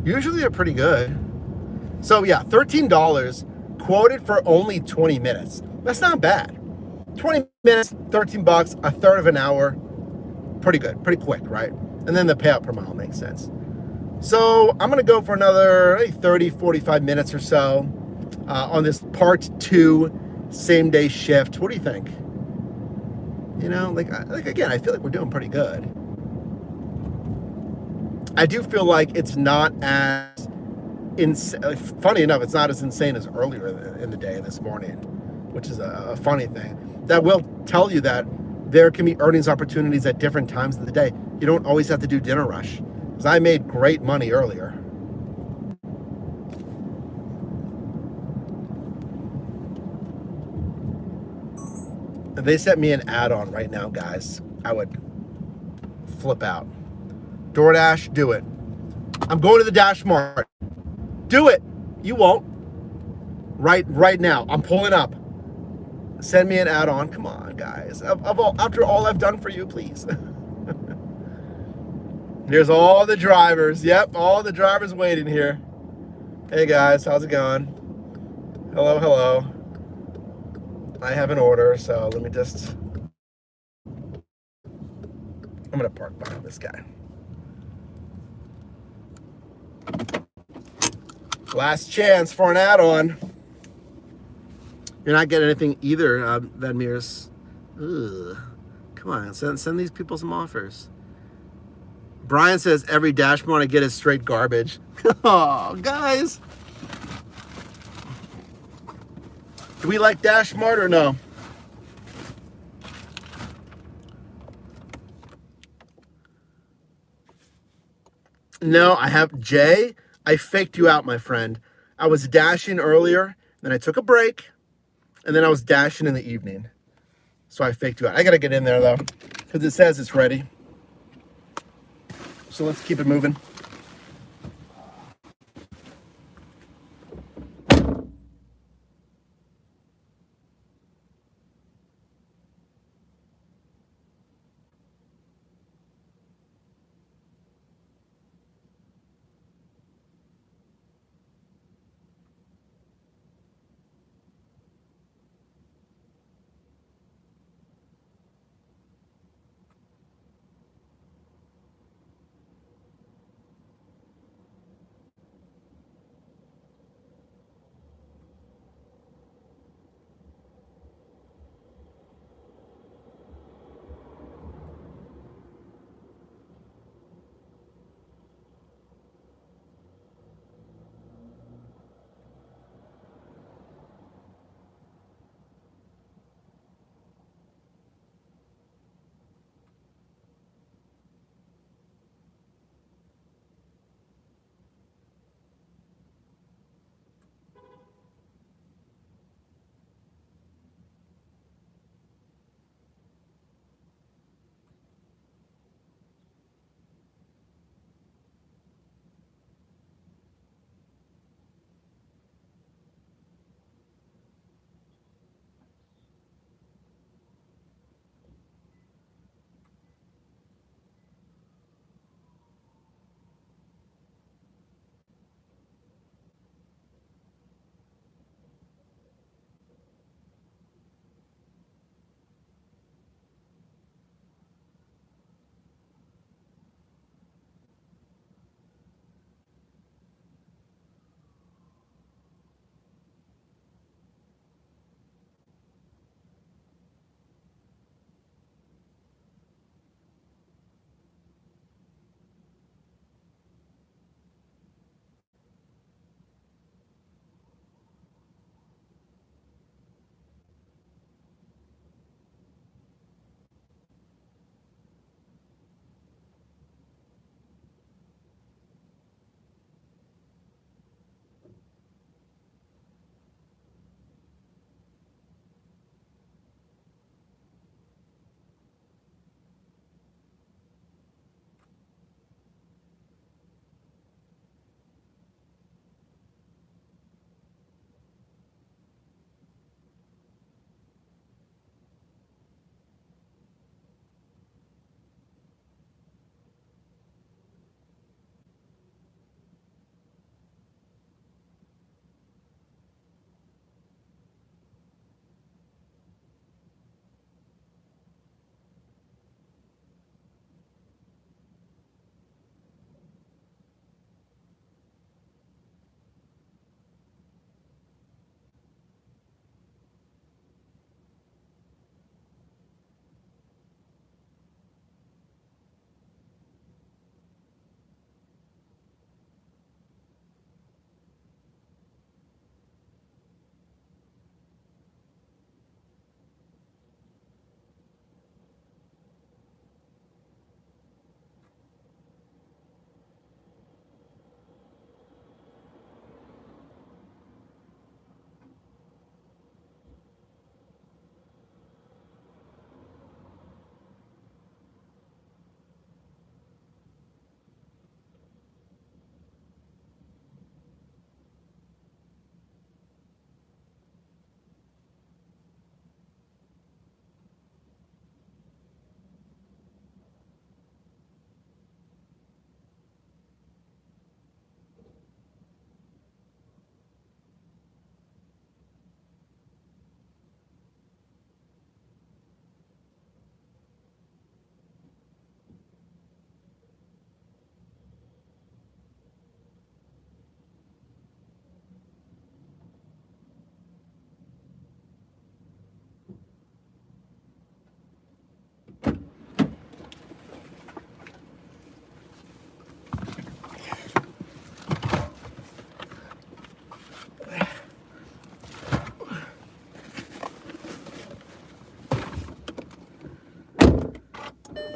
Usually they're pretty good. So yeah, $13 quoted for only 20 minutes. That's not bad. 20 minutes, 13 bucks, a third of an hour. Pretty good, pretty quick, right? And then the payout per mile makes sense. So I'm gonna go for another 30, 45 minutes or so on this part 2 same day shift. What do you think? You know, like again, I feel like we're doing pretty good. I do feel like it's not as funny enough, it's not as insane as earlier in the day this morning, which is a funny thing. That will tell you that there can be earnings opportunities at different times of the day. You don't always have to do dinner rush, because I made great money earlier. If they sent me an add-on right now, guys, I would flip out. DoorDash, do it. I'm going to the Dash Mart. Do it. You won't. Right now. I'm pulling up. Send me an add-on. Come on, guys. After all I've done for you, please. Here's all the drivers. Yep, all the drivers waiting here. Hey, guys. How's it going? Hello, hello. I have an order, so let me just... I'm going to park behind this guy. Last chance for an add-on. You're not getting anything either, Vedmir's. Ugh. Come on, send these people some offers. Brian says every Dash Mart I get is straight garbage. Oh, guys. Do we like Dash Mart or no? No, I have Jay. I faked you out, my friend. I was dashing earlier, then I took a break, and then I was dashing in the evening. So I faked you out. I gotta get in there though, because it says it's ready. So let's keep it moving.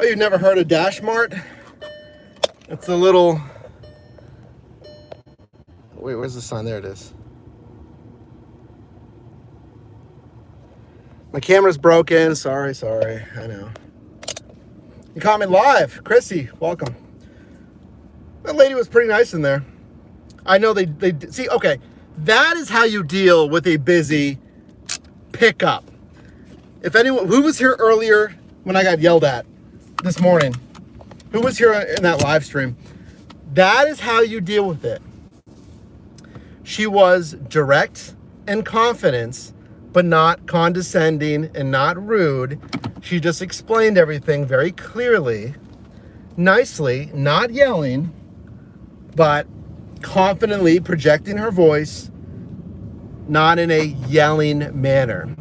Oh, you've never heard of DashMart? It's a little... Wait, where's the sign? There it is. My camera's broken. Sorry. I know. You caught me live. Chrissy, welcome. That lady was pretty nice in there. I know they see, okay, that is how you deal with a busy pickup. If anyone, who was here earlier when I got yelled at this morning? Who was here in that live stream? That is how you deal with it. She was direct and confident, but not condescending and not rude. She just explained everything very clearly, nicely, not yelling, but confidently projecting her voice, not in a yelling manner.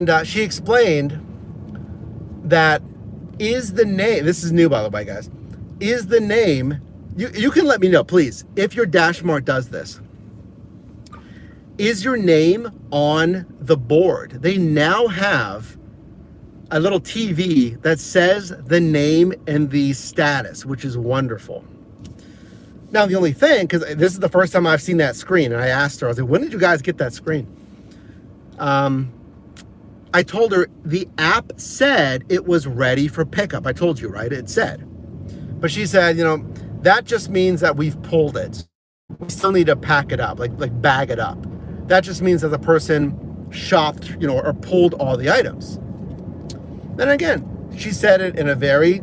And she explained that is the name, this is new by the way, guys, is the name, you can let me know, please, if your DashMart does this. Is your name on the board? They now have a little TV that says the name and the status, which is wonderful. Now, the only thing, because this is the first time I've seen that screen, and I asked her, I was like, when did you guys get that screen? I told her the app said it was ready for pickup. I told you, right? It said. But she said, you know, that just means that we've pulled it. We still need to pack it up, like bag it up. That just means that the person shopped, you know, or pulled all the items. Then again, she said it in a very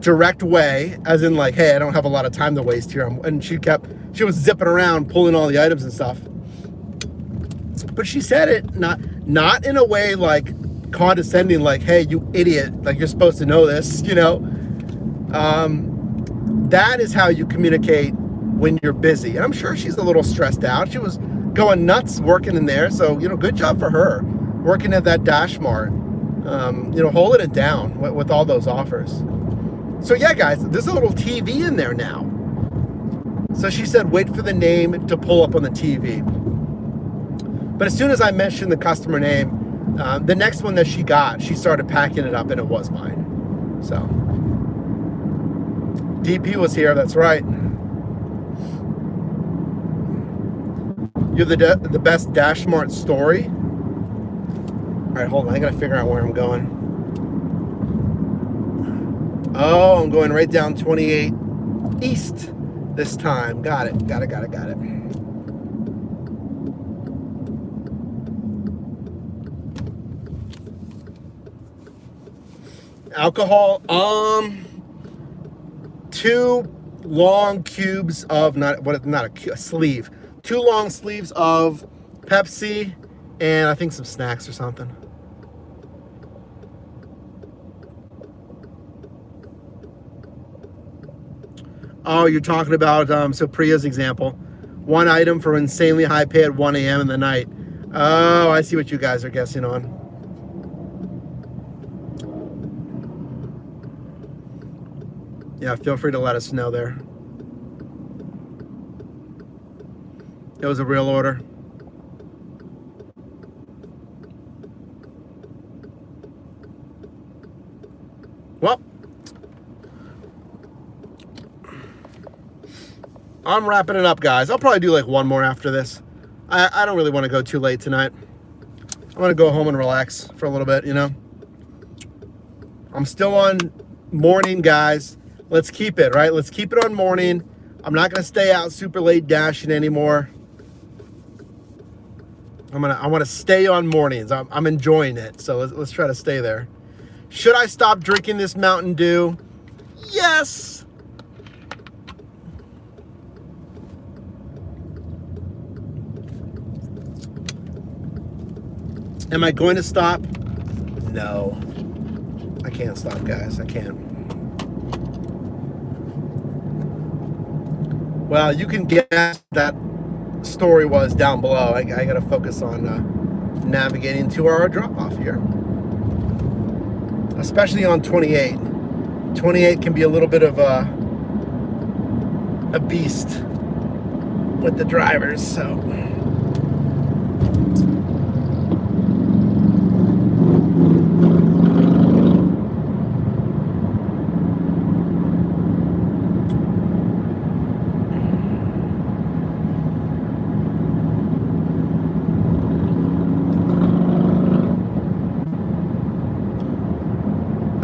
direct way, as in like, hey, I don't have a lot of time to waste here. And she was zipping around, pulling all the items and stuff. But she said it not in a way like condescending, like, hey, you idiot, like you're supposed to know this, you know. That is how you communicate when you're busy. And I'm sure she's a little stressed out. She was going nuts working in there. So, you know, good job for her working at that DashMart. You know, holding it down with all those offers. So yeah, guys, there's a little TV in there now. So she said, wait for the name to pull up on the TV. But as soon as I mentioned the customer name, the next one that she got, she started packing it up and it was mine. So DP was here, that's right. You're the best DashMart story. All right, hold on, I gotta figure out where I'm going. Oh, I'm going right down 28 East this time. Got it. Alcohol, 2 long cubes of, a sleeve. 2 long sleeves of Pepsi and I think some snacks or something. Oh, you're talking about, so Priya's example. 1 item for insanely high pay at 1 a.m. in the night. Oh, I see what you guys are guessing on. Yeah, feel free to let us know there. It was a real order. Well, I'm wrapping it up, guys. I'll probably do like one more after this. I don't really want to go too late tonight. I want to go home and relax for a little bit, you know. I'm still on morning, guys. Let's keep it, right? Let's keep it on morning. I'm not going to stay out super late dashing anymore. I want to stay on mornings. I'm enjoying it. So let's try to stay there. Should I stop drinking this Mountain Dew? Yes. Am I going to stop? No. I can't stop, guys. I can't. Well, you can guess that story was down below. I got to focus on navigating to our drop-off here. Especially on 28. 28 can be a little bit of a beast with the drivers, so...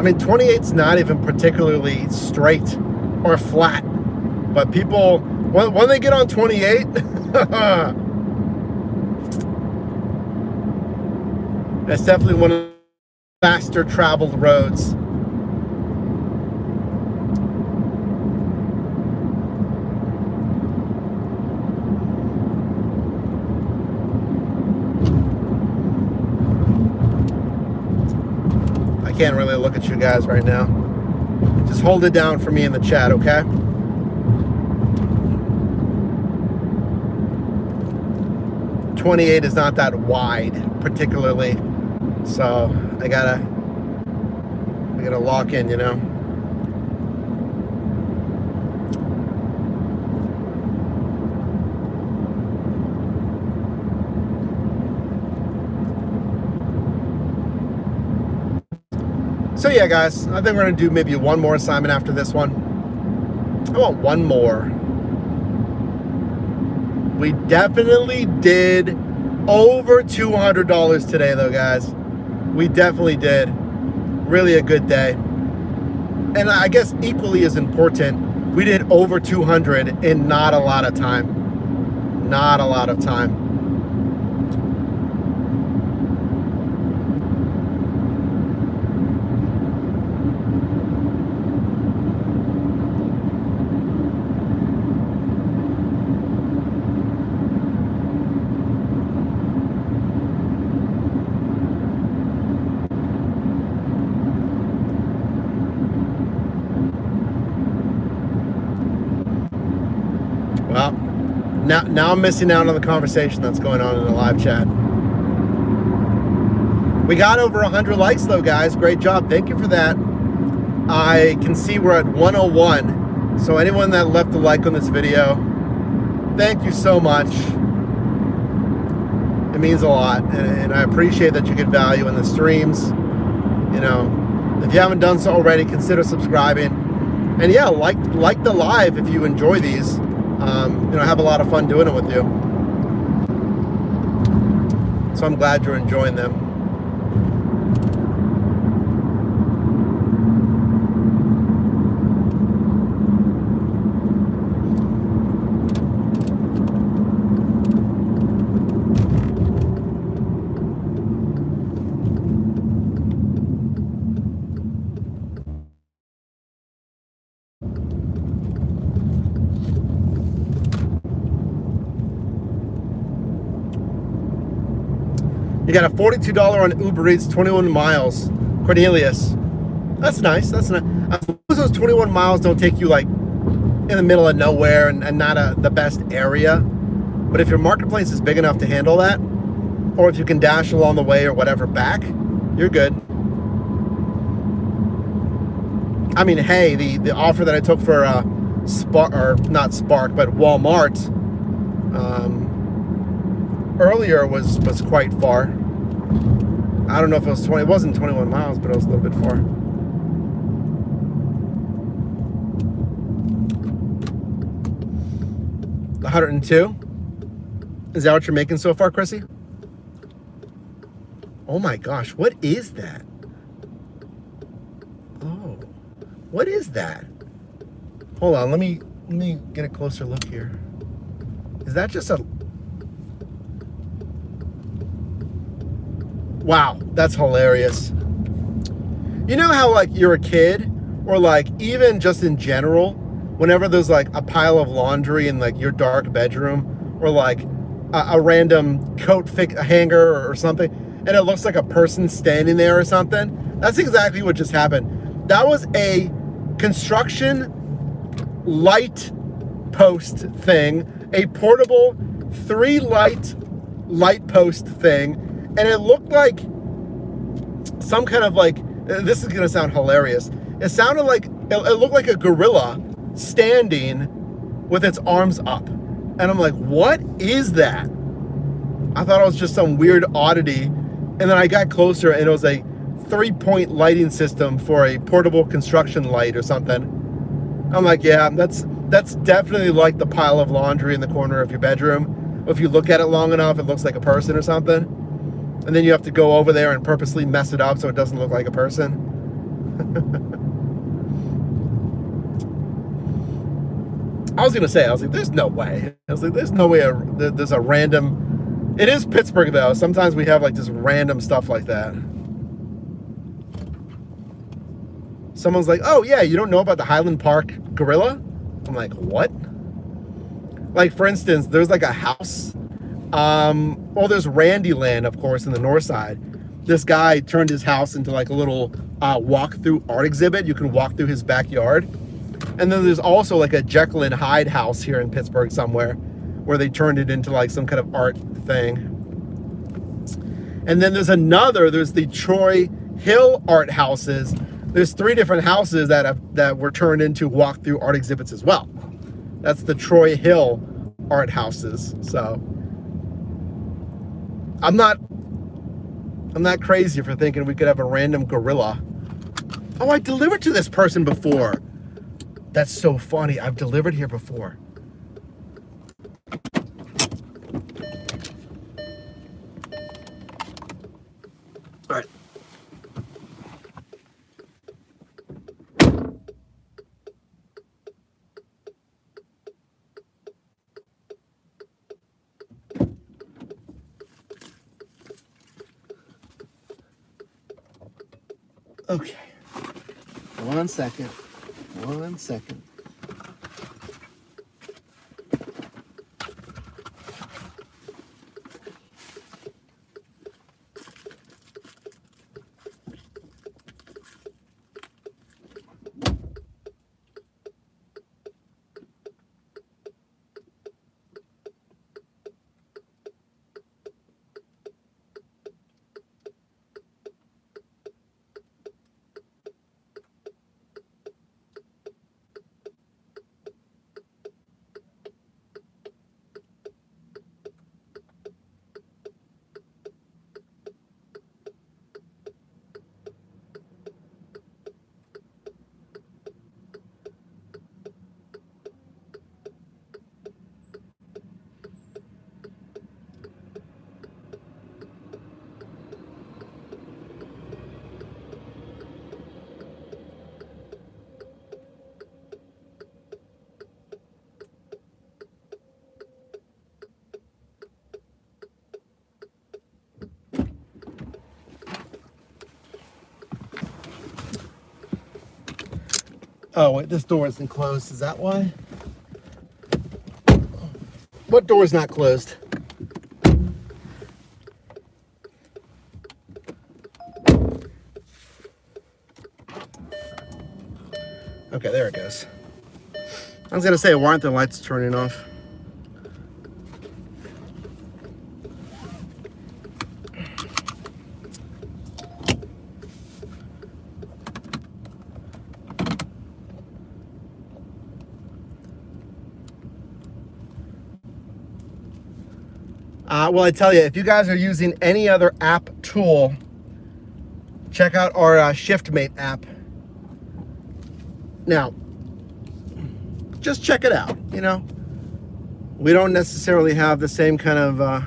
I mean, 28's not even particularly straight or flat, but people, when they get on 28, it's definitely one of the faster traveled roads. I can't really look at you guys right now. Just hold it down for me in the chat, okay? .28 is not that wide, particularly, so I gotta lock in, you know. So yeah, guys, I think we're gonna do maybe one more assignment after this one. I want one more. We definitely did over $200 today, though, guys. We definitely did. Really a good day. And I guess equally as important, we did over 200 in not a lot of time. Not a lot of time. Well, now I'm missing out on the conversation that's going on in the live chat. We got over 100 likes though, guys. Great job. Thank you for that. I can see we're at 101. So anyone that left a like on this video, thank you so much. It means a lot. And I appreciate that you get value in the streams. You know, if you haven't done so already, consider subscribing. And yeah, like the live if you enjoy these. You know, I have a lot of fun doing it with you. So I'm glad you're enjoying them. You got a $42 on Uber Eats, 21 miles. Cornelius. That's nice. That's nice. As long as those 21 miles don't take you like in the middle of nowhere and not the best area. But if your marketplace is big enough to handle that, or if you can dash along the way or whatever back, you're good. I mean, hey, the offer that I took for Spark, or not Spark, but Walmart earlier was quite far. I don't know if it was 20. It wasn't 21 miles, but it was a little bit far. The 102. Is that what you're making so far, Chrissy? Oh my gosh, what is that? Oh, what is that? Hold on, let me get a closer look here. Is that just a... Wow, that's hilarious. You know how like you're a kid, or like even just in general, whenever there's like a pile of laundry in like your dark bedroom, or like a random coat hanger or something, and it looks like a person standing there or something? That's exactly what just happened. That was a construction light post thing, a portable 3-light post thing. And it looked like some kind of like, this is going to sound hilarious. It sounded like, it looked like a gorilla standing with its arms up. And I'm like, what is that? I thought it was just some weird oddity. And then I got closer and it was a 3-point lighting system for a portable construction light or something. I'm like, yeah, that's definitely like the pile of laundry in the corner of your bedroom. If you look at it long enough, it looks like a person or something. And then you have to go over there and purposely mess it up so it doesn't look like a person. I was gonna say, I was like, there's no way. I was like, there's no way there's a random. It is Pittsburgh though. Sometimes we have like just random stuff like that. Someone's like, oh yeah, you don't know about the Highland Park gorilla? I'm like, what? Like, for instance, there's like a house. Well, there's Randyland, of course, in the north side. This guy turned his house into like a little walk-through art exhibit. You can walk through his backyard. And then there's also like a Jekyll and Hyde house here in Pittsburgh somewhere where they turned it into like some kind of art thing. And then there's the Troy Hill art houses. There's 3 different houses that were turned into walk-through art exhibits as well. That's the Troy Hill art houses. So I'm not crazy for thinking we could have a random gorilla. Oh, I delivered to this person before. That's so funny. I've delivered here before. All right. Okay. 1 second. 1 second. Oh, wait, this door isn't closed. Is that why? What door is not closed? Okay, there it goes. I was gonna say, why aren't the lights turning off? Well, I tell you, if you guys are using any other app tool, check out our ShiftMate app. Now, just check it out, you know. We don't necessarily have the same kind of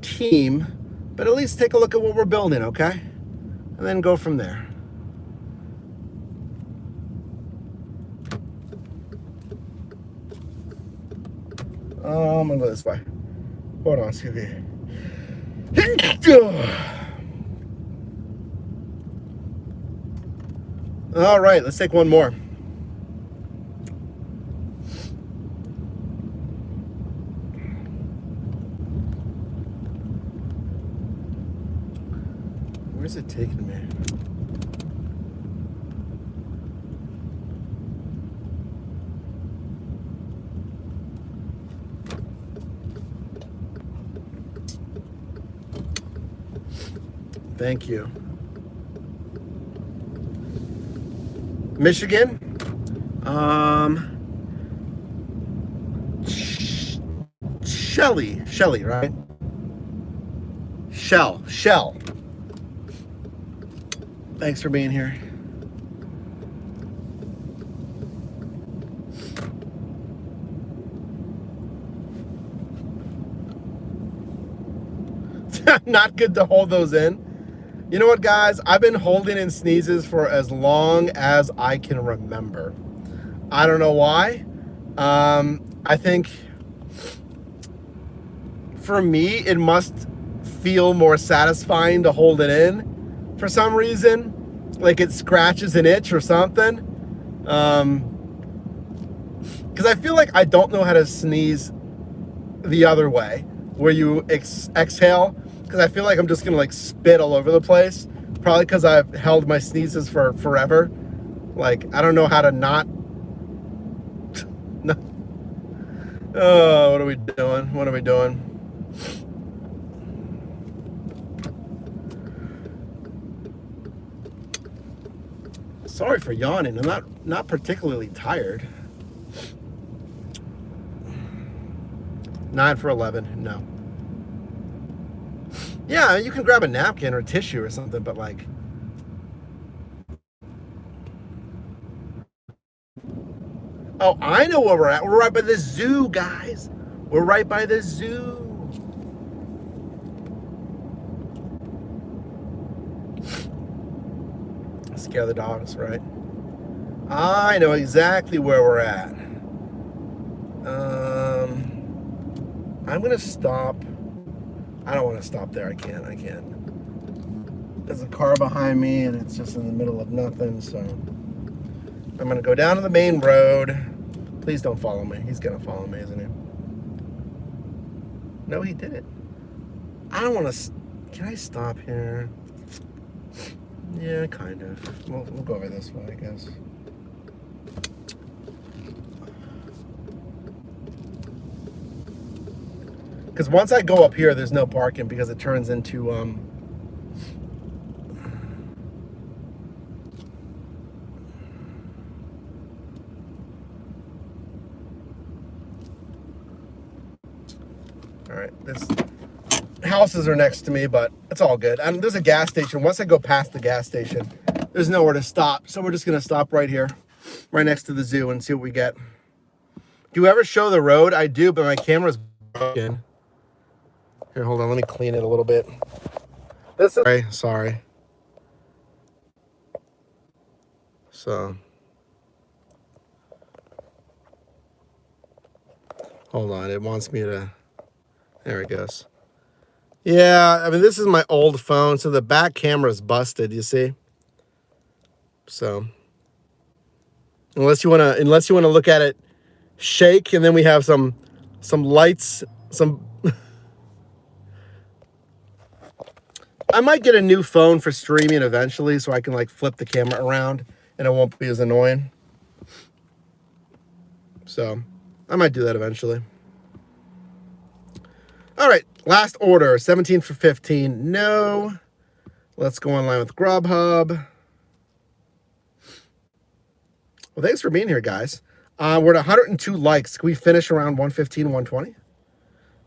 team, but at least take a look at what we're building, okay? And then go from there. I'm gonna go this way. Hold on, Scooby. All right, let's take one more. Where's it taking me? Thank you. Michigan. Shelly, right? Shell. Thanks for being here. Not good to hold those in. You know what, guys? I've been holding in sneezes for as long as I can remember. I don't know why. I think for me, it must feel more satisfying to hold it in for some reason. Like it scratches an itch or something. Because I feel like I don't know how to sneeze the other way, where you exhale. Because I feel like I'm just going to like spit all over the place. Probably because I've held my sneezes for forever. Like, I don't know how to not. Oh, what are we doing? What are we doing? Sorry for yawning. I'm not particularly tired. 9 for 11. No. Yeah, you can grab a napkin or tissue or something, but like. Oh, I know where we're at. We're right by the zoo, guys. We're right by the zoo. Scare the dogs, right? I know exactly where we're at. I'm gonna stop. I don't want to stop there. I can't. There's a car behind me and it's just in the middle of nothing, so I'm gonna go down to the main road. Please don't follow me. He's gonna follow me, isn't he? No, he didn't. I don't want to. Can I stop here? Yeah, kind of. We'll go over this way, I guess. Because once I go up here, there's no parking because it turns into all right, this houses are next to me, but it's all good. And there's a gas station. Once I go past the gas station, there's nowhere to stop. So we're just gonna stop right here, right next to the zoo, and see what we get. Do you ever show the road? I do, but my camera's broken. Here, hold on. Let me clean it a little bit. This is sorry. So, hold on. It wants me to. There it goes. Yeah, I mean, this is my old phone, so the back camera's busted. You see. So, unless you wanna look at it shake, and then we have some lights, some. I might get a new phone for streaming eventually so I can like flip the camera around and it won't be as annoying. So I might do that eventually. All right, last order, 17 for 15. No. Let's go online with Grubhub. Well, thanks for being here, guys. We're at 102 likes. Can we finish around 115, 120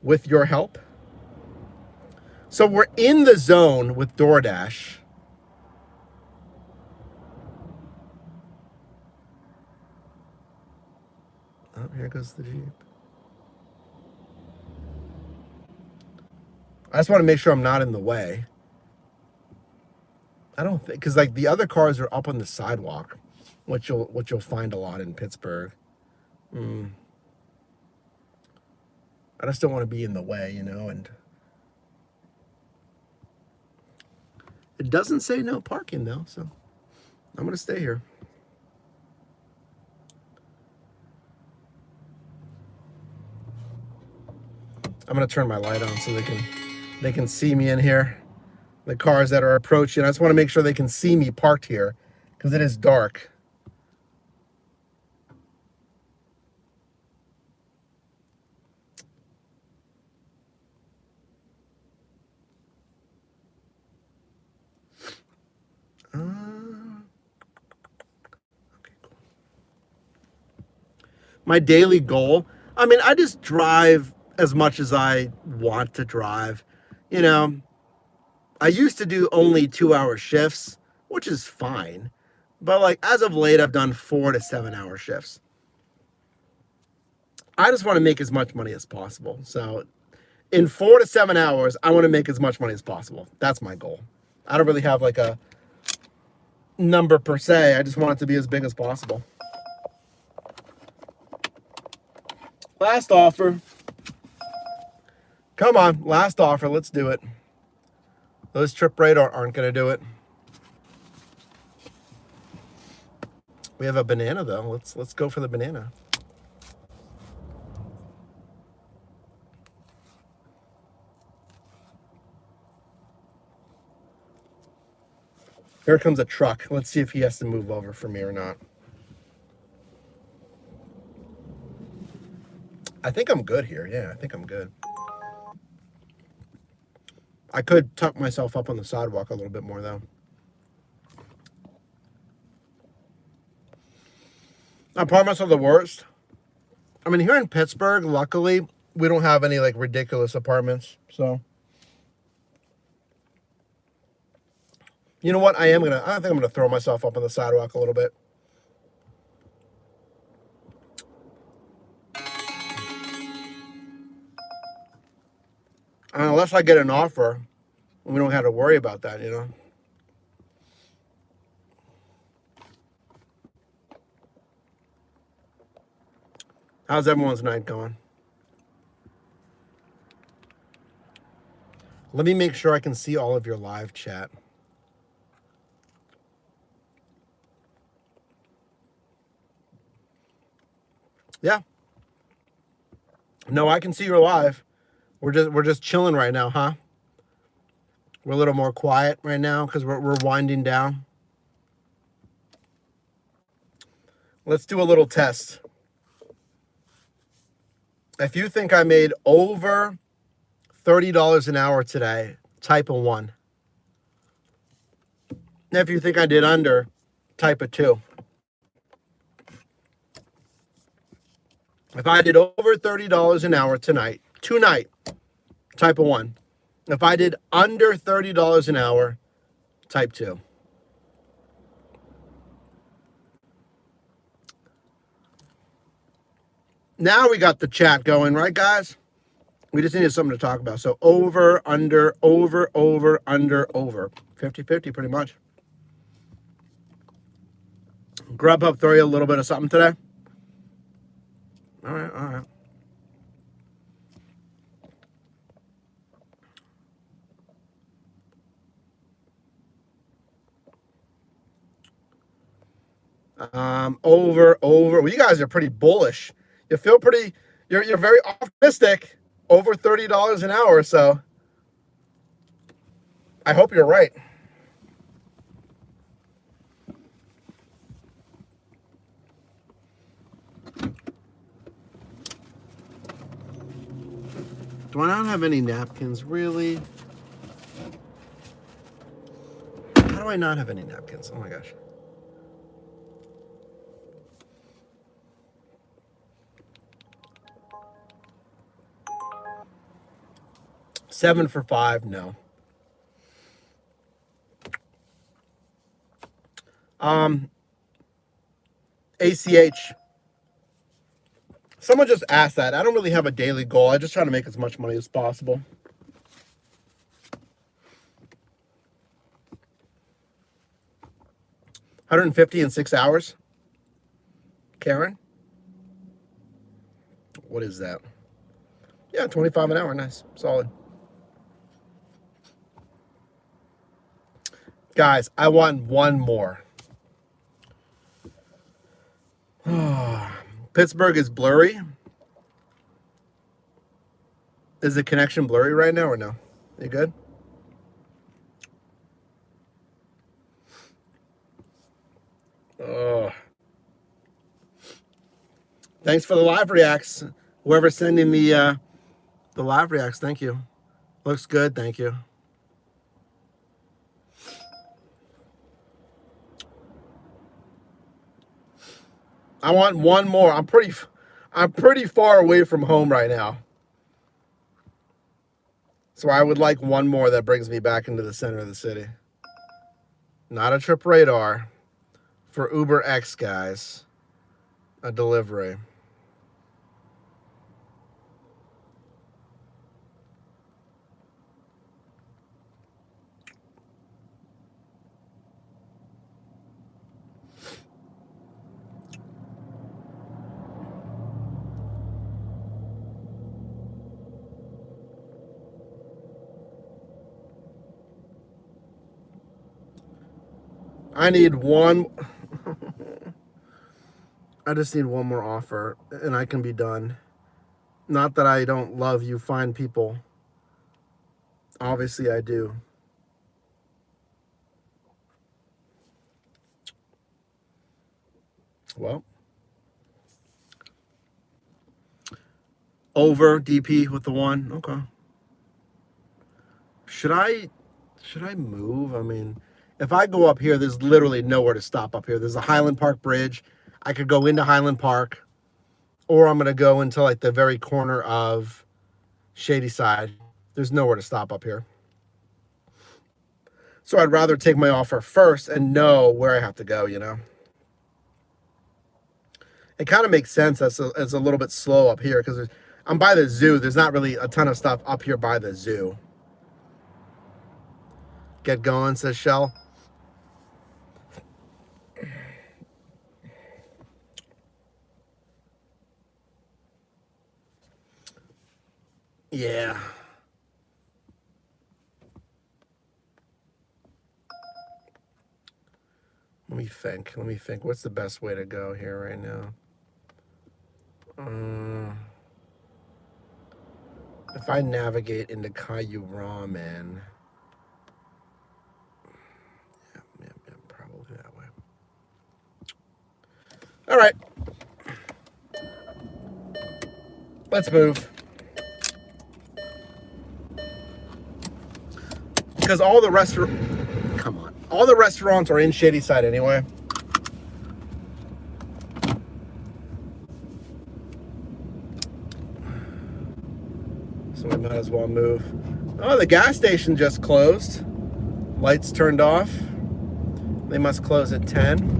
with your help? So we're in the zone with DoorDash. Oh, here goes the Jeep. I just want to make sure I'm not in the way. I don't think, because like the other cars are up on the sidewalk, which you'll find a lot in Pittsburgh. I just don't want to be in the way, you know, and it doesn't say no parking though, so I'm gonna stay here. I'm gonna turn my light on so they can see me in here. The cars that are approaching. I just want to make sure they can see me parked here because it is dark. Okay, cool. My daily goal. I mean, I just drive as much as I want to drive. You know, I used to do only 2-hour shifts, which is fine. But like as of late, I've done 4 to 7 hour shifts. I just want to make as much money as possible. So in 4 to 7 hours, I want to make as much money as possible. That's my goal. I don't really have like a number per se. I just want it to be as big as possible. Last offer. Come on, last offer. Let's do it. Those trip radar aren't going to do it. We have a banana though. Let's go for the banana. Here comes a truck. Let's see if he has to move over for me or not. I think I'm good here. Yeah, I think I'm good. I could tuck myself up on the sidewalk a little bit more though. Apartments are the worst. I mean, here in Pittsburgh, luckily, we don't have any like ridiculous apartments. So, you know what? I think I'm gonna throw myself up on the sidewalk a little bit. Unless I get an offer, we don't have to worry about that, you know. How's everyone's night going? Let me make sure I can see all of your live chat. Yeah. No, I can see you're live. We're just chilling right now, huh? We're a little more quiet right now because we're winding down. Let's do a little test. If you think I made over $30 an hour today, type a 1. If you think I did under, type a 2. If I did over $30 an hour tonight, type a 1. If I did under $30 an hour, type 2. Now we got the chat going, right, guys? We just needed something to talk about. So over, under, over, under, over. 50-50 pretty much. Grubhub throw you a little bit of something today? All right. Over. Well, you guys are pretty bullish. You feel pretty, you're very optimistic. Over $30 an hour, so I hope you're right. Do I not have any napkins, really? How do I not have any napkins? Oh my gosh. $7 for $5, no. ACH. Someone just asked that. I don't really have a daily goal. I just try to make as much money as possible. $150 in 6 hours. Karen? What is that? Yeah, $25 an hour. Nice. Solid. Guys, I want one more. Pittsburgh is blurry. Is the connection blurry right now or no? You good? Thanks for the live reacts. Whoever's sending the live reacts, thank you. Looks good, thank you. I want one more. I'm pretty far away from home right now. So I would like one more that brings me back into the center of the city. Not a trip radar. For Uber X, guys. A delivery. I need one. I just need one more offer, and I can be done. Not that I don't love you fine people. Obviously, I do. Well, over DP with the one. Okay. Should I move? I mean, if I go up here, there's literally nowhere to stop up here. There's a Highland Park Bridge. I could go into Highland Park, or I'm going to go into like the very corner of Shadyside. There's nowhere to stop up here. So I'd rather take my offer first and know where I have to go, you know. It kind of makes sense as a little bit slow up here because I'm by the zoo. There's not really a ton of stuff up here by the zoo. Get going, says Shell. Yeah. Let me think. What's the best way to go here right now? If I navigate into Caillou Ramen, yeah, probably that way. All right, let's move. Because all the restaurants are in Shadyside anyway. So we might as well move. Oh, the gas station just closed. Lights turned off. They must close at 10.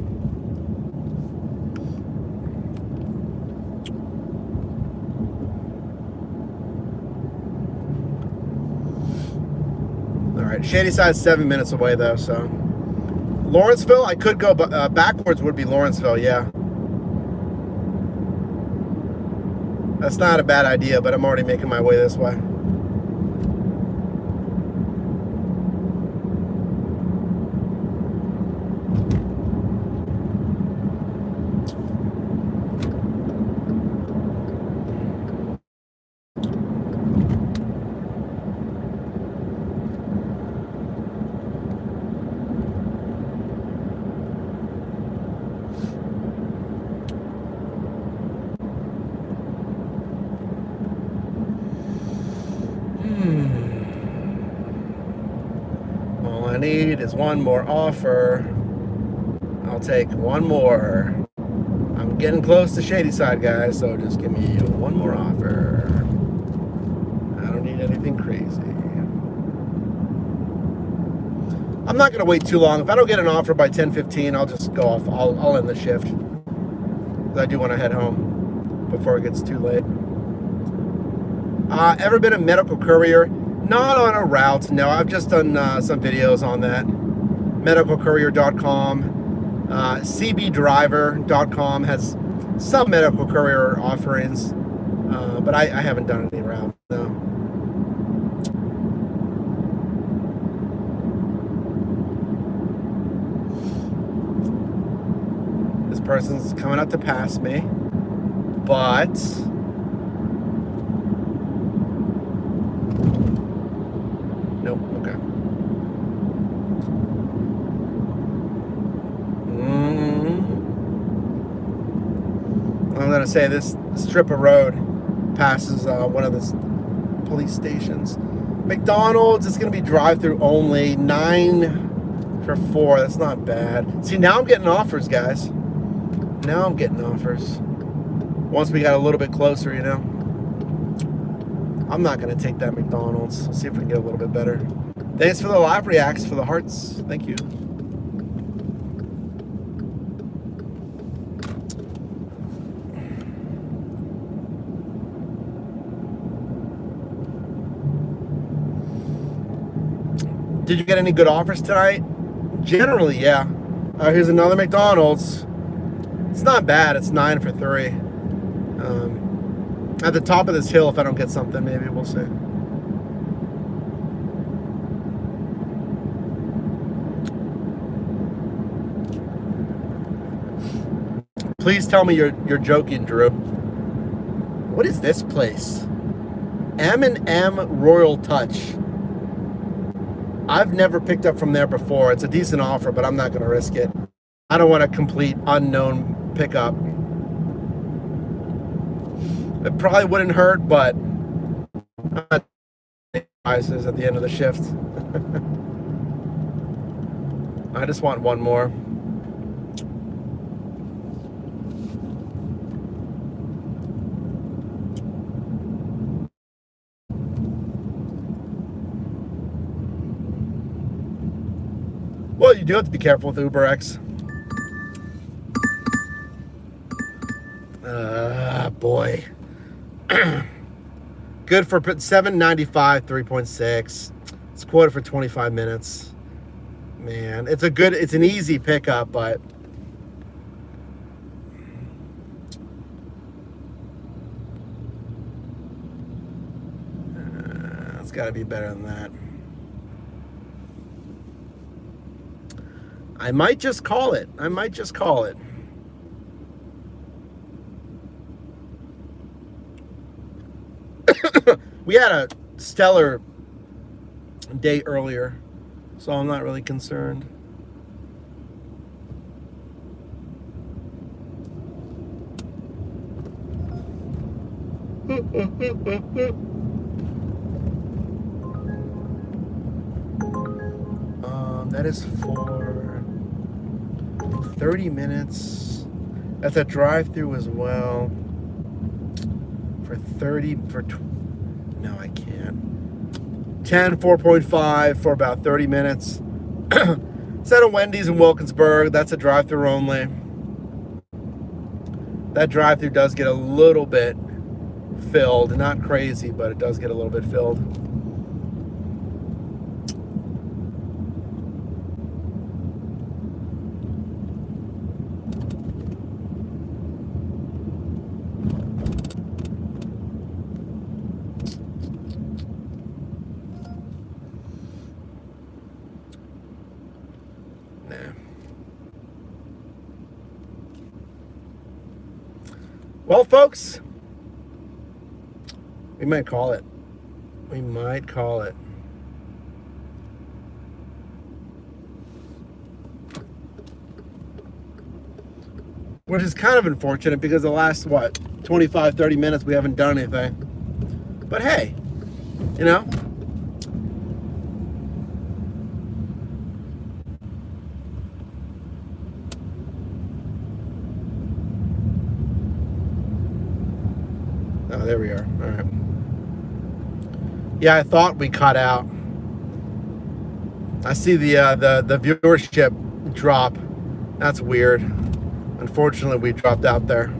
All right, Shadyside's 7 minutes away though, so. Lawrenceville, I could go, but backwards would be Lawrenceville, yeah. That's not a bad idea, but I'm already making my way this way. All I need is one more offer. I'll take one more. I'm getting close to Shadyside, guys, so just give me one more offer. I don't need anything crazy. I'm not going to wait too long. If I don't get an offer by 10:15, I'll just go off. I'll end the shift. I do want to head home before it gets too late. Ever been a medical courier? Not on a route, no. I've just done some videos on that. Medicalcourier.com. cbdriver.com has some medical courier offerings, but I haven't done any route, no. This person's coming up to pass me, but nope, okay. I'm going to say this strip of road passes one of the police stations. McDonald's, it's going to be drive-through only. 9 for 4. That's not bad. See, now I'm getting offers, guys. Now I'm getting offers. Once we got a little bit closer, you know. I'm not going to take that McDonald's. Let's see if we can get a little bit better. Thanks for the live reacts, for the hearts. Thank you. Did you get any good offers tonight? Generally, yeah. Here's another McDonald's. It's not bad. It's 9 for 3. At the top of this hill, if I don't get something, maybe we'll see. Please tell me you're joking, Drew. What is this place? M&M Royal Touch. I've never picked up from there before. It's a decent offer, but I'm not going to risk it. I don't want a complete unknown pickup. It probably wouldn't hurt, but I'm not prices at the end of the shift. I just want one more. Well, you do have to be careful with UberX. Boy. Good for $7.95, 3.6. It's quoted for 25 minutes. Man, it's an easy pickup, but it's got to be better than that. I might just call it. We had a stellar day earlier, so I'm not really concerned. That is for 30 minutes. That's a drive-through as well. No, I can't. 4.5 for about 30 minutes. It's at a Wendy's in Wilkinsburg. That's a drive-through only. That drive-through does get a little bit filled. Not crazy, but it does get a little bit filled. Well, folks, we might call it. Which is kind of unfortunate because the last, 25, 30 minutes we haven't done anything. But hey, you know. Oh, there we are. All right. Yeah, I thought we cut out. I see the viewership drop. That's weird. Unfortunately, we dropped out there.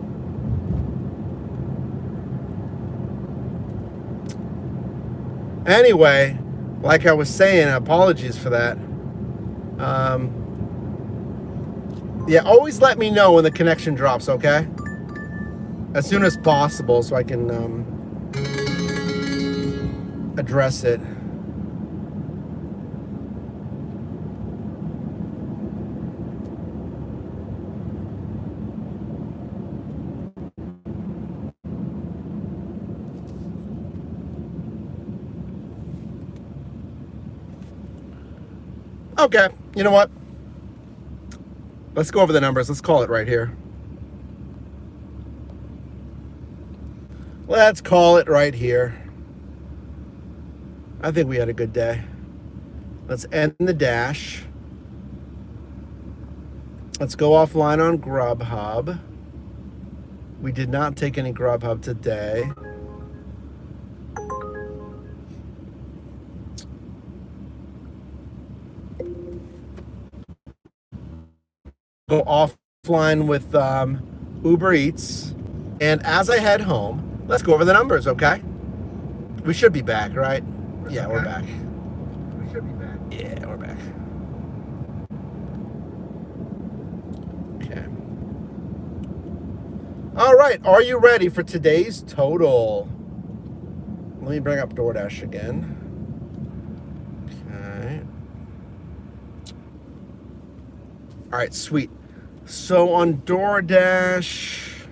Anyway, like I was saying, apologies for that. Yeah, always let me know when the connection drops, okay? As soon as possible so I can address it. Okay, you know what? Let's go over the numbers. Let's call it right here. Let's call it right here. I think we had a good day. Let's end the dash. Let's go offline on Grubhub. We did not take any Grubhub today. Go offline with Uber Eats. And as I head home, let's go over the numbers, okay? We should be back, right? Yeah, we're back. We should be back. Yeah, we're back. Okay. All right, are you ready for today's total? Let me bring up DoorDash again. Okay. All right, sweet. So on DoorDash,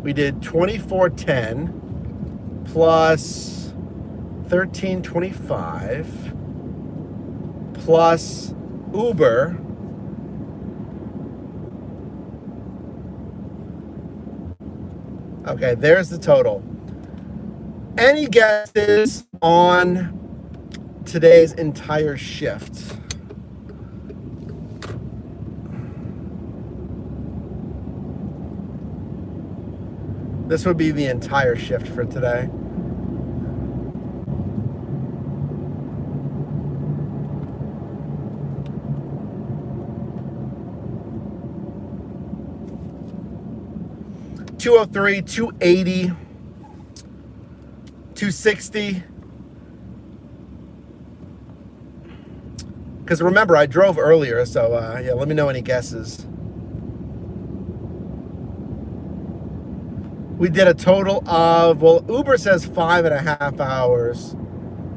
we did 24.10 plus 13.25 plus Uber. Okay, there's the total. Any guesses on today's entire shift? This would be the entire shift for today. $203, $280, $260. Because remember, I drove earlier, so yeah, let me know any guesses. We did a total of, well, Uber says 5.5 hours.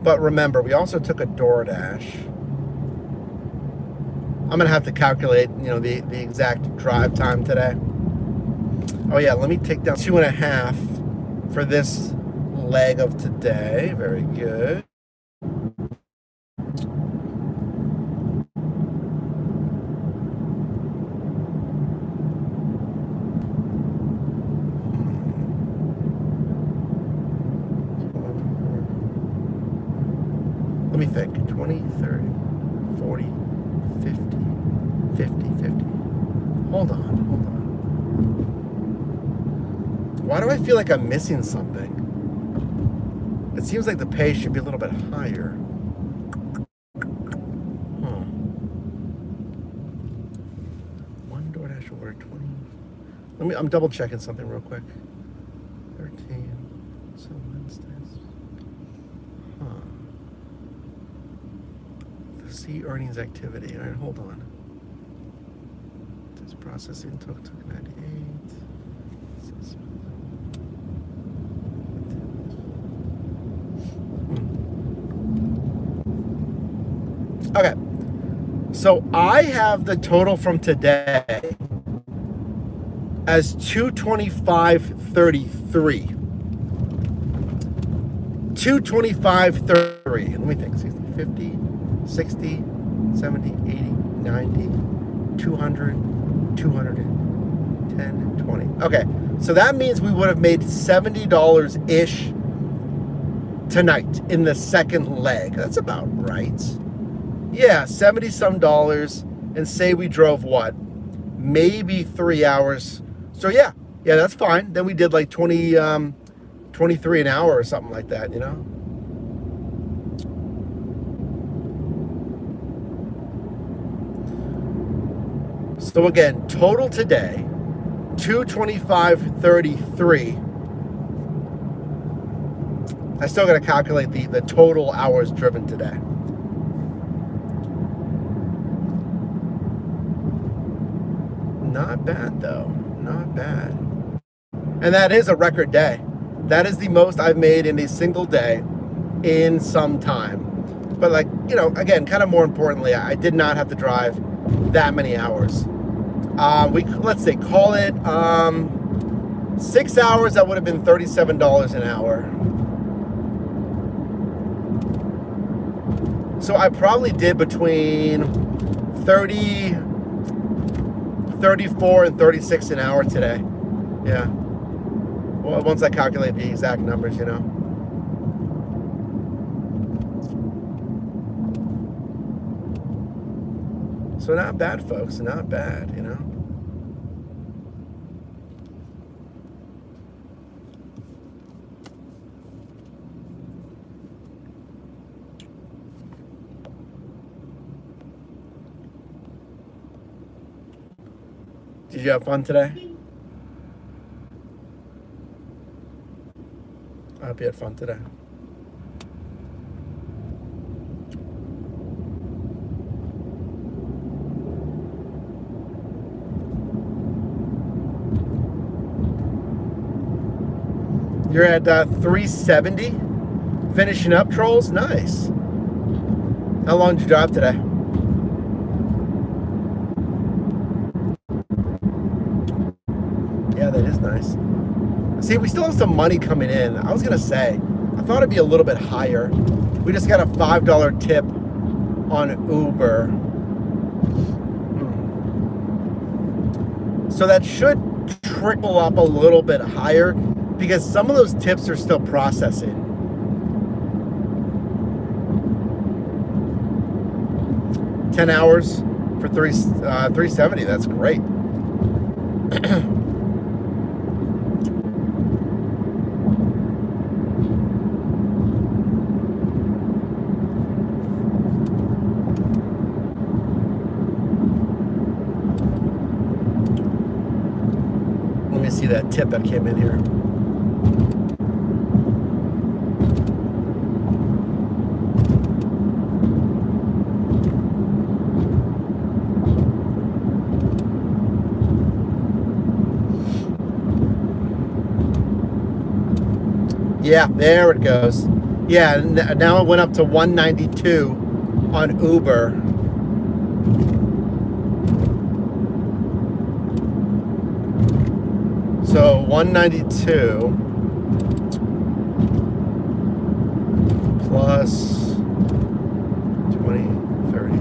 But remember, we also took a DoorDash. I'm going to have to calculate, the exact drive time today. Oh, yeah, let me take down 2.5 for this leg of today. Very good. Let me think. 20, 30, 40, 50, 50, 50. Hold on. Why do I feel like I'm missing something? It seems like the pay should be a little bit higher. One DoorDash order, 20. I'm double checking something real quick. 13. So Wednesdays. See earnings activity. All right, hold on. This processing took 98. Okay, so I have the total from today as 225.33. 225.33. Let me think. 60, 50. 60, 70, 80, 90, 200, 210, 20. Okay, so that means we would have made $70-ish tonight in the second leg. That's about right. Yeah, 70-some dollars, and say we drove what? Maybe 3 hours. So yeah, that's fine. Then we did like 23 an hour or something like that, So again, total today, 225.33. I still got to calculate the total hours driven today. Not bad though, not bad. And that is a record day. That is the most I've made in a single day in some time. But again, kind of more importantly, I did not have to drive that many hours. Let's say, call it 6 hours, that would have been $37 an hour. So I probably did between 30, 34, and 36 an hour today. Yeah. Well, once I calculate the exact numbers, So not bad, folks, not bad, Did you have fun today? I hope you had fun today. You're at 370, finishing up, trolls. Nice. How long did you drive today? Yeah, that is nice. See, we still have some money coming in. I was gonna say, I thought it'd be a little bit higher. We just got a $5 tip on Uber. So that should trickle up a little bit higher because some of those tips are still processing. $10 hours for $370. That's great. Let me see that tip that came in here. Yeah, there it goes. Yeah, now it went up to 192 on Uber. So 192 plus 20, 30.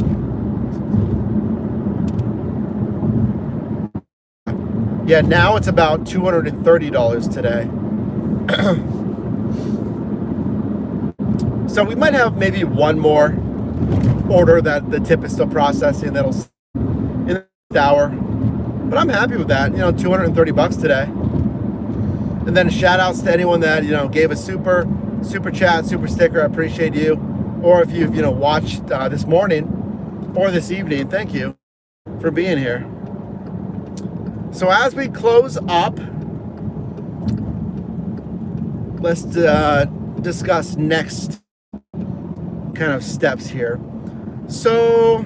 Yeah, now it's about $230 today. So we might have maybe one more order that the tip is still processing that'll in the hour. But I'm happy with that. You know, $230 today. And then shout outs to anyone that, you know, gave a super chat, super sticker. I appreciate you. Or if you've, you know, watched this morning or this evening, thank you for being here. So as we close up, let's discuss next kind of steps here. So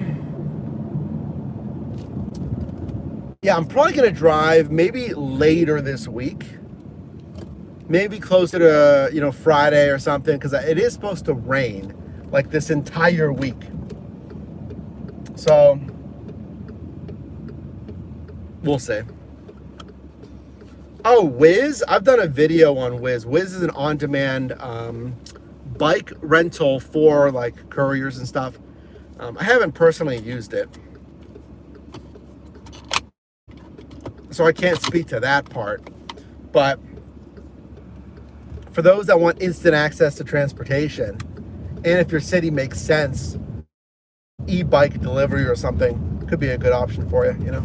yeah, I'm probably going to drive maybe later this week, maybe closer to, you know, Friday or something, because it is supposed to rain like this entire week. So we'll see. Oh, Wiz, I've done a video on Wiz. Wiz is an on-demand bike rental for like couriers and stuff. I haven't personally used it, so I can't speak to that part. But for those that want instant access to transportation, and if your city makes sense, e-bike delivery or something could be a good option for you, you know?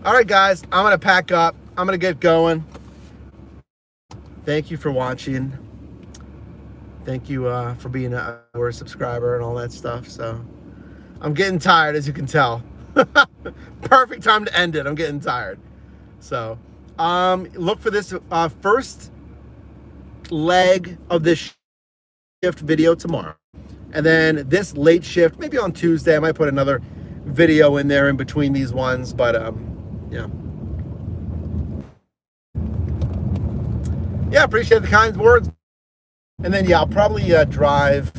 All right, guys, I'm going to pack up. I'm going to get going. Thank you for watching. Thank you for being a subscriber and all that stuff. So I'm getting tired, as you can tell. Perfect time to end it. I'm getting tired. So look for this first leg of this shift video tomorrow. And then this late shift, maybe on Tuesday, I might put another video in there in between these ones. But yeah. Yeah, appreciate the kind words. And then, yeah, I'll probably drive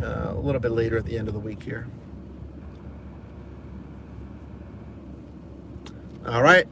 a little bit later at the end of the week here. All right.